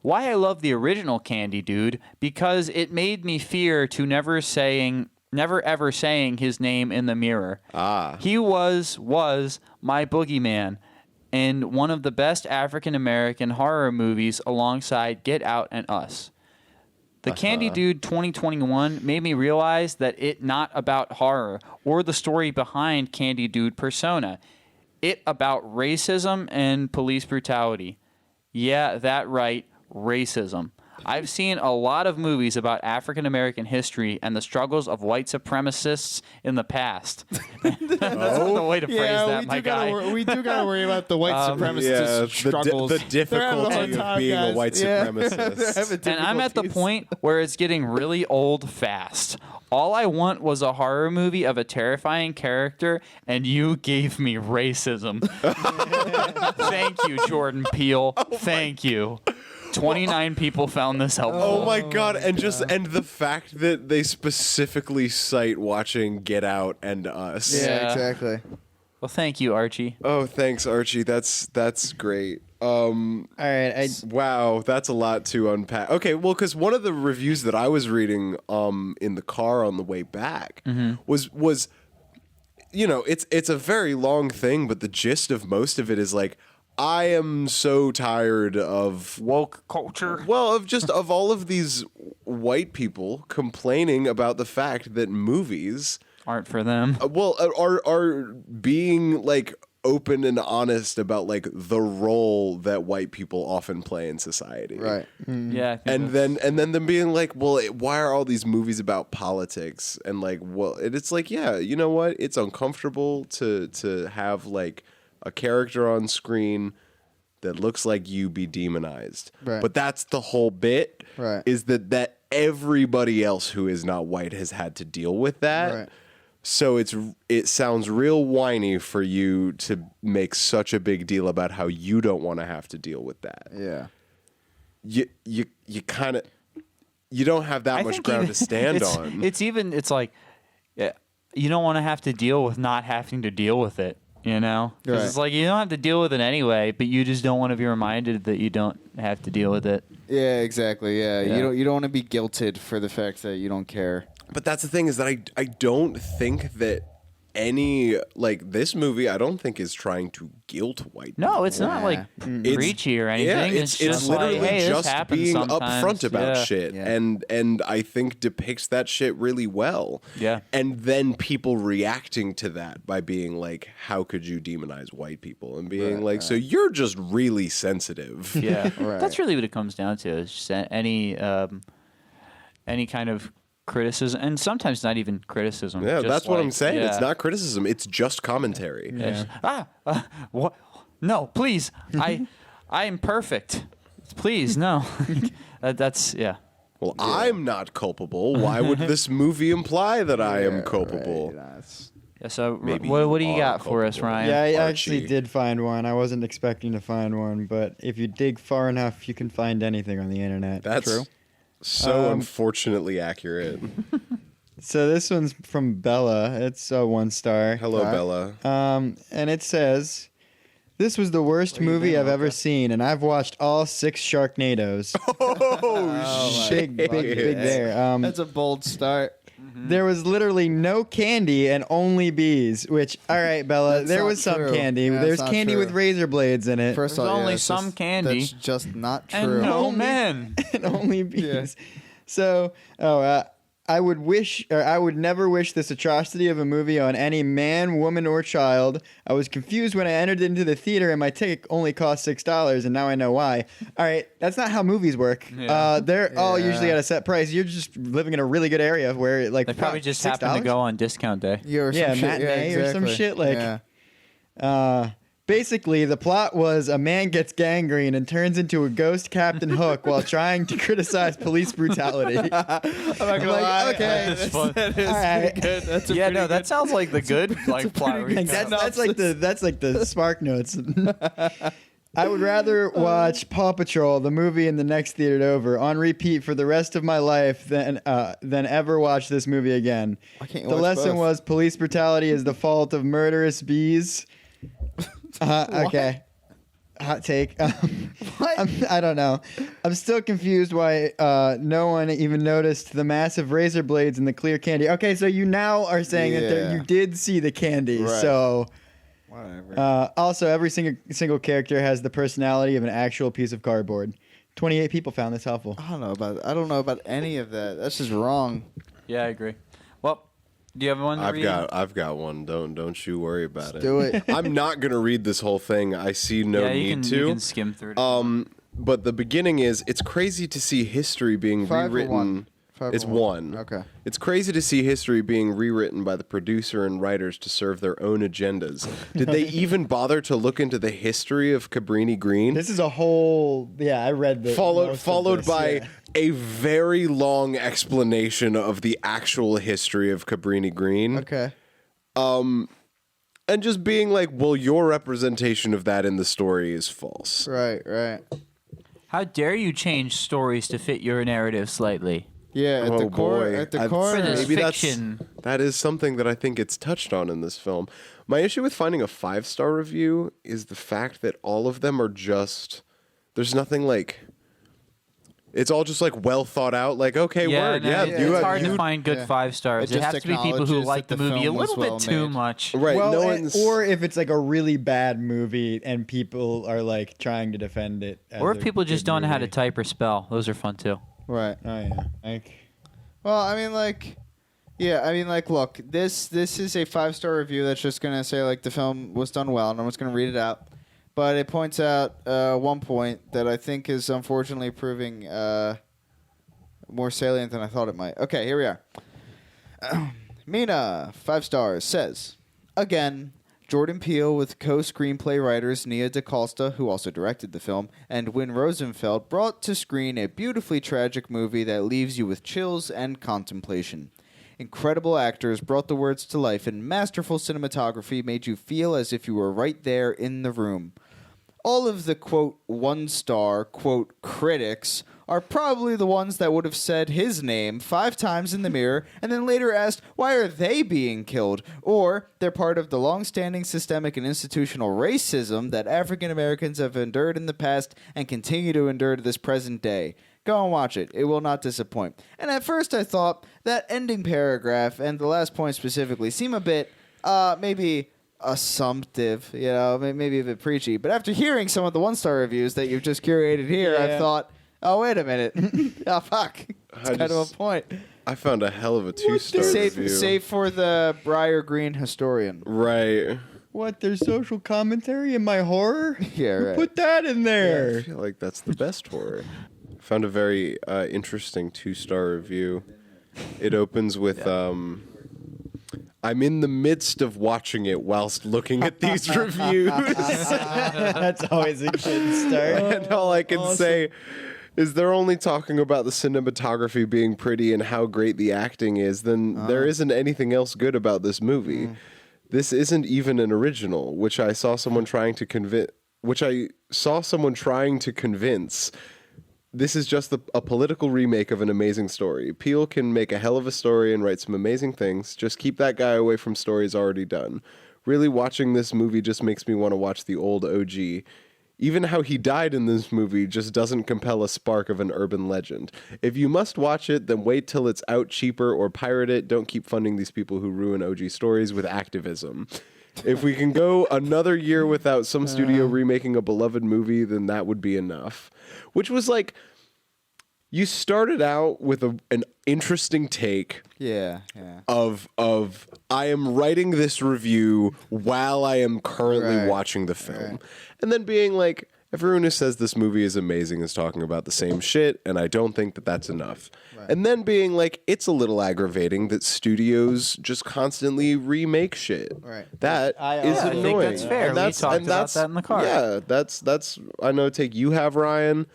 Why I love the original Candy Dude, because it made me fear to never ever saying his name in the mirror. He was my boogeyman in one of the best African American horror movies alongside Get Out and Us. The Candy Dude 2021 made me realize that it not about horror or the story behind Candy Dude persona. It about racism and police brutality. Yeah, that right, racism. I've seen a lot of movies about African American history and the struggles of white supremacists in the past. That's not the way to phrase that, my guy. We do gotta worry about the white supremacist struggles. the difficulty of being a white supremacist. And I'm at the point where it's getting really old fast. All I want was a horror movie of a terrifying character, and you gave me racism. Thank you, Jordan Peele. Thank you. 29 people found this helpful. Oh my god! And the fact that they specifically cite watching Get Out and Us. Yeah. exactly. Well, thank you, Archie. Oh, thanks, Archie. That's great. All right. Wow, that's a lot to unpack. Okay, well, because one of the reviews that I was reading in the car on the way back was it's a very long thing, but the gist of most of it is like, I am so tired of Woke culture. well, of all of these white people complaining about the fact that movies Aren't for them. are being like open and honest about like the role that white people often play in society. Right. Yeah. I think And that's- then them being like, well, why are all these movies about politics? And like, well, it's like, yeah, you know what? It's uncomfortable to have like a character on screen that looks like you be demonized. Right. But that's the whole bit. Right. Is that everybody else who is not white has had to deal with that. Right. So it sounds real whiny for you to make such a big deal about how you don't want to have to deal with that. Yeah. You kind of you don't have that I much think ground even- to stand it's, on. It's like, yeah, you don't want to have to deal with not having to deal with it. You know, 'cause Right. it's like you don't have to deal with it anyway, but you just don't want to be reminded that you don't have to deal with it. Yeah, exactly. Yeah. Yeah. You don't want to be guilted for the fact that you don't care. But that's the thing is that I don't think that any like this movie I don't think is trying to guilt white No, people. it's not like It's- preachy or anything. Yeah, it's just literally like, hey, this just happens being sometimes. upfront about Yeah. shit, Yeah. and I think depicts that shit really well. Yeah. and then people reacting to that by being like, "How could you demonize white people?" and being like, "So you're just really sensitive." Yeah, Right. that's really what it comes down to. Is just any kind of criticism, and sometimes not even criticism. Yeah, just that's what I'm like, saying. It's yeah. not criticism; it's just commentary. It's, what? No, please. I am perfect. Please, no. That's yeah. Well, I'm not culpable. Why would this movie imply that I am culpable? Right. That's- Yeah, so Maybe what do you you are got for us, culpable. Ryan? Yeah, I Archie. actually did find one. I wasn't expecting to find one, but if you dig far enough, you can find anything on the internet. That's so unfortunately accurate. So this one's from Bella. It's 1 star. Hello, Bella. And it says, "This was the worst movie I've ever seen, and I've watched all 6 Sharknadoes." Oh, Big there. That's a bold start. There was literally no candy and only bees. Which, all right, Bella, That's there not was some true. candy. Yeah, There's that's not candy true. with razor blades in it, First There's of all, only it's some just- candy. That's just not true. and no Only- men. and only bees. So, I would never wish this atrocity of a movie on any man, woman, or child. I was confused when I entered into the theater and my ticket only cost $6, and now I know why. All right, that's not how movies work. Yeah. They're all Yeah. usually at a set price. You're just living in a really good area where like They probably just happen to $6? go on discount day. Or Yeah, some shit. matinee Yeah, or some exactly. shit, like- Yeah. Basically, the plot was a man gets gangrene and turns into a ghost Captain Hook while trying to criticize police brutality. I'm not gonna lie, okay, That's fun. That is all right. pretty good. That's a Yeah, pretty no, good- that sounds like the good like plot. Like, recap. that's like the spark notes. I would rather watch Paw Patrol, the movie, in the next theater over on repeat for the rest of my life than ever watch this movie again. Why can't you The watch lesson both? was police brutality is the fault of murderous bees. Okay. Hot take. I don't know. I'm still confused why no one even noticed the massive razor blades and the clear candy. Okay, so you now are saying that Yeah. you did see the candy. Right. So Whatever. also, every single character has the personality of an actual piece of cardboard. 28 people found this helpful. I don't know about any of that. That's just wrong. Yeah, I agree. Well, do you have one? To read? I've got one. Don't you worry about it. Do it. I'm not gonna read this whole thing. I see no yeah, need you to. can skim through it. But the beginning is it's crazy to see history being 5 or rewritten. 1? 5 or It's 1. Okay. It's crazy to see history being rewritten by the producer and writers to serve their own agendas. Did they even bother to look into the history of Cabrini Green? This is a whole. Yeah, I read the. most of Followed this, by yeah. a very long explanation of the actual history of Cabrini Green. Okay. And just being like, well, your representation of that in the story is false. Right. How dare you change stories to fit your narrative slightly? Yeah. At Oh, the core. boy. At the I've- core. For this Maybe fiction. that is something that I think it's touched on in this film. My issue with finding a 5-star review is the fact that all of them are just there's nothing like it's all just like well thought out. Like okay, word, no, yeah, it's hard to find good yeah. 5 stars. It It just has to be people who acknowledges like that the the movie a film was little bit well too made. much. right. Well, no and- one's or if it's like a really bad movie and people are like trying to defend it. As Or if a people just good don't know how to movie. type or spell. Those are fun too. Right. Oh yeah. Like, Well, I mean, like, Yeah, I mean, like, look, this is a 5-star review that's just gonna say like the film was done well, and I'm just gonna read it out. But it points out one point that I think is unfortunately proving more salient than I thought it might. Okay, here we are. Mina, 5 stars, says, again, Jordan Peele with co-screenplay writers Nia DaCosta, who also directed the film, and Win Rosenfeld brought to screen a beautifully tragic movie that leaves you with chills and contemplation. Incredible actors brought the words to life, and masterful cinematography made you feel as if you were right there in the room. All of the, quote, 1-star, quote, critics are probably the ones that would have said his name 5 times in the mirror and then later asked, why are they being killed? Or they're part of the long-standing systemic and institutional racism that African Americans have endured in the past and continue to endure to this present day. Go and watch it. It will not disappoint. And at first I thought that ending paragraph and the last point specifically seem a bit, maybe assumptive, you know, maybe a bit preachy. But after hearing some of the 1-star reviews that you've just curated here, I thought, oh, wait a minute. Oh, fuck. It's kind of a point. I found a hell of a 2-star review. Save for the Briar Green historian. Right. What? There's social commentary in my horror? Yeah, right. Who put that in there? Yeah, I feel like that's the best horror. Found a very interesting 2-star review. It opens with, I'm in the midst of watching it whilst looking at these reviews. That's always a good start. And all I can say is they're only talking about the cinematography being pretty and how great the acting is, then there isn't anything else good about this movie. This isn't even an original, which I saw someone trying to convince. This is just a political remake of an amazing story. Peele can make a hell of a story and write some amazing things. Just keep that guy away from stories already done. Really, watching this movie just makes me want to watch the old OG. Even how he died in this movie just doesn't compel a spark of an urban legend. If you must watch it, then wait till it's out cheaper or pirate it. Don't keep funding these people who ruin OG stories with activism. If we can go another year without some studio remaking a beloved movie, then that would be enough. Which was like, you started out with an interesting take. Yeah. Of I am writing this review while I am currently watching the film. And then being like, everyone who says this movie is amazing is talking about the same shit, and I don't think that that's enough. And then being like, it's a little aggravating that studios just constantly remake shit. That is annoying. I think that's fair. We talked about that in the car. Yeah, that's I know a take you have, Ryan.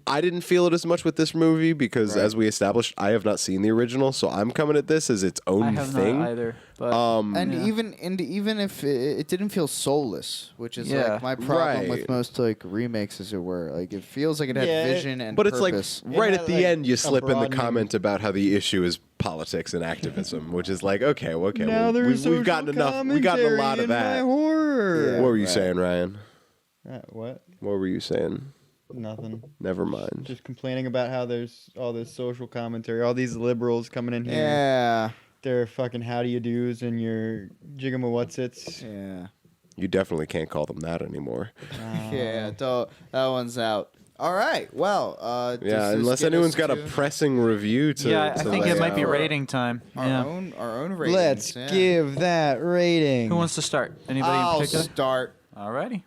I didn't feel it as much with this movie because, as we established, I have not seen the original, so I'm coming at this as its own thing. Not either. But, even if it didn't feel soulless, which is like my problem with most like remakes, as it were. Like it feels like it had vision and but purpose. It's like right at the end, you slip in the comment about how the issue is politics and activism, which is like okay, now we've gotten enough. We gotten a lot of that. Horror. What were you saying, Ryan? What? What were you saying? Nothing. Never mind. Just complaining about how there's all this social commentary, all these liberals coming in here. Yeah. Their fucking how do you do's and your jigama-whatsits. Yeah. You definitely can't call them that anymore. Yeah, that one's out. All right. Well, unless anyone's got a pressing review to. Yeah, I think it might be rating time. Our own ratings. Let's give that rating. Who wants to start? Anybody I'll in particular? start. Alrighty.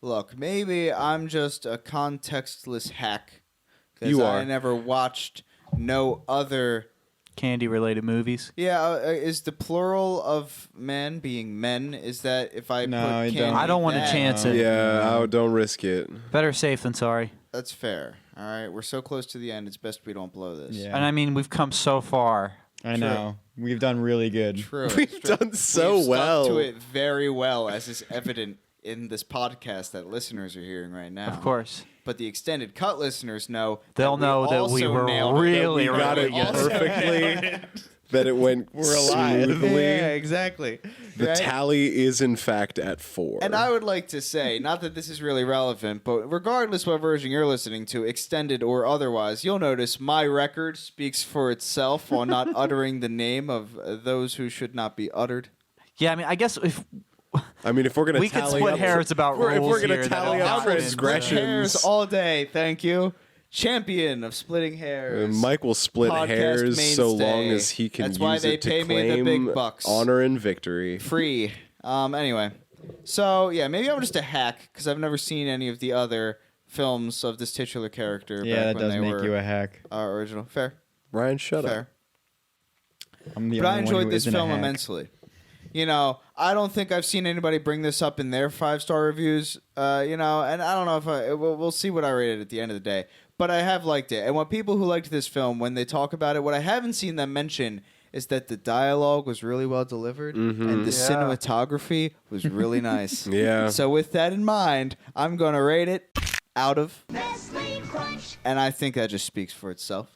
Look, maybe I'm just a contextless hack. You are. I never watched no other Candy-related movies. Yeah, is the plural of men being men? Is that if I put candy? I don't want to chance it. Yeah, don't risk it. Better safe than sorry. That's fair. All right, we're so close to the end. It's best we don't blow this. Yeah. And I mean, we've come so far. I know. We've done really good. True. We've done so We've well. Stuck to it very well, as is evident in this podcast that listeners are hearing right now. Of course. But the extended cut listeners know they'll know that we were really got it perfectly. That it went smoothly. Yeah, exactly. The tally is in fact at 4. And I would like to say, not that this is really relevant, but regardless what version you're listening to, extended or otherwise, you'll notice my record speaks for itself while not uttering the name of those who should not be uttered. Yeah, I mean, I guess if we're gonna we could split hairs about rules if we're gonna here tally that up don't transgressions hairs all day, thank you. champion of splitting hairs. Mike will split Podcast hairs so mainstay. long as he can That's use why they it to pay me the claim big bucks. honor and victory. Free. Anyway, so yeah, maybe I'm just a hack because I've never seen any of the other films of this titular character. Yeah, back that when does they make were, you a hack. original. Fair. Ryan, shut Fair. up. I'm the But I only one enjoyed who this isn't a film hack. immensely. You know, I don't think I've seen anybody bring this up in their 5-star reviews. You know, and I don't know if we'll see what I rated at the end of the day. But I have liked it. And when people who liked this film, when they talk about it, what I haven't seen them mention is that the dialogue was really well delivered and the cinematography was really nice. Yeah. So with that in mind, I'm going to rate it out of. And I think that just speaks for itself.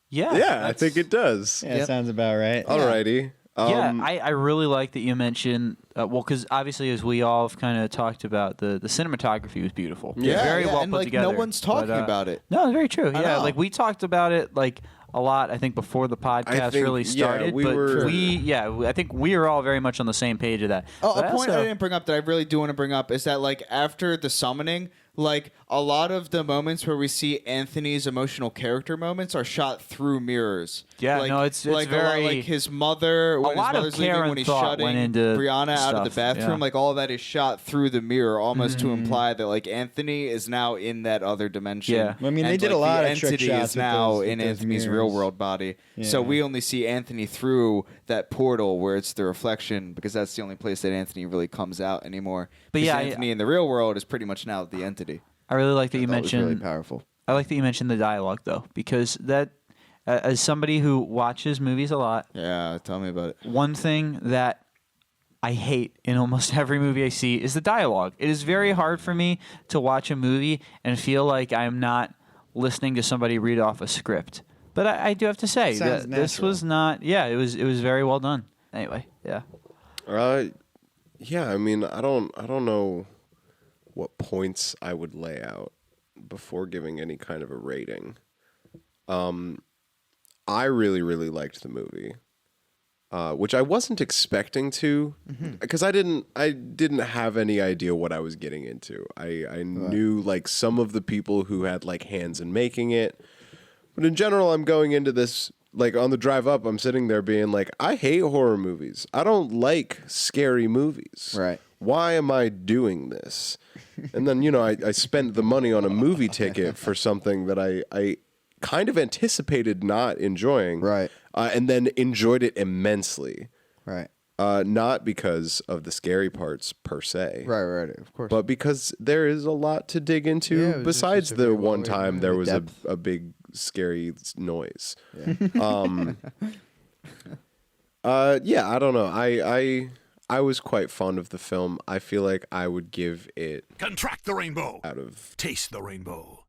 Yeah, I think it does. Yeah, sounds about right. Alrighty. I really like that you mentioned, because obviously, as we all have kind of talked about, the cinematography was beautiful. Yeah. Very well and put like, together. no one's talking about it. No, very true. I Yeah, know. like we talked about it like a lot. I think before the podcast think, really started. we but were- I think we were all very much on the same page of that. Oh, But a point also- I didn't bring up that I really do want to bring up is that, like, after the summoning, like, a lot of the moments where we see Anthony's emotional character moments are shot through mirrors. Yeah, like, no, it's like a lot, very- like his mother, when his lot of mother's leaving, care when and he's thought shutting went into Brianna out of the stuff, bathroom, yeah. like, all of that is shot through the mirror, almost to imply that, like, Anthony is now in that other dimension. Yeah. I mean, they And, did a like, lot the of trick entity shots is with now those- in with those Anthony's mirrors. real world body. So Yeah. we only see Anthony through that portal where it's the reflection, because that's the only place that Anthony really comes out anymore. But Because yeah, Anthony in the real world is pretty much now the entity. I really like that you That was really mentioned. powerful. I like that you mentioned the dialogue though, because that, as somebody who watches movies a lot, Yeah, tell me about it. one thing that I hate in almost every movie I see is the dialogue. It is very hard for me to watch a movie and feel like I'm not listening to somebody read off a script. But I do have to say Sounds that this natural. was not. Yeah, it was very well done. Anyway, yeah. Yeah, I mean, I don't know what points I would lay out before giving any kind of a rating. I really, really liked the movie, which I wasn't expecting to, because I didn't have any idea what I was getting into. I knew like some of the people who had like hands in making it, but in general, I'm going into this. Like on the drive up, I'm sitting there being like, I hate horror movies. I don't like scary movies. Right. Why am I doing this? And then, I spent the money on a movie ticket for something that I kind of anticipated not enjoying. Right. And then enjoyed it immensely. Right. Not because of the scary parts per se. Right, of course. But because there is a lot to dig into Yeah, it was besides just a the very one well-written time movie. there was Depth. a big scary noise. Yeah, I don't know. I was quite fond of the film. I feel like I would give it Contract the rainbow. out of Taste the rainbow.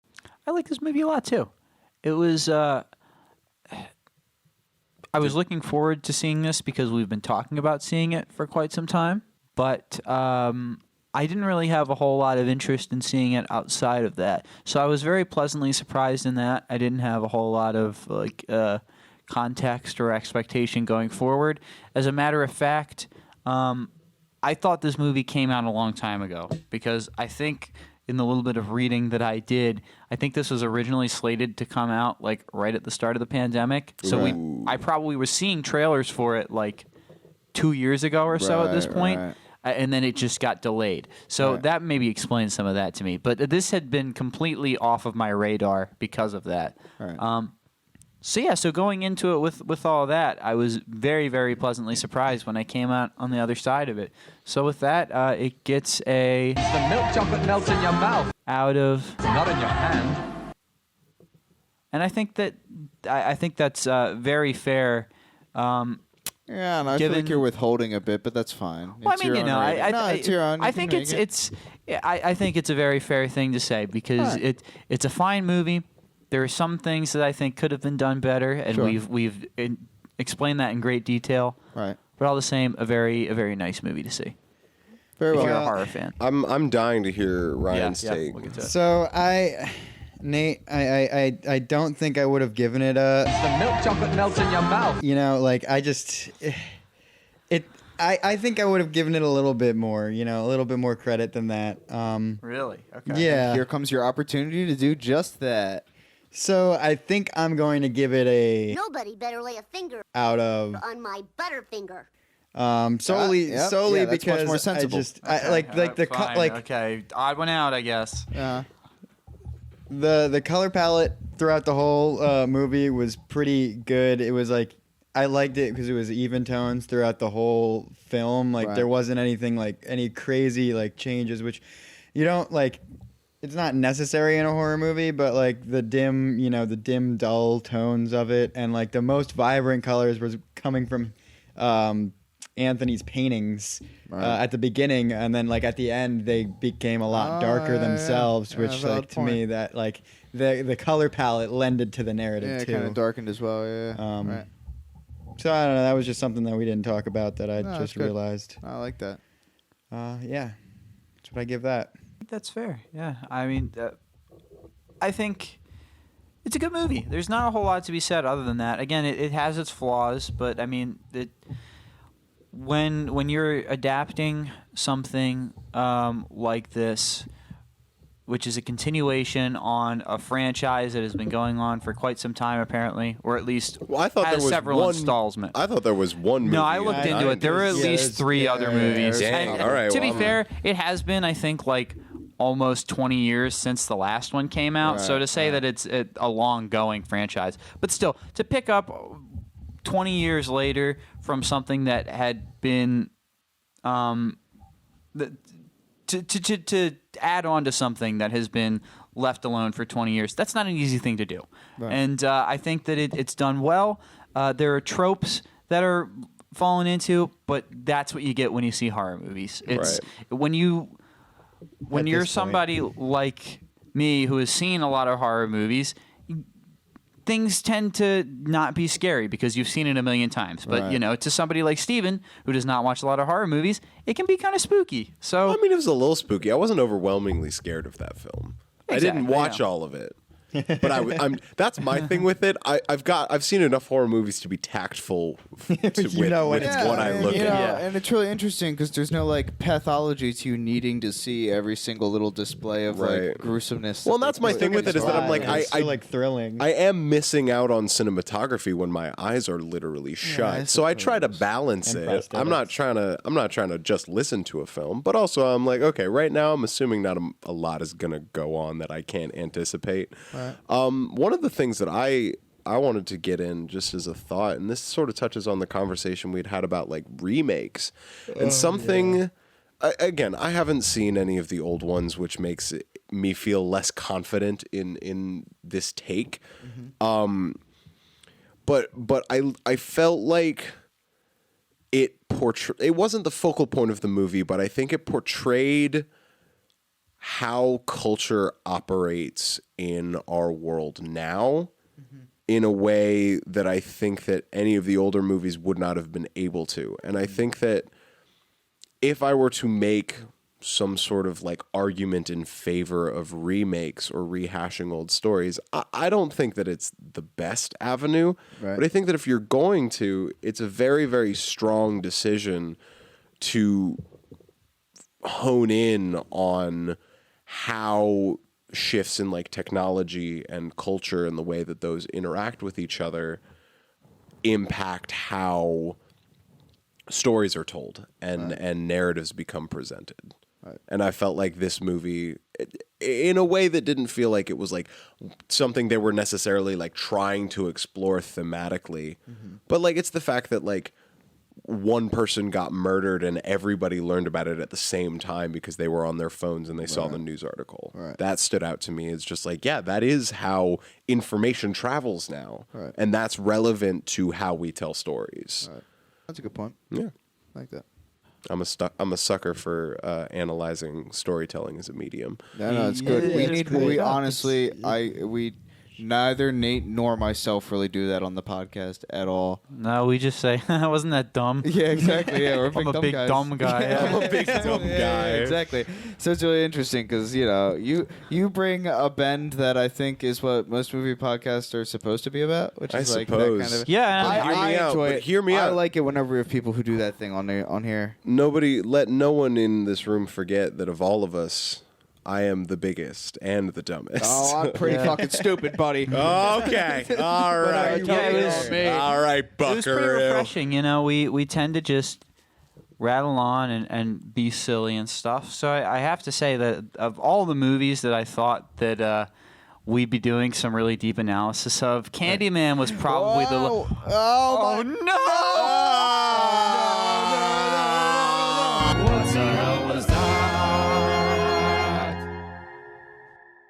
I like this movie a lot too. It was. I was looking forward to seeing this because we've been talking about seeing it for quite some time, but I didn't really have a whole lot of interest in seeing it outside of that. So I was very pleasantly surprised in that. I didn't have a whole lot of context or expectation going forward. As a matter of fact, I thought this movie came out a long time ago because I think in the little bit of reading that I did, I think this was originally slated to come out like right at the start of the pandemic. So I probably was seeing trailers for it like 2 years ago or so at this point. Right. And then it just got delayed. So that maybe explains some of that to me. But this had been completely off of my radar because of that. Right. So going into it with all of that, I was very, very pleasantly surprised when I came out on the other side of it. So with that, it gets a The milk chocolate melts in your mouth, out of, not in your hand. and I think that's very fair. Yeah, and I feel Given- like you're withholding a bit, but that's fine. Well, It's I mean, your you own know, rating. I it's your own. I You think can make it. I think it's a very fair thing to say because it's a fine movie. There are some things that I think could have been done better, and Sure. we've explained that in great detail. Right. But all the same, a very nice movie to see Very if well. you're a horror fan. I'm dying to hear Ryan's take. we'll get to it. So Nate, I don't think I would have given it a. The milk chocolate melts in your mouth. Like I just, I think I would have given it a little bit more, a little bit more credit than that. Really? Okay. Yeah. Here comes your opportunity to do just that. So I think I'm going to give it a Nobody better lay a finger out of on my butterfinger. solely Yeah, solely that's much because more sensible. I like the fine. like Okay, odd one out, I guess. the color palette throughout the whole movie was pretty good. It was like I liked it because it was even tones throughout the whole film. Like Right. there wasn't anything like any crazy like changes, which you don't like. It's not necessary in a horror movie, but like the dim, dull tones of it, and like the most vibrant colors was coming from Anthony's paintings at the beginning, and then like at the end they became a lot darker themselves, which valid like to me point. that like the color palette lended to the narrative Yeah, too. kind of darkened as well. Yeah. Right. So I don't know. That was just something that we didn't talk about that I No, just that's good. realized. I like that. Yeah, that's what I give that. That's fair. Yeah. I mean, I think it's a good movie. There's not a whole lot to be said other than that. Again, it has its flaws, but I mean, when you're adapting something like this, which is a continuation on a franchise that has been going on for quite some time, apparently, or at least Well, I thought has there was several one. installments. I thought there was one movie. No, I looked I into it. There were at yeah, least there's- 3 yeah, other yeah, movies. Dang, And all right, to well, be fair, it has been, I think, like almost 20 years since the last one came out. So to say that it's a long-going franchise, but still, to pick up 20 years later from something that had been, to add on to something that has been left alone for 20 years, that's not an easy thing to do. Right. And I think that it's done well. There are tropes that are fallen into, but that's what you get when you see horror movies. It's when you're this point. somebody like me who has seen a lot of horror movies, things tend to not be scary because you've seen it a million times. But, Right. to somebody like Steven, who does not watch a lot of horror movies, it can be kind of spooky. So, I mean, it was a little spooky. I wasn't overwhelmingly scared of that film. I didn't Exactly, watch yeah. all of it, but I'm. That's my thing with it. I've seen enough horror movies to be tactful with when it's what I look at. Yeah. And it's really interesting because there's no like pathology to you needing to see every single little display of Right. like gruesomeness. Well, and that's my thing with it is that I'm like It's I still, like thrilling. I am missing out on cinematography when my eyes are literally shut. I So I try to balance And it. I'm not trying to just listen to a film, but also I'm like, okay, right now I'm assuming not a lot is gonna go on that I can't anticipate. One of the things that I wanted to get in just as a thought, and this sort of touches on the conversation we'd had about like remakes and something. Again, I haven't seen any of the old ones, which makes me feel less confident in this take. But I felt like it wasn't the focal point of the movie, but I think it portrayed how culture operates in our world now in a way that I think that any of the older movies would not have been able to. And I think that if I were to make some sort of like argument in favor of remakes or rehashing old stories, I don't think that it's the best avenue. Right. But I think that if you're going to, it's a very, very strong decision to hone in on how shifts in like technology and culture and the way that those interact with each other impact how stories are told and narratives become presented. And I felt like this movie, in a way that didn't feel like it was like something they were necessarily like trying to explore thematically, but like it's the fact that like one person got murdered and everybody learned about it at the same time because they were on their phones and they saw the news article. Right. That stood out to me as just like, yeah, that is how information travels now. Right. And that's relevant to how we tell stories. Right. That's a good point. Yeah. I like that. I'm a sucker for analyzing storytelling as a medium. No, it's good. Yeah, we it's need. good. We Yeah, honestly, we Neither Nate nor myself really do that on the podcast at all. No, we just say, wasn't that dumb? Yeah, exactly. Yeah, we're I'm a big dumb guy. I'm a big dumb guy. Exactly. So it's really interesting because you bring a bend that I think is what most movie podcasts are supposed to be about, which is like suppose. that kind of. Yeah, I, Hear me I out, enjoy but it. hear me I out. like it whenever we have people who do that thing on here. Let no one in this room forget that of all of us, I am the biggest and the dumbest. Oh, I'm pretty fucking stupid, buddy. Okay. All right. Yeah, it was- All right, it was pretty Buckaroo. refreshing. We tend to just rattle on and be silly and stuff. So I have to say that of all the movies that I thought that we'd be doing some really deep analysis of, Candyman was probably Oh no!